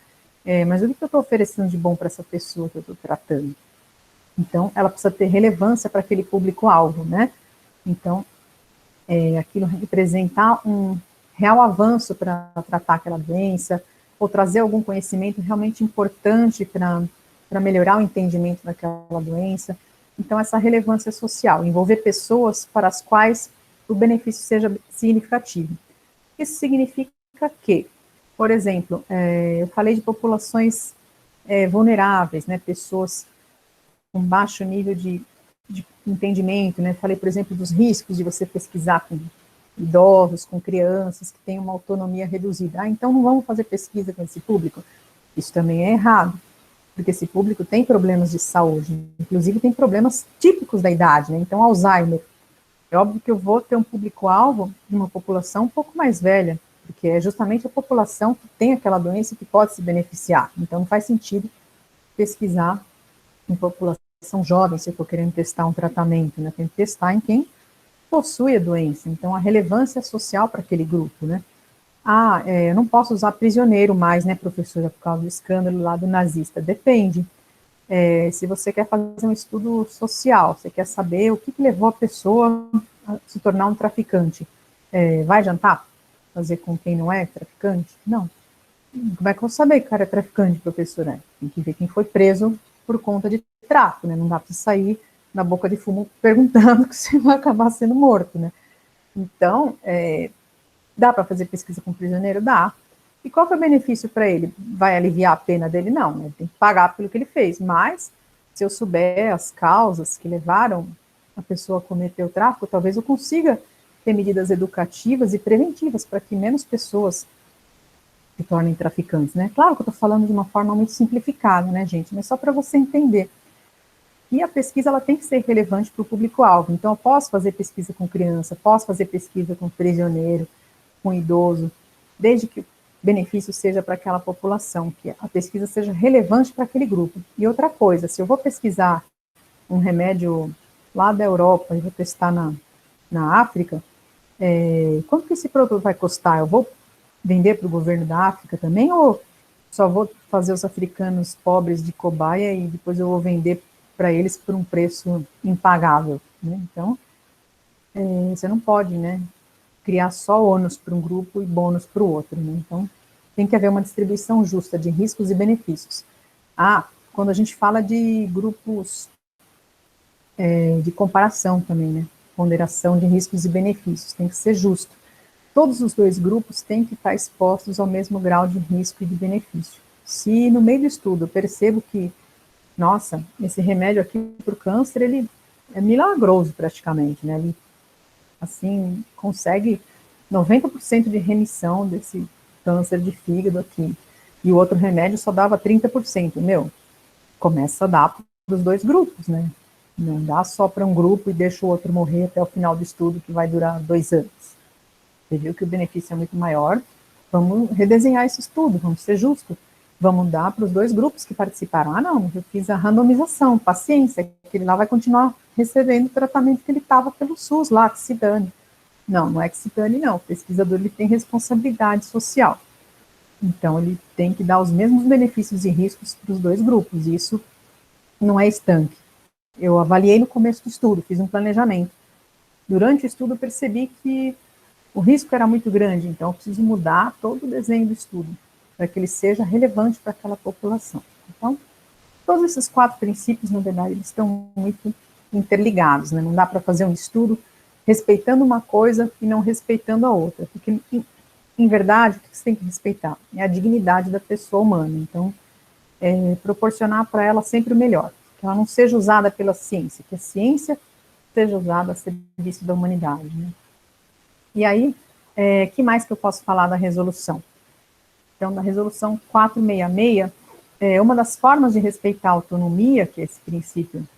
Mas o que eu estou oferecendo de bom para essa pessoa que eu estou tratando? Então, ela precisa ter relevância para aquele público-alvo, né? Então, aquilo representar um real avanço para tratar aquela doença, ou trazer algum conhecimento realmente importante para melhorar o entendimento daquela doença. Então, essa relevância social, envolver pessoas para as quais o benefício seja significativo. Isso significa que, por exemplo, eu falei de populações vulneráveis, né, pessoas com baixo nível de entendimento, né, falei, por exemplo, dos riscos de você pesquisar com idosos, com crianças que têm uma autonomia reduzida. Então não vamos fazer pesquisa com esse público? Isso também é errado. porque esse público tem problemas de saúde, inclusive tem problemas típicos da idade, né? Então, Alzheimer. É óbvio que eu vou ter um público-alvo de uma população um pouco mais velha, porque é justamente a população que tem aquela doença que pode se beneficiar. Então, não faz sentido pesquisar em população jovem, se eu for querendo testar um tratamento, né? Tem que testar em quem possui a doença. Então, a relevância social para aquele grupo, né? Eu não posso usar prisioneiro mais, né, professora, por causa do escândalo lá do nazista. Depende. Se você quer fazer um estudo social, você quer saber o que levou a pessoa a se tornar um traficante, vai adiantar fazer com quem não é traficante? Não. Como é que eu vou saber que o cara é traficante, professora? Tem que ver quem foi preso por conta de tráfico, né? Não dá para sair na boca de fumo perguntando que você vai acabar sendo morto, né? Então, dá para fazer pesquisa com prisioneiro? Dá. E qual que é o benefício para ele? Vai aliviar a pena dele? Não, né? Ele tem que pagar pelo que ele fez. Mas, se eu souber as causas que levaram a pessoa a cometer o tráfico, talvez eu consiga ter medidas educativas e preventivas para que menos pessoas se tornem traficantes, né? Claro que eu estou falando de uma forma muito simplificada, né, gente? Mas só para você entender. E a pesquisa, ela tem que ser relevante para o público-alvo. Então, eu posso fazer pesquisa com criança, posso fazer pesquisa com prisioneiro, com idoso, desde que o benefício seja para aquela população, que a pesquisa seja relevante para aquele grupo. E outra coisa, se eu vou pesquisar um remédio lá da Europa e vou testar na África, quanto que esse produto vai custar? Eu vou vender para o governo da África também, ou só vou fazer os africanos pobres de cobaia e depois eu vou vender para eles por um preço impagável, né? Então, você não pode, né, criar só ônus para um grupo e bônus para o outro, né? Então, tem que haver uma distribuição justa de riscos e benefícios. Quando a gente fala de grupos de comparação também, né, ponderação de riscos e benefícios, tem que ser justo. Todos os dois grupos têm que estar expostos ao mesmo grau de risco e de benefício. Se no meio do estudo eu percebo que, nossa, esse remédio aqui para o câncer, ele é milagroso praticamente, né? Ele, assim, consegue 90% de remissão desse câncer de fígado aqui. E o outro remédio só dava 30%. Começa a dar para os dois grupos, né? Não dá só para um grupo e deixa o outro morrer até o final do estudo, que vai durar 2 anos. Você viu que o benefício é muito maior, vamos redesenhar esse estudo, vamos ser justos. Vamos dar para os dois grupos que participaram. Não, eu fiz a randomização, paciência, que ele lá vai continuar recebendo o tratamento que ele estava pelo SUS lá, que se dane. Não é que se dane, não. O pesquisador, ele tem responsabilidade social. Então, ele tem que dar os mesmos benefícios e riscos para os dois grupos. Isso não é estanque. Eu avaliei no começo do estudo, fiz um planejamento. Durante o estudo, eu percebi que o risco era muito grande, então eu preciso mudar todo o desenho do estudo, para que ele seja relevante para aquela população. Então, todos esses 4 princípios, na verdade, eles estão muito interligados, né? Não dá para fazer um estudo respeitando uma coisa e não respeitando a outra, porque, em verdade, o que você tem que respeitar? É a dignidade da pessoa humana. Então, proporcionar para ela sempre o melhor, que ela não seja usada pela ciência, que a ciência seja usada a serviço da humanidade, né? E aí, que mais que eu posso falar da resolução? Então, da resolução 466, uma das formas de respeitar a autonomia, que é esse princípio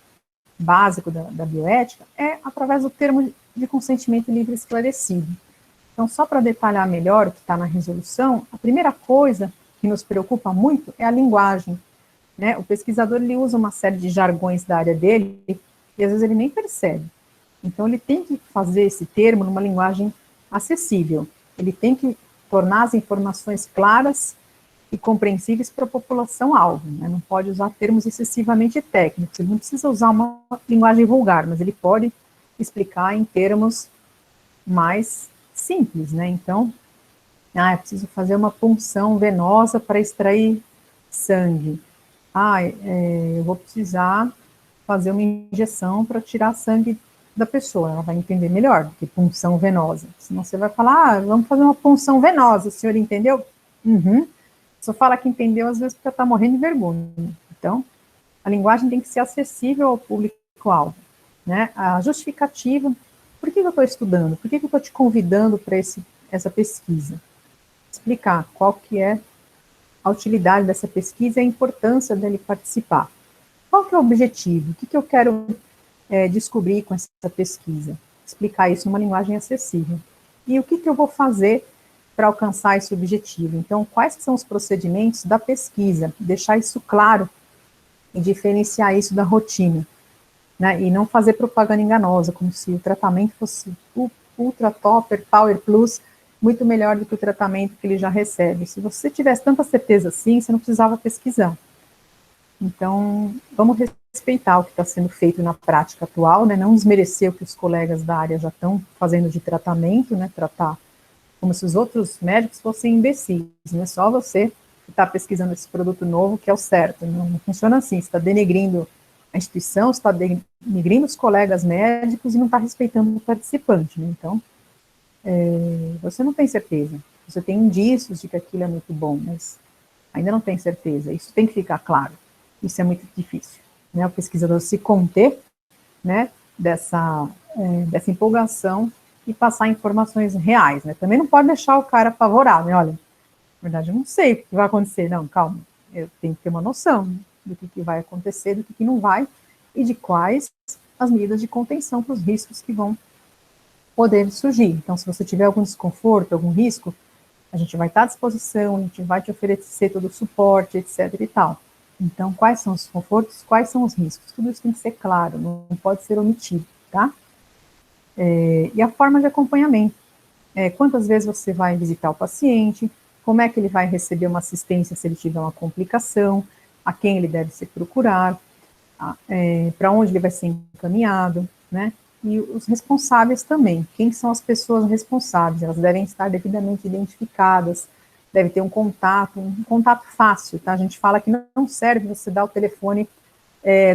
básico da bioética, é através do termo de consentimento livre e esclarecido. Então, só para detalhar melhor o que está na resolução, a primeira coisa que nos preocupa muito é a linguagem, né? O pesquisador, ele usa uma série de jargões da área dele e às vezes ele nem percebe. Então, ele tem que fazer esse termo numa linguagem acessível. Ele tem que tornar as informações claras e compreensíveis para a população-alvo, né? Não pode usar termos excessivamente técnicos. Ele não precisa usar uma linguagem vulgar, mas ele pode explicar em termos mais simples, né? Então, eu preciso fazer uma punção venosa para extrair sangue. Eu vou precisar fazer uma injeção para tirar sangue da pessoa. Ela vai entender melhor do que punção venosa. Senão você vai falar, vamos fazer uma punção venosa, o senhor entendeu? Só fala que entendeu, às vezes, porque está morrendo de vergonha. Então, a linguagem tem que ser acessível ao público-alvo, né? A justificativa, por que eu estou estudando? Por que eu estou te convidando para essa pesquisa? Explicar qual que é a utilidade dessa pesquisa e a importância dele participar. Qual que é o objetivo? O que eu quero descobrir com essa pesquisa? Explicar isso numa linguagem acessível. E o que eu vou fazer para alcançar esse objetivo? Então, quais são os procedimentos da pesquisa? Deixar isso claro e diferenciar isso da rotina, né? E não fazer propaganda enganosa, como se o tratamento fosse o Ultra Topper, Power Plus, muito melhor do que o tratamento que ele já recebe. Se você tivesse tanta certeza assim, você não precisava pesquisar. Então, vamos respeitar o que está sendo feito na prática atual, né? Não desmerecer o que os colegas da área já estão fazendo de tratamento, né? Tratar como se os outros médicos fossem imbecis, né? Só você que está pesquisando esse produto novo que é o certo. Não funciona assim, você está denegrindo a instituição, você está denegrindo os colegas médicos e não está respeitando o participante, né? Então, você não tem certeza. Você tem indícios de que aquilo é muito bom, mas ainda não tem certeza. Isso tem que ficar claro. Isso é muito difícil, né? O pesquisador se conter, né, dessa empolgação e passar informações reais, né? Também não pode deixar o cara apavorado, né? Olha, na verdade, eu não sei o que vai acontecer. Não, calma. Eu tenho que ter uma noção do que vai acontecer, do que não vai, e de quais as medidas de contenção para os riscos que vão poder surgir. Então, se você tiver algum desconforto, algum risco, a gente vai estar à disposição, a gente vai te oferecer todo o suporte, etc. e tal. Então, quais são os confortos, quais são os riscos? Tudo isso tem que ser claro, não pode ser omitido, tá? E a forma de acompanhamento. Quantas vezes você vai visitar o paciente, como é que ele vai receber uma assistência se ele tiver uma complicação, a quem ele deve se procurar, para onde ele vai ser encaminhado, né? E os responsáveis também. Quem são as pessoas responsáveis? Elas devem estar devidamente identificadas, deve ter um contato fácil, tá? A gente fala que não serve você dar o telefone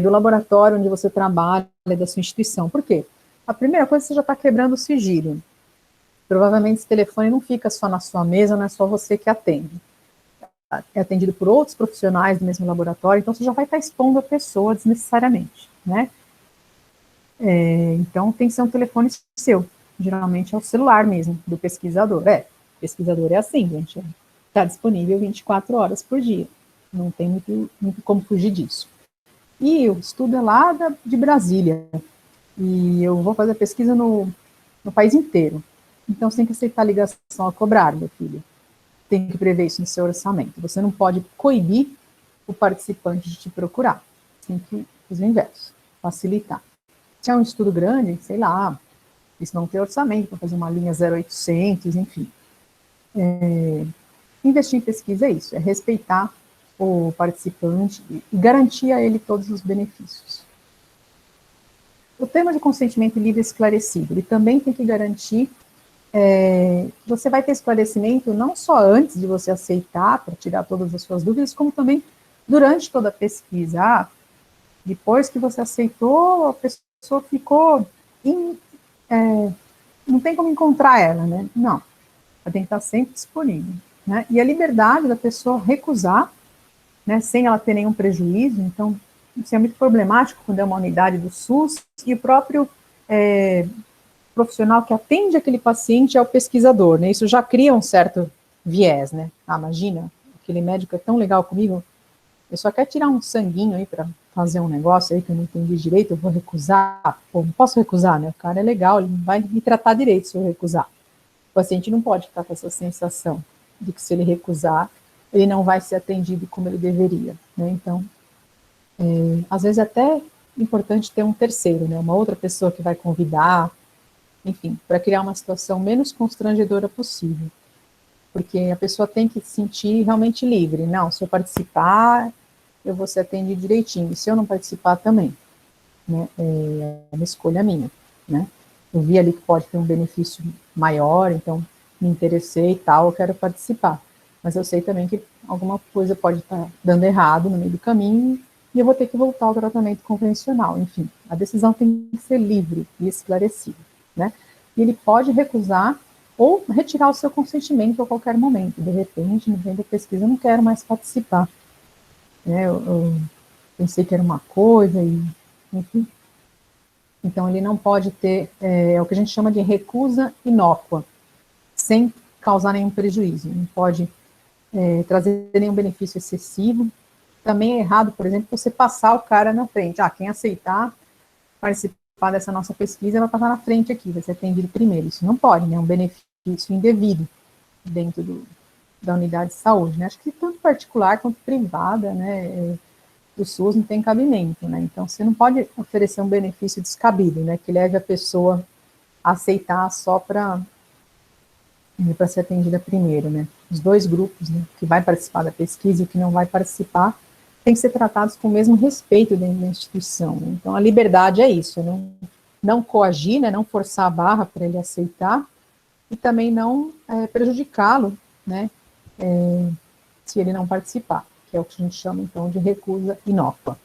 do laboratório onde você trabalha, da sua instituição. Por quê? A primeira coisa, você já está quebrando o sigilo. Provavelmente esse telefone não fica só na sua mesa, não é só você que atende. É atendido por outros profissionais do mesmo laboratório, então você já vai estar expondo a pessoa desnecessariamente, né? Então tem que ser um telefone seu. Geralmente é o celular mesmo, do pesquisador. Pesquisador é assim, gente. Está disponível 24 horas por dia. Não tem muito como fugir disso. E o estudo é lá de Brasília. E eu vou fazer pesquisa no país inteiro. Então você tem que aceitar a ligação a cobrar, meu filho. Tem que prever isso no seu orçamento. Você não pode coibir o participante de te procurar. Tem que fazer o inverso, facilitar. Se é um estudo grande, sei lá, eles vão ter orçamento para fazer uma linha 0800, enfim. Investir em pesquisa é isso, é respeitar o participante e garantir a ele todos os benefícios. O tema de consentimento livre e esclarecido, ele também tem que garantir você vai ter esclarecimento não só antes de você aceitar, para tirar todas as suas dúvidas, como também durante toda a pesquisa. Depois que você aceitou, a pessoa ficou não tem como encontrar ela, né? Não, ela tem que estar sempre disponível, né? E a liberdade da pessoa recusar, né, sem ela ter nenhum prejuízo. Então, isso é muito problemático quando é uma unidade do SUS e o próprio profissional que atende aquele paciente é o pesquisador, né? Isso já cria um certo viés, né? Imagina, aquele médico é tão legal comigo, eu só quero tirar um sanguinho aí para fazer um negócio aí que eu não entendi direito, eu vou recusar. Pô, não posso recusar, né? O cara é legal, ele vai me tratar direito se eu recusar. O paciente não pode ficar com essa sensação de que se ele recusar, ele não vai ser atendido como ele deveria, né? Então, às vezes é até importante ter um terceiro, né? Uma outra pessoa que vai convidar, enfim, para criar uma situação menos constrangedora possível. Porque a pessoa tem que se sentir realmente livre. Não, se eu participar, eu vou ser atendido direitinho. E se eu não participar também, né? É uma escolha minha, né? Eu vi ali que pode ter um benefício maior, então me interessei e tal, eu quero participar. Mas eu sei também que alguma coisa pode estar dando errado no meio do caminho e eu vou ter que voltar ao tratamento convencional. Enfim, a decisão tem que ser livre e esclarecida, né? E ele pode recusar ou retirar o seu consentimento a qualquer momento. De repente, no meio da pesquisa, eu não quero mais participar, né? Eu pensei que era uma coisa, e, enfim. Então, ele não pode ter o que a gente chama de recusa inócua, sem causar nenhum prejuízo. Não pode trazer nenhum benefício excessivo. Também é errado, por exemplo, você passar o cara na frente. Quem aceitar participar dessa nossa pesquisa vai passar na frente aqui, vai ser atendido primeiro. Isso não pode, né? É um benefício indevido dentro da unidade de saúde, né? Acho que tanto particular quanto privada, né, do SUS não tem cabimento, né? Então, você não pode oferecer um benefício descabido, né, que leve a pessoa a aceitar só para ser atendida primeiro, né? Os dois grupos, né, que vai participar da pesquisa e o que não vai participar, tem que ser tratados com o mesmo respeito dentro da instituição, né? Então, a liberdade é isso, não coagir, né, não forçar a barra para ele aceitar, e também não prejudicá-lo, né, se ele não participar, que é o que a gente chama, então, de recusa inócua.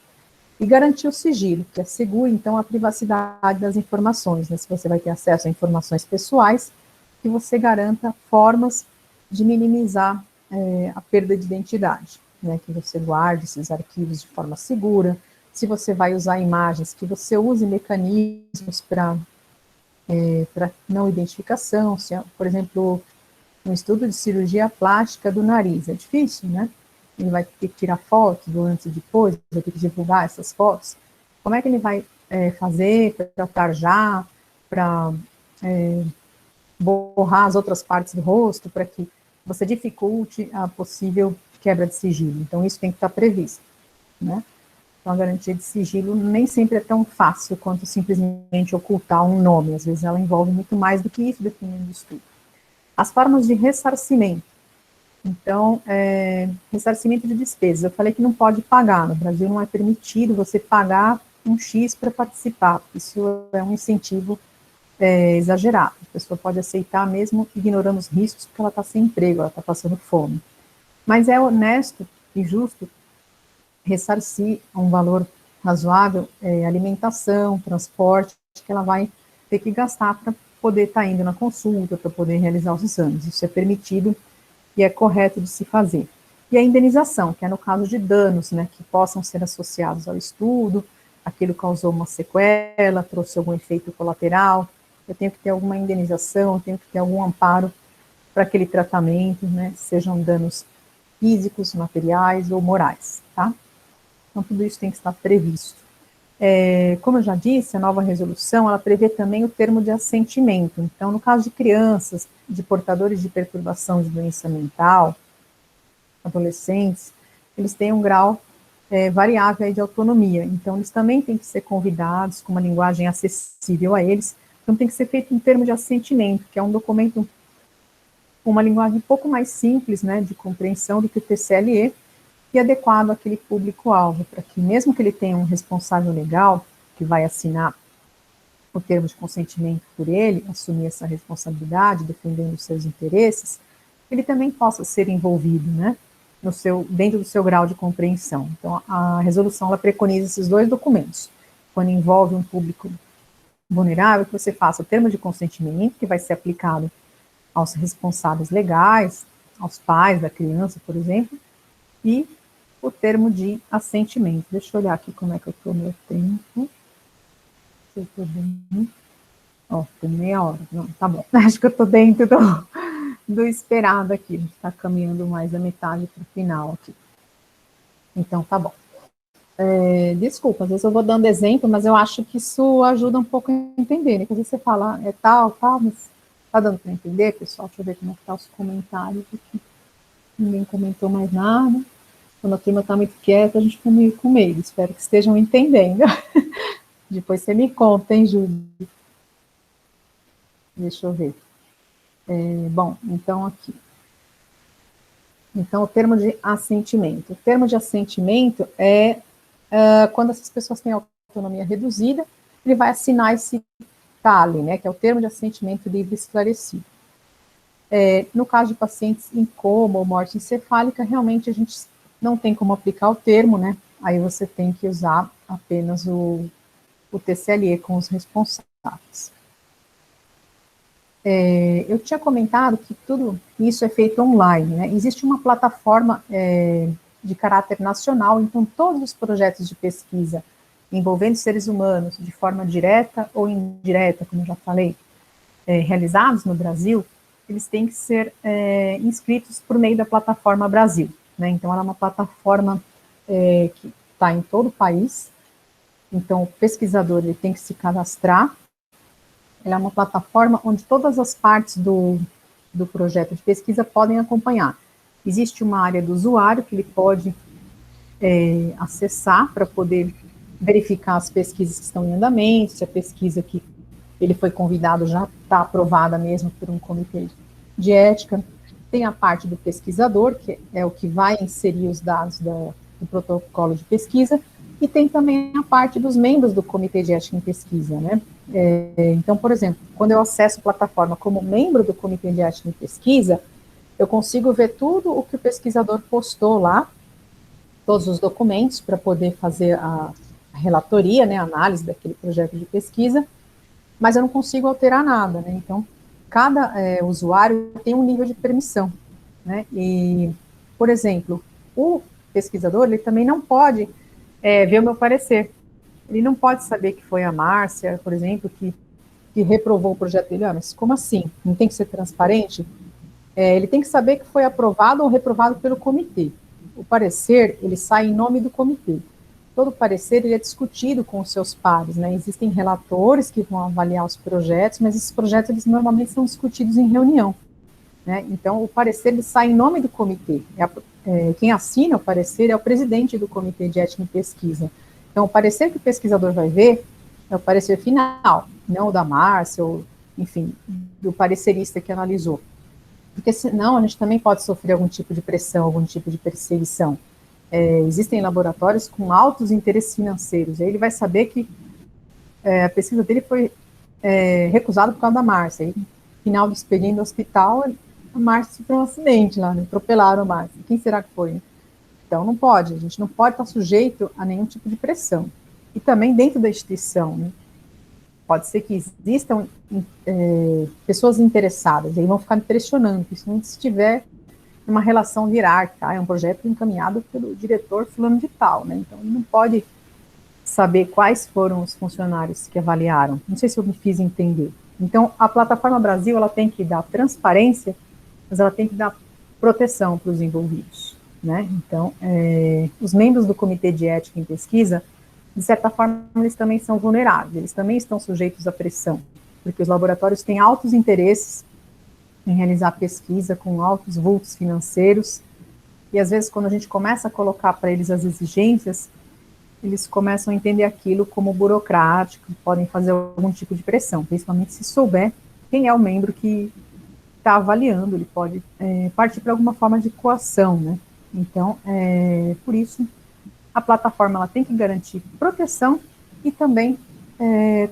E garantir o sigilo, que assegura, então, a privacidade das informações, né, se você vai ter acesso a informações pessoais, que você garanta formas de minimizar a perda de identidade, né, que você guarde esses arquivos de forma segura, se você vai usar imagens, que você use mecanismos para não identificação, se, por exemplo, um estudo de cirurgia plástica do nariz, é difícil, né? Ele vai ter que tirar fotos do antes e depois, vai ter que divulgar essas fotos. Como é que ele vai fazer para tarjar, para borrar as outras partes do rosto, para que você dificulte a possível quebra de sigilo? Então, isso tem que estar previsto, né? Então, a garantia de sigilo nem sempre é tão fácil quanto simplesmente ocultar um nome. Às vezes, ela envolve muito mais do que isso, dependendo do estudo. As formas de ressarcimento. Então, ressarcimento de despesas. Eu falei que não pode pagar. No Brasil, não é permitido você pagar um X para participar. Isso é um incentivo exagerado. A pessoa pode aceitar mesmo ignorando os riscos, porque ela está sem emprego, ela está passando fome. Mas é honesto e justo ressarcir um valor razoável, alimentação, transporte, que ela vai ter que gastar para poder estar indo na consulta, para poder realizar os exames. Isso é permitido e é correto de se fazer. E a indenização, que é no caso de danos, né, que possam ser associados ao estudo, aquilo causou uma sequela, trouxe algum efeito colateral, eu tenho que ter alguma indenização, eu tenho que ter algum amparo para aquele tratamento, né, sejam danos físicos, materiais ou morais, tá? Então, tudo isso tem que estar previsto. Como eu já disse, a nova resolução, ela prevê também o termo de assentimento. Então, no caso de crianças, de portadores de perturbação de doença mental, adolescentes, eles têm um grau variável aí de autonomia. Então, eles também têm que ser convidados com uma linguagem acessível a eles. Então, tem que ser feito um termo de assentimento, que é um documento com uma linguagem um pouco mais simples, né, de compreensão do que o TCLE, e adequado àquele público-alvo, para que, mesmo que ele tenha um responsável legal, que vai assinar o termo de consentimento por ele, assumir essa responsabilidade, defendendo os seus interesses, ele também possa ser envolvido, né, dentro do seu grau de compreensão. Então, a resolução, ela preconiza esses dois documentos. Quando envolve um público vulnerável, que você faça o termo de consentimento, que vai ser aplicado aos responsáveis legais, aos pais da criança, por exemplo, e o termo de assentimento. Deixa eu olhar aqui como é que eu estou no meu tempo. Se eu estou bem. Tem meia hora. Não, tá bom. Acho que eu estou dentro do esperado aqui. A gente está caminhando mais da metade para o final aqui. Então, tá bom. Desculpa, às vezes eu vou dando exemplo, mas eu acho que isso ajuda um pouco a entender, né? Porque às vezes você fala, tal, mas tá dando para entender, pessoal? Deixa eu ver como é que tá os comentários aqui. Ninguém comentou mais nada. Quando a turma está muito quieta, a gente fica meio com medo. Espero que estejam entendendo. Depois você me conta, hein, Júlia? Deixa eu ver. Bom, então aqui. Então, o termo de assentimento. O termo de assentimento é quando essas pessoas têm autonomia reduzida, ele vai assinar esse TALE, né, que é o termo de assentimento livre e esclarecido. No caso de pacientes em coma ou morte encefálica, realmente a gente não tem como aplicar o termo, né? Aí você tem que usar apenas o TCLE com os responsáveis. Eu tinha comentado que tudo isso é feito online, né? Existe uma plataforma de caráter nacional, então todos os projetos de pesquisa envolvendo seres humanos de forma direta ou indireta, como eu já falei, realizados no Brasil, eles têm que ser inscritos por meio da Plataforma Brasil, né? Então, ela é uma plataforma que está em todo o país. Então, o pesquisador ele tem que se cadastrar. Ela é uma plataforma onde todas as partes do projeto de pesquisa podem acompanhar. Existe uma área do usuário que ele pode acessar para poder verificar as pesquisas que estão em andamento, se a pesquisa que ele foi convidado já está aprovada mesmo por um comitê de ética. Tem a parte do pesquisador, que é o que vai inserir os dados do protocolo de pesquisa, e tem também a parte dos membros do comitê de ética em pesquisa, né? Então, por exemplo, quando eu acesso a plataforma como membro do comitê de ética em pesquisa, eu consigo ver tudo o que o pesquisador postou lá, todos os documentos para poder fazer a relatoria, né, a análise daquele projeto de pesquisa, mas eu não consigo alterar nada, né? Então, cada usuário tem um nível de permissão, né? E, por exemplo, o pesquisador, ele também não pode ver o meu parecer. Ele não pode saber que foi a Márcia, por exemplo, que reprovou o projeto dele. Mas como assim? Não tem que ser transparente? Ele tem que saber que foi aprovado ou reprovado pelo comitê. O parecer, ele sai em nome do comitê. Todo parecer, ele é discutido com os seus pares, né? Existem relatores que vão avaliar os projetos, mas esses projetos, eles normalmente são discutidos em reunião, né? Então, o parecer, ele sai em nome do comitê. Quem assina o parecer é o presidente do comitê de ética em pesquisa. Então, o parecer que o pesquisador vai ver é o parecer final, não o da Márcia, ou, enfim, do parecerista que analisou. Porque senão a gente também pode sofrer algum tipo de pressão, algum tipo de perseguição. Existem laboratórios com altos interesses financeiros, aí ele vai saber que a pesquisa dele foi recusada por causa da Márcia. Aí, no final do expediente do hospital, a Márcia sofreu um acidente lá, né? Atropelaram a Márcia. Quem será que foi? Então, não pode, a gente não pode estar sujeito a nenhum tipo de pressão. E também dentro da instituição, né? Pode ser que existam pessoas interessadas, aí vão ficar me pressionando, principalmente se tiver uma relação de hierárquica, é um projeto encaminhado pelo diretor fulano de tal, né? Então, ele não pode saber quais foram os funcionários que avaliaram. Não sei se eu me fiz entender. Então, a Plataforma Brasil, ela tem que dar transparência, mas ela tem que dar proteção para os envolvidos, né? Então, os membros do Comitê de Ética em Pesquisa, de certa forma, eles também são vulneráveis, eles também estão sujeitos à pressão, porque os laboratórios têm altos interesses em realizar pesquisa com altos vultos financeiros, e às vezes quando a gente começa a colocar para eles as exigências, eles começam a entender aquilo como burocrático, podem fazer algum tipo de pressão, principalmente se souber quem é o membro que está avaliando, ele pode partir para alguma forma de coação, né? Então, por isso, a plataforma ela tem que garantir proteção e também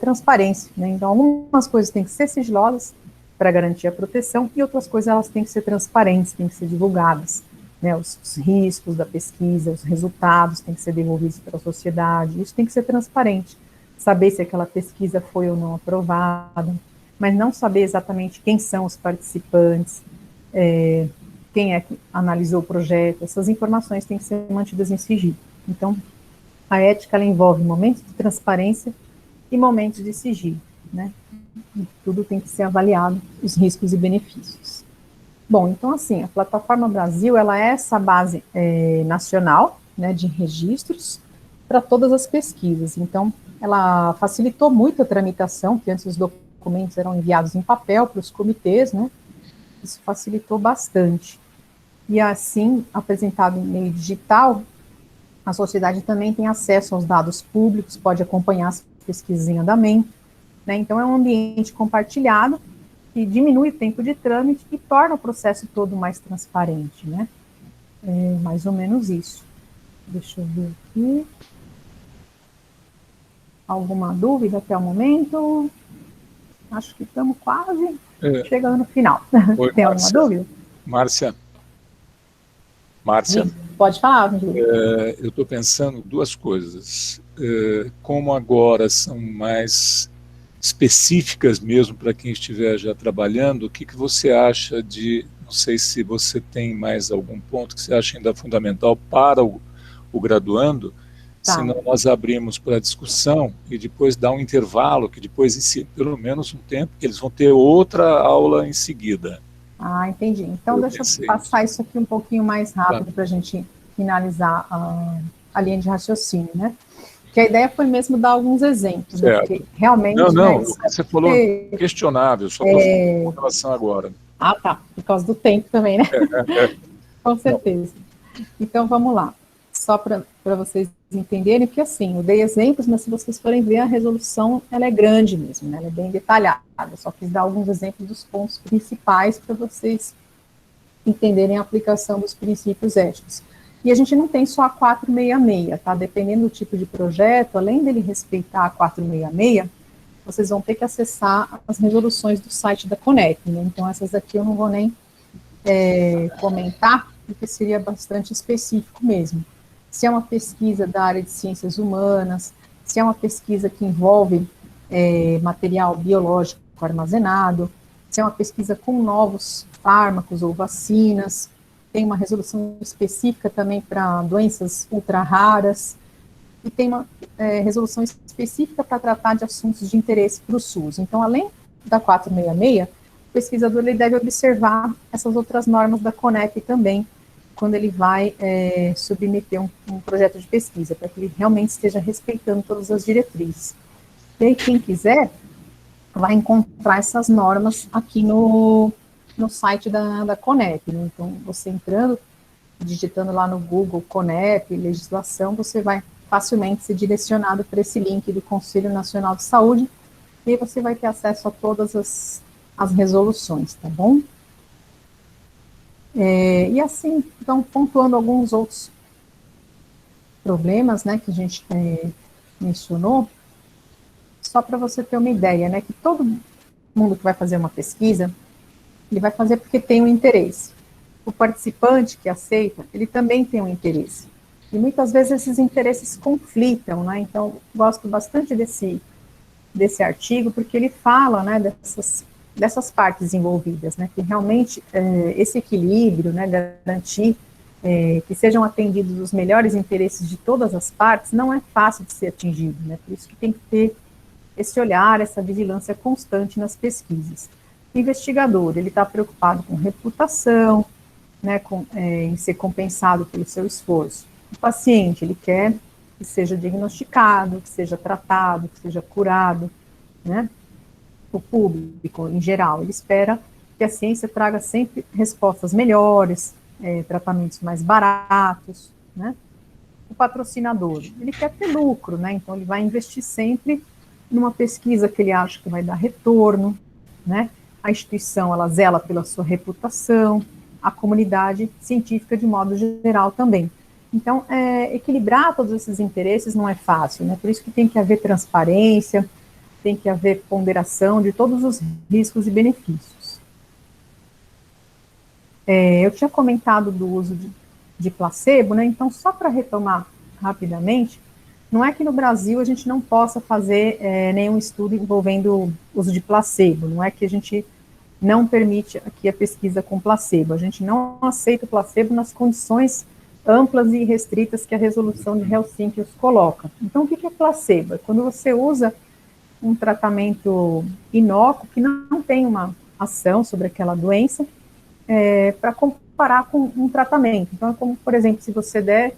transparência, né? Então, algumas coisas têm que ser sigilosas para garantir a proteção e outras coisas elas têm que ser transparentes, têm que ser divulgadas, né? Os riscos da pesquisa, os resultados têm que ser devolvidos para a sociedade, isso tem que ser transparente, saber se aquela pesquisa foi ou não aprovada, mas não saber exatamente quem são os participantes, quem é que analisou o projeto, essas informações têm que ser mantidas em sigilo. Então, a ética, ela envolve momentos de transparência e momentos de sigilo, né? E tudo tem que ser avaliado, os riscos e benefícios. Bom, então, assim, a Plataforma Brasil, ela é essa base nacional, né, de registros para todas as pesquisas. Então, ela facilitou muito a tramitação, que antes os documentos eram enviados em papel para os comitês, né? Isso facilitou bastante. E assim, apresentado em meio digital, a sociedade também tem acesso aos dados públicos, pode acompanhar as pesquisas em andamento, né? Então, é um ambiente compartilhado que diminui o tempo de trâmite e torna o processo todo mais transparente, né? É mais ou menos isso. Deixa eu ver aqui. Alguma dúvida até o momento? Acho que estamos quase chegando no final. Oi, Tem alguma dúvida? Márcia. Pode falar, Júlio. Eu estou pensando duas coisas. Como agora são mais específicas mesmo para quem estiver já trabalhando, o que você acha de, não sei se você tem mais algum ponto que você acha ainda fundamental para o graduando, senão nós abrimos para discussão e depois dá um intervalo, que depois, pelo menos um tempo, que eles vão ter outra aula em seguida. Ah, entendi. Então, Eu deixa eu pensei isso. passar isso aqui um pouquinho mais Tá. rápido para a gente finalizar a linha de raciocínio, né? Que a ideia foi mesmo dar alguns exemplos, né? Porque Certo. Não, realmente, né, não, o isso que é você falou é porque, questionável, só estou falando com relação agora. ah, tá, por causa do tempo também, né? É, Com não, certeza. Então, vamos lá. Só para vocês entenderem, porque assim, eu dei exemplos, mas se vocês forem ver, a resolução, ela é grande mesmo, né? Ela é bem detalhada. Eu só quis dar alguns exemplos dos pontos principais para vocês entenderem a aplicação dos princípios éticos. E a gente não tem só a 466, tá? Dependendo do tipo de projeto, além dele respeitar a 466, vocês vão ter que acessar as resoluções do site da Conep, né? Então, essas aqui eu não vou nem comentar, porque seria bastante específico mesmo. Se é uma pesquisa da área de ciências humanas, se é uma pesquisa que envolve material biológico armazenado, se é uma pesquisa com novos fármacos ou vacinas, tem uma resolução específica também para doenças ultra raras, e tem uma resolução específica para tratar de assuntos de interesse para o SUS. Então, além da 466, o pesquisador ele deve observar essas outras normas da CONEP também, quando ele vai submeter um projeto de pesquisa, para que ele realmente esteja respeitando todas as diretrizes. E aí, quem quiser, vai encontrar essas normas aqui no site da CONEP. Né? Então, você entrando, digitando lá no Google CONEP, legislação, você vai facilmente ser direcionado para esse link do Conselho Nacional de Saúde, e aí você vai ter acesso a todas as resoluções, tá bom? E assim, então, pontuando alguns outros problemas, né, que a gente mencionou, só para você ter uma ideia, né, que todo mundo que vai fazer uma pesquisa, ele vai fazer porque tem um interesse. O participante que aceita, ele também tem um interesse. E muitas vezes esses interesses conflitam, né? Então, gosto bastante desse artigo, porque ele fala, né, dessas partes envolvidas, né, que realmente esse equilíbrio, né, garantir que sejam atendidos os melhores interesses de todas as partes, não é fácil de ser atingido, né, por isso que tem que ter esse olhar, essa vigilância constante nas pesquisas. O investigador, ele está preocupado com reputação, né, em ser compensado pelo seu esforço. O paciente, ele quer que seja diagnosticado, que seja tratado, que seja curado, né? O público, em geral, ele espera que a ciência traga sempre respostas melhores, tratamentos mais baratos, né? O patrocinador, ele quer ter lucro, né? Então ele vai investir sempre numa pesquisa que ele acha que vai dar retorno, né? A instituição, ela zela pela sua reputação, a comunidade científica de modo geral também. Então, equilibrar todos esses interesses não é fácil, né? Por isso que tem que haver transparência, tem que haver ponderação de todos os riscos e benefícios. Eu tinha comentado do uso de placebo, né? Então, só para retomar rapidamente, não é que no Brasil a gente não possa fazer nenhum estudo envolvendo o uso de placebo, não é que a gente não permite aqui a pesquisa com placebo, a gente não aceita o placebo nas condições amplas e restritas que a resolução de Helsinki os coloca. Então, o que é placebo? É quando você usa um tratamento inócuo que não tem uma ação sobre aquela doença, para comparar com um tratamento. Então, é como, por exemplo, se você der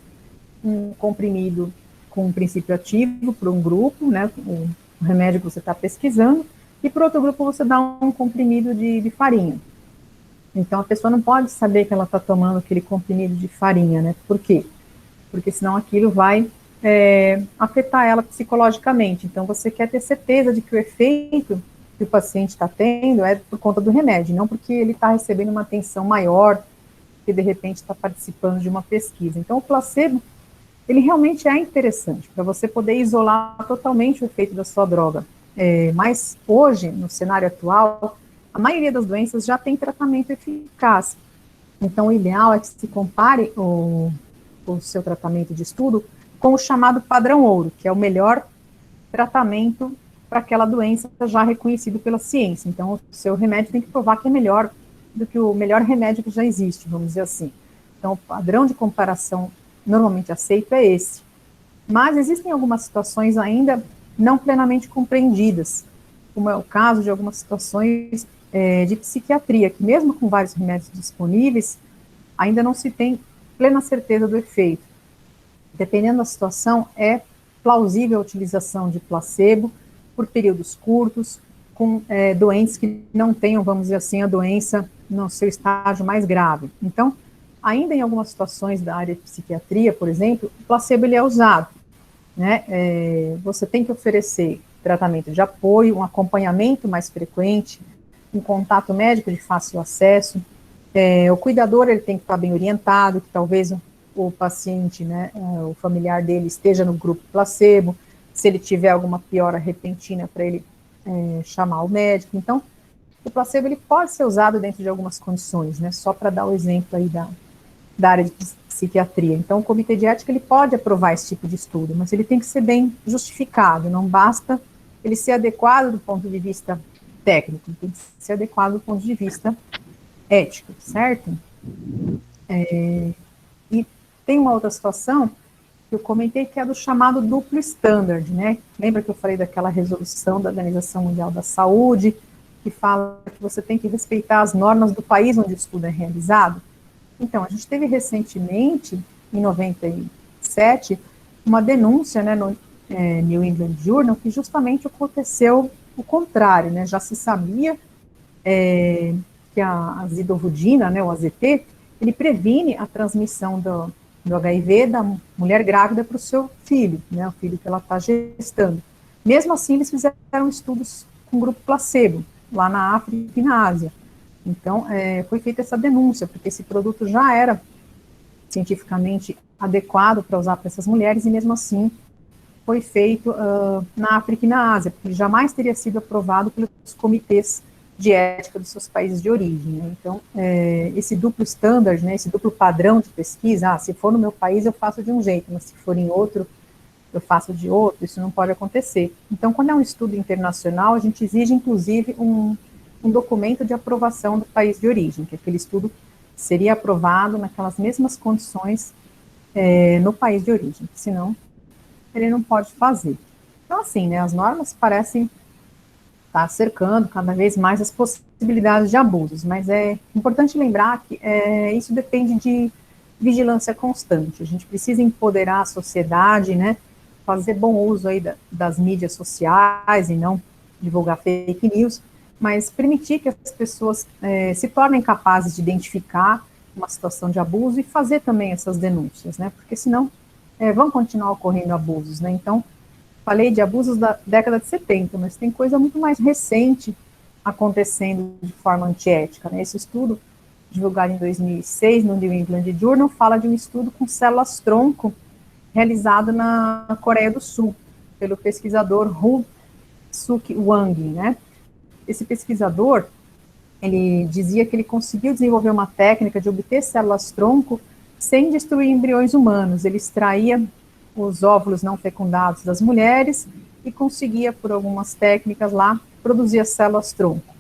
um comprimido com um princípio ativo para um grupo, né, o remédio que você está pesquisando, e para outro grupo você dá um comprimido de farinha. Então, a pessoa não pode saber que ela está tomando aquele comprimido de farinha, né? Por quê? Porque senão aquilo vai afetar ela psicologicamente. Então, você quer ter certeza de que o efeito que o paciente está tendo é por conta do remédio, não porque ele está recebendo uma atenção maior, que de repente está participando de uma pesquisa. Então, o placebo, ele realmente é interessante para você poder isolar totalmente o efeito da sua droga. Mas hoje, no cenário atual, a maioria das doenças já tem tratamento eficaz. Então, o ideal é que se compare o seu tratamento de estudo com o chamado padrão ouro, que é o melhor tratamento para aquela doença já reconhecido pela ciência. Então, o seu remédio tem que provar que é melhor do que o melhor remédio que já existe, vamos dizer assim. Então, o padrão de comparação normalmente aceito é esse. Mas existem algumas situações ainda não plenamente compreendidas, como é o caso de algumas situações de psiquiatria, que mesmo com vários remédios disponíveis, ainda não se tem plena certeza do efeito. Dependendo da situação, é plausível a utilização de placebo por períodos curtos, com doentes que não tenham, vamos dizer assim, a doença no seu estágio mais grave. Então, ainda em algumas situações da área de psiquiatria, por exemplo, o placebo ele é usado, né? Você tem que oferecer tratamento de apoio, um acompanhamento mais frequente, um contato médico de fácil acesso. O cuidador ele tem que estar bem orientado, que talvez o paciente, né, o familiar dele esteja no grupo placebo, se ele tiver alguma piora repentina para ele chamar o médico. Então, o placebo ele pode ser usado dentro de algumas condições, né, só para dar o exemplo aí da área de psiquiatria. Então, o comitê de ética ele pode aprovar esse tipo de estudo, mas ele tem que ser bem justificado, não basta ele ser adequado do ponto de vista técnico, tem que ser adequado do ponto de vista ético, certo? E tem uma outra situação que eu comentei que é do chamado duplo standard, né? Lembra que eu falei daquela resolução da Organização Mundial da Saúde, que fala que você tem que respeitar as normas do país onde o estudo é realizado? Então, a gente teve recentemente, em 97, uma denúncia, né, no New England Journal, que justamente aconteceu o contrário, né? Já se sabia que a zidovudina, né, o AZT, ele previne a transmissão do HIV da mulher grávida para o seu filho, né, o filho que ela está gestando. Mesmo assim, eles fizeram estudos com grupo placebo, lá na África e na Ásia. Então, foi feita essa denúncia, porque esse produto já era cientificamente adequado para usar para essas mulheres, e mesmo assim foi feito na África e na Ásia, porque jamais teria sido aprovado pelos comitês de ética dos seus países de origem, né? Então, esse duplo standard, né, esse duplo padrão de pesquisa, se for no meu país eu faço de um jeito, mas se for em outro, eu faço de outro, isso não pode acontecer. Então, quando é um estudo internacional, a gente exige, inclusive, um documento de aprovação do país de origem, que aquele estudo seria aprovado naquelas mesmas condições no país de origem, senão ele não pode fazer. Então, assim, né, as normas parecem estar cercando cada vez mais as possibilidades de abusos, mas é importante lembrar que isso depende de vigilância constante. A gente precisa empoderar a sociedade, né, fazer bom uso aí das mídias sociais e não divulgar fake news, mas permitir que as pessoas se tornem capazes de identificar uma situação de abuso e fazer também essas denúncias, né, porque senão vão continuar ocorrendo abusos, né. Então, falei de abusos da década de 70, mas tem coisa muito mais recente acontecendo de forma antiética, né? Esse estudo, divulgado em 2006 no New England Journal, fala de um estudo com células-tronco realizado na Coreia do Sul, pelo pesquisador Hu Suk Wang, né? Esse pesquisador, ele dizia que ele conseguiu desenvolver uma técnica de obter células-tronco sem destruir embriões humanos. Ele extraía os óvulos não fecundados das mulheres e conseguia, por algumas técnicas lá, produzir as células-tronco.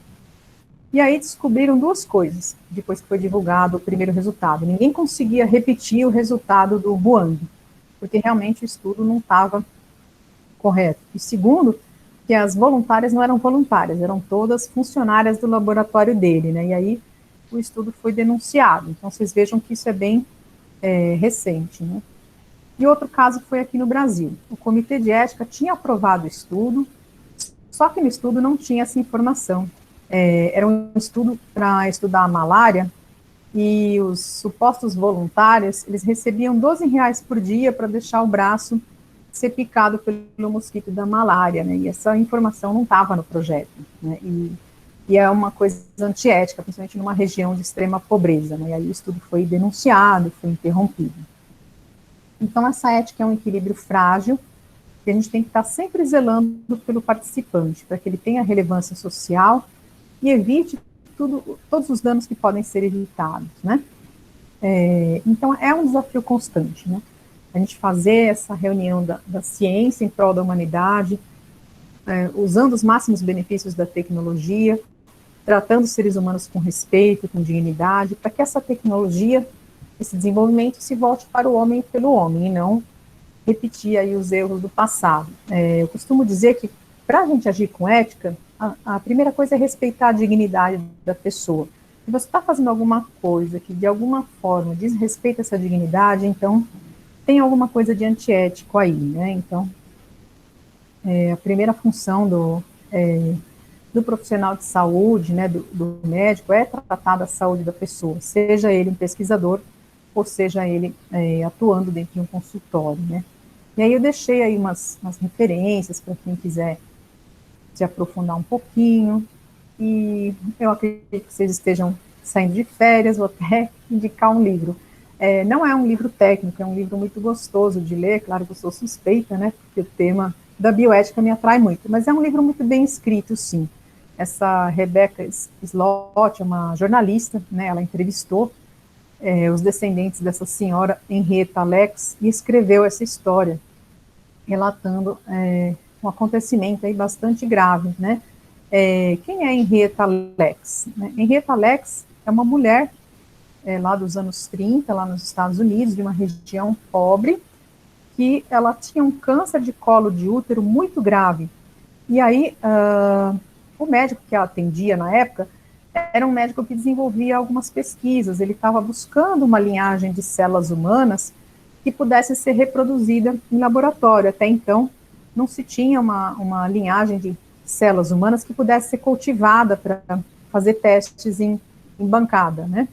E aí descobriram duas coisas, depois que foi divulgado o primeiro resultado. Ninguém conseguia repetir o resultado do Huang, porque realmente o estudo não estava correto. E segundo, que as voluntárias não eram voluntárias, eram todas funcionárias do laboratório dele, né? E aí o estudo foi denunciado. Então vocês vejam que isso é bem recente, né? E outro caso foi aqui no Brasil. O Comitê de Ética tinha aprovado o estudo, só que no estudo não tinha essa informação. Era um estudo para estudar a malária, e os supostos voluntários, eles recebiam R$ 12 por dia para deixar o braço ser picado pelo mosquito da malária, né? E essa informação não estava no projeto, né? E é uma coisa antiética, principalmente numa região de extrema pobreza, né? E aí o estudo foi denunciado, foi interrompido. Então, essa ética é um equilíbrio frágil, que a gente tem que estar sempre zelando pelo participante, para que ele tenha relevância social e evite todos os danos que podem ser evitados, né? Então, é um desafio constante, né? A gente fazer essa reunião da ciência em prol da humanidade, usando os máximos benefícios da tecnologia, tratando os seres humanos com respeito, com dignidade, para que essa tecnologia, esse desenvolvimento se volte para o homem e pelo homem, e não repetir aí os erros do passado. Eu costumo dizer que, para a gente agir com ética, a primeira coisa é respeitar a dignidade da pessoa. Se você está fazendo alguma coisa que de alguma forma desrespeita essa dignidade, então tem alguma coisa de antiético aí, né? Então, a primeira função do profissional de saúde, né, do médico, é tratar da saúde da pessoa, seja ele um pesquisador ou seja ele atuando dentro de um consultório, né? E aí eu deixei aí umas referências para quem quiser se aprofundar um pouquinho, e eu acredito que vocês estejam saindo de férias, vou até indicar um livro. Não é um livro técnico, é um livro muito gostoso de ler, claro que eu sou suspeita, né, porque o tema da bioética me atrai muito, mas é um livro muito bem escrito, sim. Essa Rebecca Slott é uma jornalista, né, ela entrevistou os descendentes dessa senhora Henrietta Lacks e escreveu essa história, relatando um acontecimento aí bastante grave, né. Quem é Henrietta Lacks? Henrietta Lacks é uma mulher lá dos anos 30, lá nos Estados Unidos, de uma região pobre, que ela tinha um câncer de colo de útero muito grave. E aí, o médico que a atendia na época era um médico que desenvolvia algumas pesquisas. Ele estava buscando uma linhagem de células humanas que pudesse ser reproduzida em laboratório. Até então, não se tinha uma linhagem de células humanas que pudesse ser cultivada para fazer testes em bancada, né?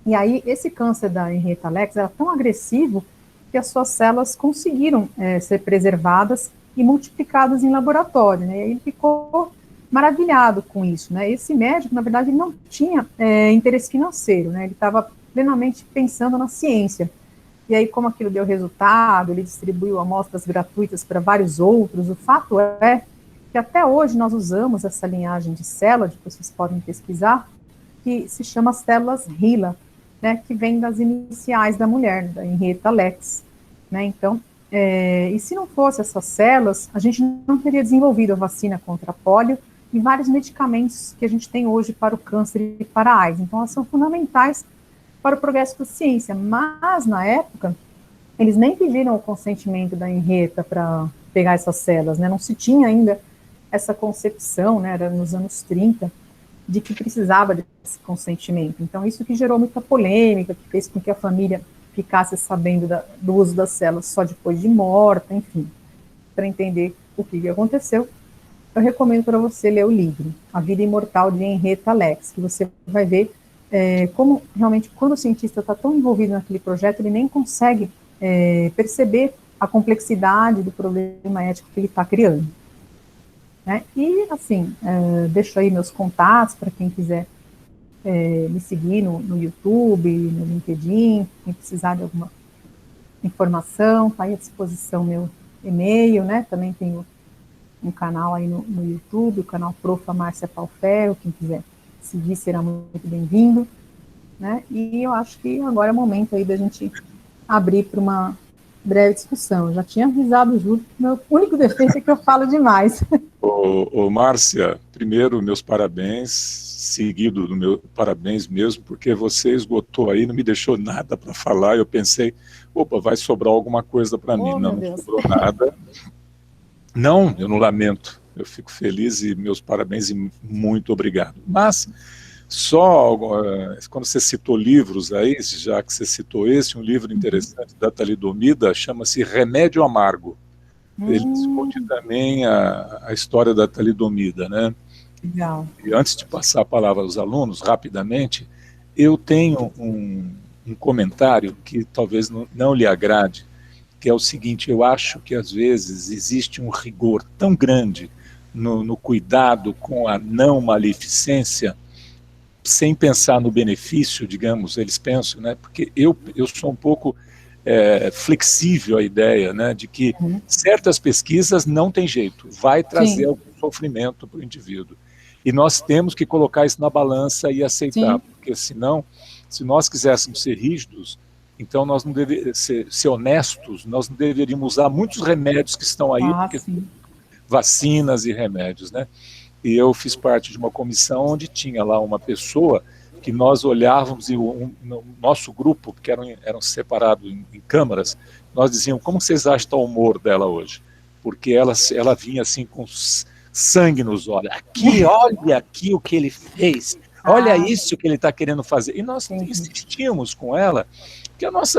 E aí, esse câncer da Henrietta Lacks era tão agressivo que as suas células conseguiram ser preservadas e multiplicadas em laboratório, né? E ele ficou maravilhado com isso, né? Esse médico, na verdade, ele não tinha interesse financeiro, né? Ele estava plenamente pensando na ciência. E aí, como aquilo deu resultado, ele distribuiu amostras gratuitas para vários outros. O fato é que até hoje nós usamos essa linhagem de célula, depois vocês podem pesquisar, que se chama células HeLa, né, que vem das iniciais da mulher, da Henrietta Lacks, né? Então, e se não fosse essas células, a gente não teria desenvolvido a vacina contra a polio e vários medicamentos que a gente tem hoje para o câncer e para a AIDS. Então, elas são fundamentais para o progresso da ciência, mas na época, eles nem pediram o consentimento da Henrietta para pegar essas células, né? Não se tinha ainda essa concepção, né? Era nos anos 30, de que precisava desse consentimento. Então, isso que gerou muita polêmica, que fez com que a família ficasse sabendo do uso das células só depois de morta, enfim. Para entender o que aconteceu, eu recomendo para você ler o livro A Vida Imortal de Henrietta Lacks, que você vai ver como realmente, quando o cientista está tão envolvido naquele projeto, ele nem consegue perceber a complexidade do problema ético que ele está criando. Né? E, assim, deixo aí meus contatos para quem quiser me seguir no YouTube, no LinkedIn, quem precisar de alguma informação, está aí à disposição meu e-mail, né? Também tenho um canal aí no YouTube, o canal Profa Márcia Palferro, quem quiser seguir será muito bem-vindo, né? E eu acho que agora é o momento aí da gente abrir para uma breve discussão. Eu já tinha avisado o Júlio que o meu único defeito é que eu falo demais. Márcia, primeiro, meus parabéns, seguido do meu parabéns mesmo, porque você esgotou aí, não me deixou nada para falar, eu pensei, opa, vai sobrar alguma coisa para mim. Não sobrou nada. Não, eu não lamento, eu fico feliz e meus parabéns e muito obrigado. Mas, só quando você citou livros aí, já que você citou um livro interessante da talidomida, chama-se Remédio Amargo. Ele discute também a história da talidomida, né? Legal. E antes de passar a palavra aos alunos, rapidamente, eu tenho um comentário que talvez não lhe agrade, que é o seguinte: eu acho que às vezes existe um rigor tão grande no cuidado com a não maleficência, sem pensar no benefício, digamos, eles pensam, né? Porque eu sou um pouco flexível à ideia, né, de que certas pesquisas não tem jeito, vai trazer algum sofrimento para o indivíduo. E nós temos que colocar isso na balança e aceitar, porque senão, se nós quiséssemos ser rígidos, então nós não deveríamos ser honestos, nós não deveríamos usar muitos remédios que estão aí, porque vacinas e remédios, né? E eu fiz parte de uma comissão onde tinha lá uma pessoa que nós olhávamos, e no nosso grupo, que eram separados em câmaras, nós dizíamos, como vocês acham o humor dela hoje? Porque ela vinha assim com sangue nos olhos. Aqui, olha aqui o que ele fez. Olha isso que ele está querendo fazer. E nós insistimos com ela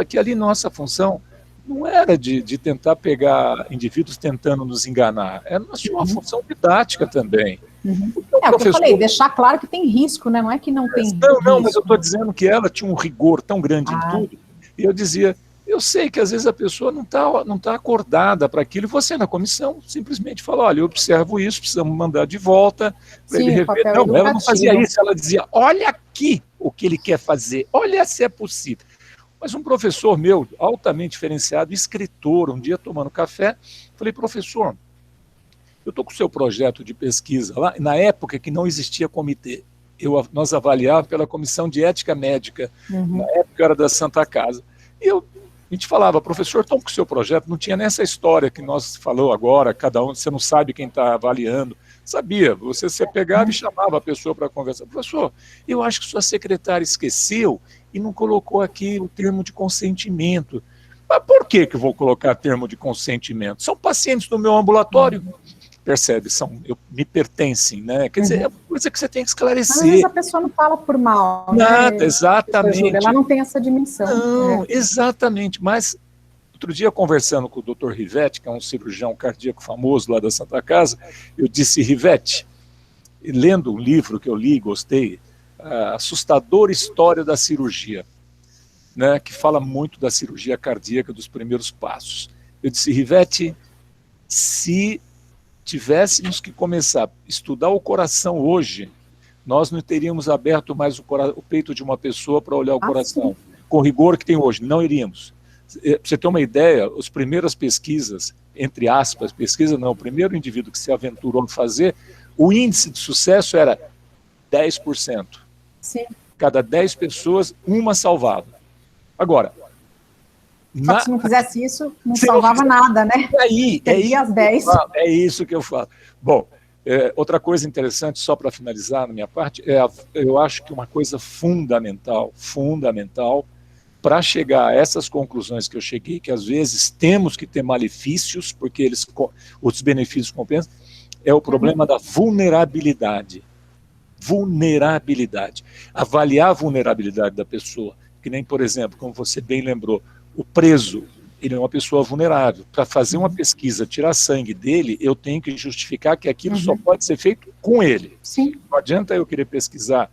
que ali nossa função não era de tentar pegar indivíduos tentando nos enganar. Nós tínhamos uma função didática também. O que eu falei, deixar claro que tem risco, né? Não é que não tem risco. Não, mas eu estou dizendo que ela tinha um rigor tão grande em tudo. E eu dizia, eu sei que às vezes a pessoa não tá acordada para aquilo, e você na comissão simplesmente fala, olha, eu observo isso, precisamos mandar de volta para ele rever. Não, ela não fazia isso, ela dizia, olha aqui o que ele quer fazer, olha se é possível. Mas um professor meu, altamente diferenciado, escritor, um dia tomando café, falei, professor, eu estou com o seu projeto de pesquisa lá, na época que não existia comitê, nós avaliávamos pela Comissão de Ética Médica, na época era da Santa Casa, e a gente falava, professor, estou com o seu projeto, não tinha nessa história que nós falou agora, cada um, você não sabe quem está avaliando, sabia, você pegava e chamava a pessoa para conversar, professor, eu acho que sua secretária esqueceu e não colocou aqui o termo de consentimento. Mas por que eu vou colocar termo de consentimento? São pacientes do meu ambulatório, percebe, me pertencem, né? Quer dizer, é uma coisa que você tem que esclarecer. Mas às vezes a pessoa não fala por mal. Nada, né? exatamente. Ela não tem essa dimensão. Não, exatamente, mas outro dia conversando com o Dr. Rivetti, que é um cirurgião cardíaco famoso lá da Santa Casa, eu disse, Rivetti, lendo um livro que eu li e gostei, A Assustadora História da Cirurgia, né, que fala muito da cirurgia cardíaca, dos primeiros passos. Eu disse, Rivetti, se tivéssemos que começar a estudar o coração hoje, nós não teríamos aberto mais o peito de uma pessoa para olhar o coração, sim, com o rigor que tem hoje, não iríamos. Para você ter uma ideia, as primeiras pesquisas, entre aspas, pesquisa não, o primeiro indivíduo que se aventurou a fazer, o índice de sucesso era 10%. Sim. Cada 10 pessoas, uma salvava. Agora, só que se não fizesse isso, não salvava nada, né? É isso que eu falo. Bom, outra coisa interessante, só para finalizar na minha parte, eu acho que uma coisa fundamental para chegar a essas conclusões que eu cheguei, que às vezes temos que ter malefícios, porque os benefícios compensam, é o problema da vulnerabilidade. Vulnerabilidade. Avaliar a vulnerabilidade da pessoa, que nem, por exemplo, como você bem lembrou, o preso, ele é uma pessoa vulnerável. Para fazer uma pesquisa, tirar sangue dele, eu tenho que justificar que aquilo só pode ser feito com ele. Sim. Não adianta eu querer pesquisar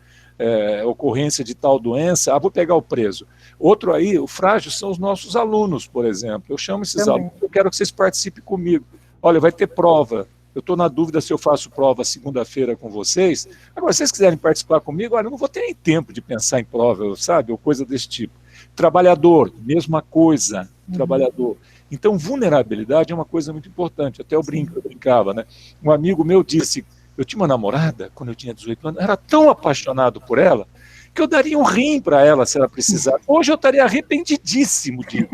ocorrência de tal doença, vou pegar o preso. Outro aí, o frágil, são os nossos alunos, por exemplo. Eu chamo esses alunos, eu quero que vocês participem comigo. Olha, vai ter prova. Eu estou na dúvida se eu faço prova segunda-feira com vocês. Agora, se vocês quiserem participar comigo, olha, eu não vou ter nem tempo de pensar em prova, sabe? Ou coisa desse tipo. Trabalhador, mesma coisa, trabalhador. Então, vulnerabilidade é uma coisa muito importante. Até eu brincava, né? Um amigo meu disse, eu tinha uma namorada, quando eu tinha 18 anos, era tão apaixonado por ela, que eu daria um rim para ela, se ela precisar. Hoje eu estaria arrependidíssimo disso.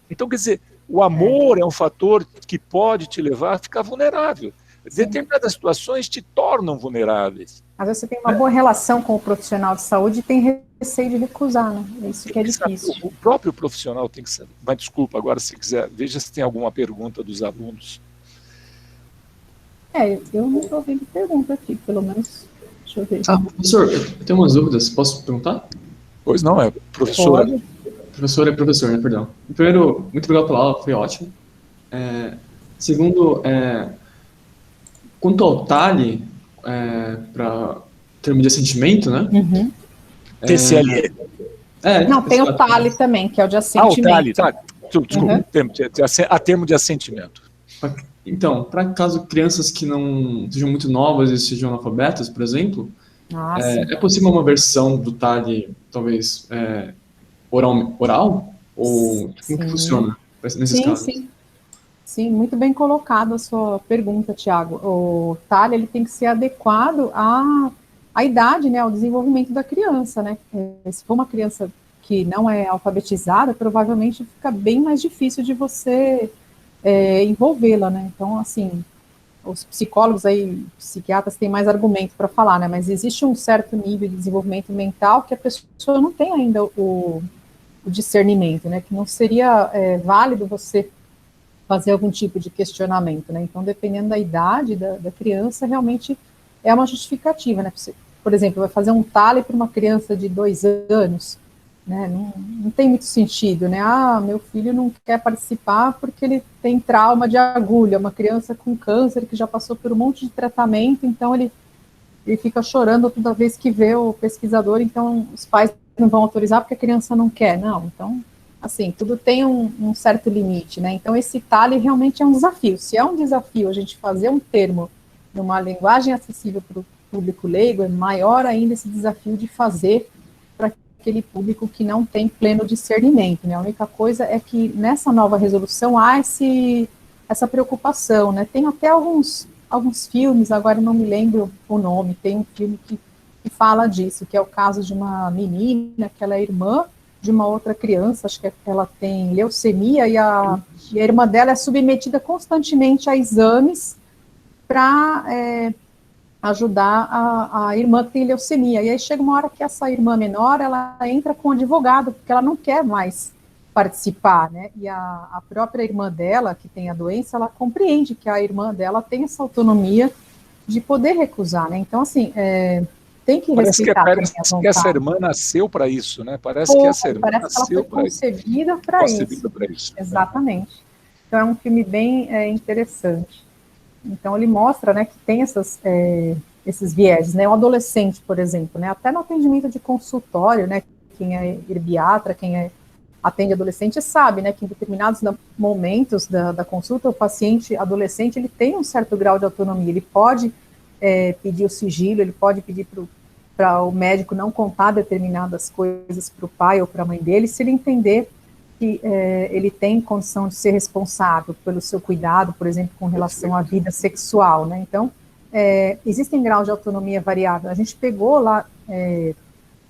Então, quer dizer, o amor é um fator que pode te levar a ficar vulnerável. Determinadas situações te tornam vulneráveis. Às vezes você tem uma boa relação com o profissional de saúde e tem receio de recusar, né? É isso que é difícil. O próprio profissional tem que saber. Mas desculpa, agora se quiser, veja se tem alguma pergunta dos alunos. Eu não estou vendo pergunta aqui, pelo menos. Deixa eu ver. Professor, eu tenho umas dúvidas, posso perguntar? Pois não, professora. Pode. Professor, né, perdão. Primeiro, muito obrigado pela aula, foi ótimo. Segundo, quanto ao TALI, para termo de assentimento, né? TCLE. Não, tem o TALI também, que é o de assentimento. O TALI, tá. Desculpa, a termo de assentimento. Então, para caso crianças que não sejam muito novas e sejam analfabetas, por exemplo, é possível uma versão do TALI, talvez, oral? Ou como que funciona nesses casos? Sim, muito bem colocado a sua pergunta, Tiago. O TALI, ele tem que ser adequado à idade, né, ao desenvolvimento da criança, né? Se for uma criança que não é alfabetizada, provavelmente fica bem mais difícil de você envolvê-la, né? Então, assim, os psicólogos aí, psiquiatras têm mais argumentos para falar, né? Mas existe um certo nível de desenvolvimento mental que a pessoa não tem ainda o discernimento, né? Que não seria válido você fazer algum tipo de questionamento, né? Então, dependendo da idade da criança, realmente é uma justificativa, né? Por exemplo, vai fazer um TALE para uma criança de 2 anos, né? Não tem muito sentido, né? Ah, meu filho não quer participar porque ele tem trauma de agulha, uma criança com câncer que já passou por um monte de tratamento, então ele fica chorando toda vez que vê o pesquisador, então os pais não vão autorizar porque a criança não quer, não. Então, assim, tudo tem um certo limite, né? Então, esse TALE realmente é um desafio. Se é um desafio a gente fazer um termo numa linguagem acessível para o público leigo, é maior ainda esse desafio de fazer para aquele público que não tem pleno discernimento, né? A única coisa é que nessa nova resolução há essa preocupação, né? Tem até alguns filmes, agora não me lembro o nome, tem um filme que fala disso, que é o caso de uma menina, que ela é irmã de uma outra criança, acho que ela tem leucemia, e a irmã dela é submetida constantemente a exames para ajudar a irmã que tem leucemia. E aí chega uma hora que essa irmã menor, ela entra com um advogado, porque ela não quer mais participar, né? E a própria irmã dela, que tem a doença, ela compreende que a irmã dela tem essa autonomia de poder recusar, né? Então, assim, tem que respeitar. Parece que essa irmã nasceu para isso, né? Parece que essa irmã nasceu para isso. Concebida para isso. Exatamente. Então, é um filme bem interessante. Então, ele mostra, né, que tem esses vieses, né? O adolescente, por exemplo, né? Até no atendimento de consultório, né? Quem é herbiatra, quem atende adolescente sabe, né, que em determinados momentos da consulta, o paciente adolescente, ele tem um certo grau de autonomia, ele pode pedir o sigilo, ele pode pedir para o médico não contar determinadas coisas para o pai ou para a mãe dele, se ele entender que ele tem condição de ser responsável pelo seu cuidado, por exemplo, com relação à vida sexual, né? Então, existem graus de autonomia variável. A gente pegou lá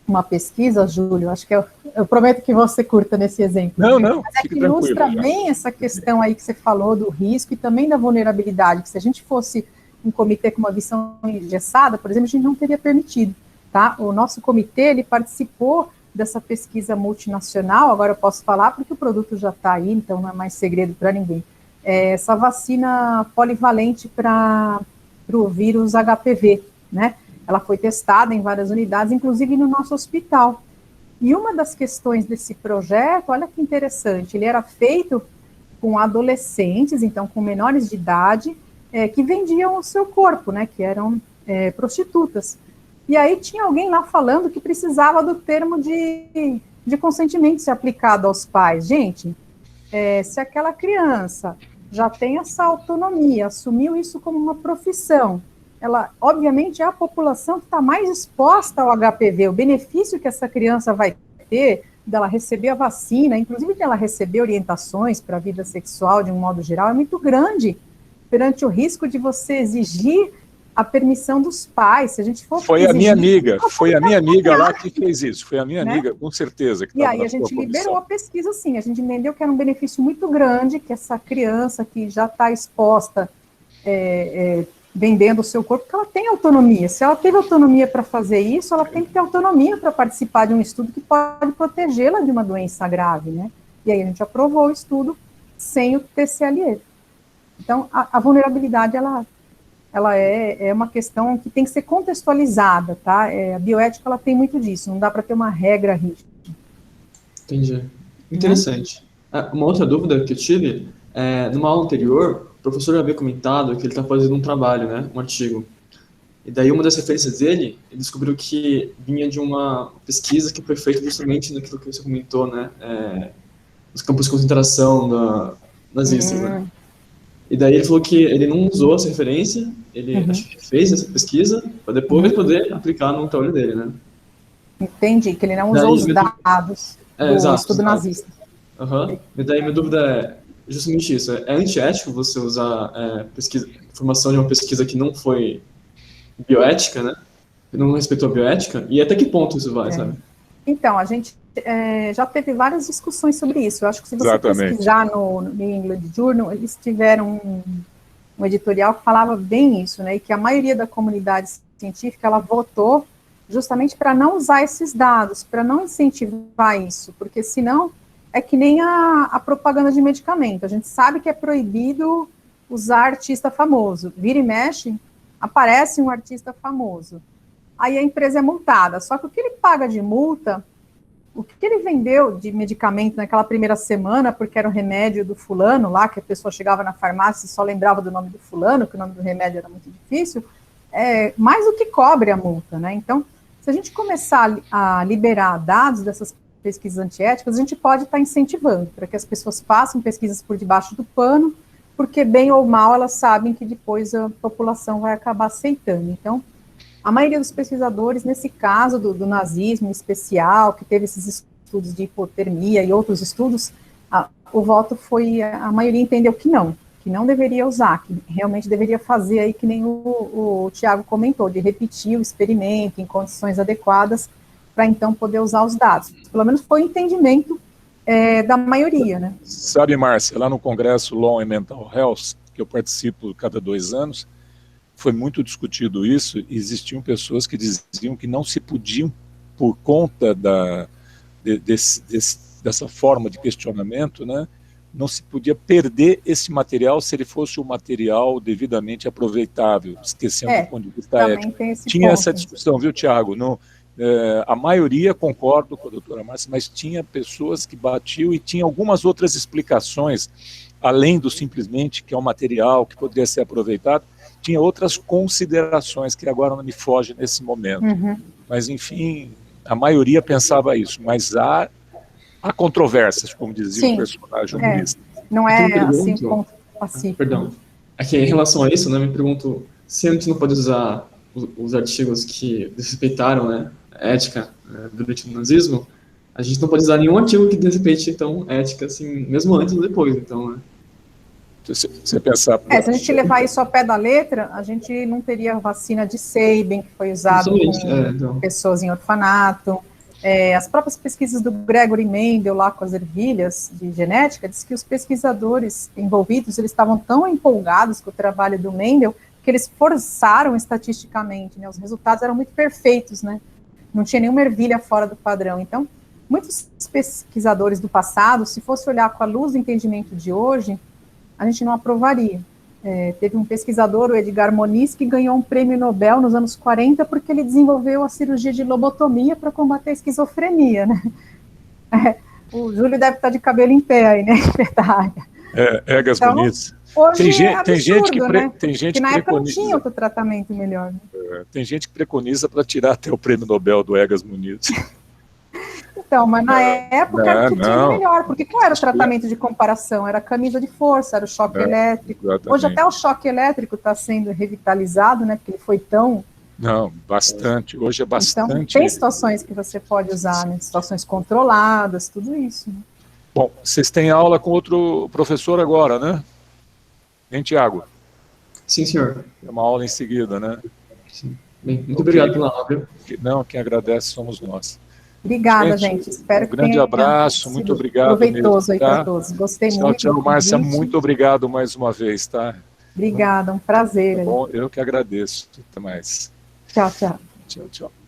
uma pesquisa, Júlio, acho que eu prometo que você curta nesse exemplo. Não, mas que ilustra bem essa questão aí que você falou do risco e também da vulnerabilidade, que se a gente fosse um comitê com uma visão engessada, por exemplo, a gente não teria permitido, tá? O nosso comitê, ele participou dessa pesquisa multinacional, agora eu posso falar porque o produto já está aí, então não é mais segredo para ninguém. Essa vacina polivalente para o vírus HPV, né? Ela foi testada em várias unidades, inclusive no nosso hospital. E uma das questões desse projeto, olha que interessante, ele era feito com adolescentes, então com menores de idade, que vendiam o seu corpo, né, que eram prostitutas. E aí tinha alguém lá falando que precisava do termo de consentimento ser aplicado aos pais. Gente, se aquela criança já tem essa autonomia, assumiu isso como uma profissão, ela, obviamente, é a população que está mais exposta ao HPV, o benefício que essa criança vai ter dela receber a vacina, inclusive dela receber orientações para a vida sexual de um modo geral, é muito grande perante o risco de você exigir a permissão dos pais. Se a gente for foi a minha amiga lá que fez isso, foi a minha amiga, com certeza. Que e aí a gente liberou a pesquisa, sim, a gente entendeu que era um benefício muito grande, que essa criança que já está exposta vendendo o seu corpo, porque ela tem autonomia. Se ela teve autonomia para fazer isso, ela tem que ter autonomia para participar de um estudo que pode protegê-la de uma doença grave, né? E aí a gente aprovou o estudo sem o TCLE. Então, a vulnerabilidade, ela é uma questão que tem que ser contextualizada, tá? A bioética, ela tem muito disso, não dá para ter uma regra rígida. Entendi. Interessante. Uma outra dúvida que eu tive, numa aula anterior, o professor havia comentado que ele está fazendo um trabalho, né, um artigo. E daí uma das referências dele, ele descobriu que vinha de uma pesquisa que foi feita justamente naquilo que você comentou, né, nos campos de concentração nazistas, né. E daí ele falou que ele não usou essa referência, ele acho que fez essa pesquisa para depois poder aplicar no trabalho dele, né. Entendi, que ele não usou os dados do estudo nazista. E daí minha dúvida é justamente isso, é antiético você usar informação de uma pesquisa que não foi bioética, né? Que não respeitou a bioética, e até que ponto isso vai, sabe? Então, a gente já teve várias discussões sobre isso. Eu acho que se você pesquisar no New England Journal, eles tiveram um editorial que falava bem isso, né? E que a maioria da comunidade científica, ela votou justamente para não usar esses dados, para não incentivar isso, porque senão é que nem a propaganda de medicamento. A gente sabe que é proibido usar artista famoso. Vira e mexe, aparece um artista famoso. Aí a empresa é multada. Só que o que ele paga de multa, o que ele vendeu de medicamento naquela primeira semana, porque era o remédio do fulano lá, que a pessoa chegava na farmácia e só lembrava do nome do fulano, que o nome do remédio era muito difícil, é mais do que cobre a multa, né? Então, se a gente começar a liberar dados dessas pesquisas antiéticas, a gente pode estar incentivando para que as pessoas façam pesquisas por debaixo do pano, porque bem ou mal elas sabem que depois a população vai acabar aceitando. Então, a maioria dos pesquisadores, nesse caso do nazismo especial, que teve esses estudos de hipotermia e outros estudos, o voto foi, a maioria entendeu que não deveria usar, que realmente deveria fazer aí que nem o Tiago comentou, de repetir o experimento em condições adequadas, para então poder usar os dados. Pelo menos foi o entendimento da maioria, né? Sabe, Márcia, lá no Congresso Law and Mental Health, que eu participo cada 2 anos, foi muito discutido isso, e existiam pessoas que diziam que não se podiam, por conta dessa forma de questionamento, né, não se podia perder esse material se ele fosse um material devidamente aproveitável, esquecendo do ponto de vista ético. Tinha essa discussão, viu, Tiago? A maioria, concordo com a doutora Márcia, mas tinha pessoas que batiam e tinha algumas outras explicações, além do simplesmente que é um material que poderia ser aproveitado, tinha outras considerações que agora não me fogem nesse momento. Mas, enfim, a maioria pensava isso, mas há controvérsias, como dizia o personagem humorista. Não é assim um ponto pacífico. Perdão. Aqui, em relação a isso, né, me pergunto se a gente não pode usar os artigos que desrespeitaram, né, a ética durante o nazismo, a gente não pode usar nenhum artigo que desrespeite, então, ética, assim, mesmo antes ou depois, então, né. Você pensar... se a gente levar isso ao pé da letra, a gente não teria vacina de Sabin, que foi usado com pessoas em orfanato. As próprias pesquisas do Gregory Mendel, lá com as ervilhas de genética, diz que os pesquisadores envolvidos, eles estavam tão empolgados com o trabalho do Mendel, que eles forçaram estatisticamente, né, os resultados eram muito perfeitos, né, não tinha nenhuma ervilha fora do padrão. Então, muitos pesquisadores do passado, se fosse olhar com a luz do entendimento de hoje, a gente não aprovaria. Teve um pesquisador, o Edgar Moniz, que ganhou um prêmio Nobel nos anos 40 porque ele desenvolveu a cirurgia de lobotomia para combater a esquizofrenia, né? O Júlio deve estar de cabelo em pé aí, né? Egas então, Muniz. Hoje tem gente que na época não tinha outro tratamento melhor. Né? Tem gente que preconiza para tirar até o prêmio Nobel do Egas Muniz. Então, mas na época tinha melhor, porque qual era o tratamento de comparação? Era a camisa de força, era o choque elétrico. Exatamente. Hoje até o choque elétrico está sendo revitalizado, né? Porque ele foi tão... Não, bastante. Hoje é bastante... Então, tem situações que você pode usar, né? Situações controladas, tudo isso. Né? Bom, vocês têm aula com outro professor agora, né? Hein, Tiago? Sim, senhor. É uma aula em seguida, né? Sim. Bem, muito obrigado pela aula. Não, quem agradece somos nós. Obrigada, gente. Espero que um grande abraço, muito obrigado. Proveitoso mesmo, aí para todos. Gostei muito. Tchau, Márcia. Muito obrigado mais uma vez, tá? Obrigada, um prazer. Tá bom, eu que agradeço. Até mais. Tchau, tchau. Tchau, tchau.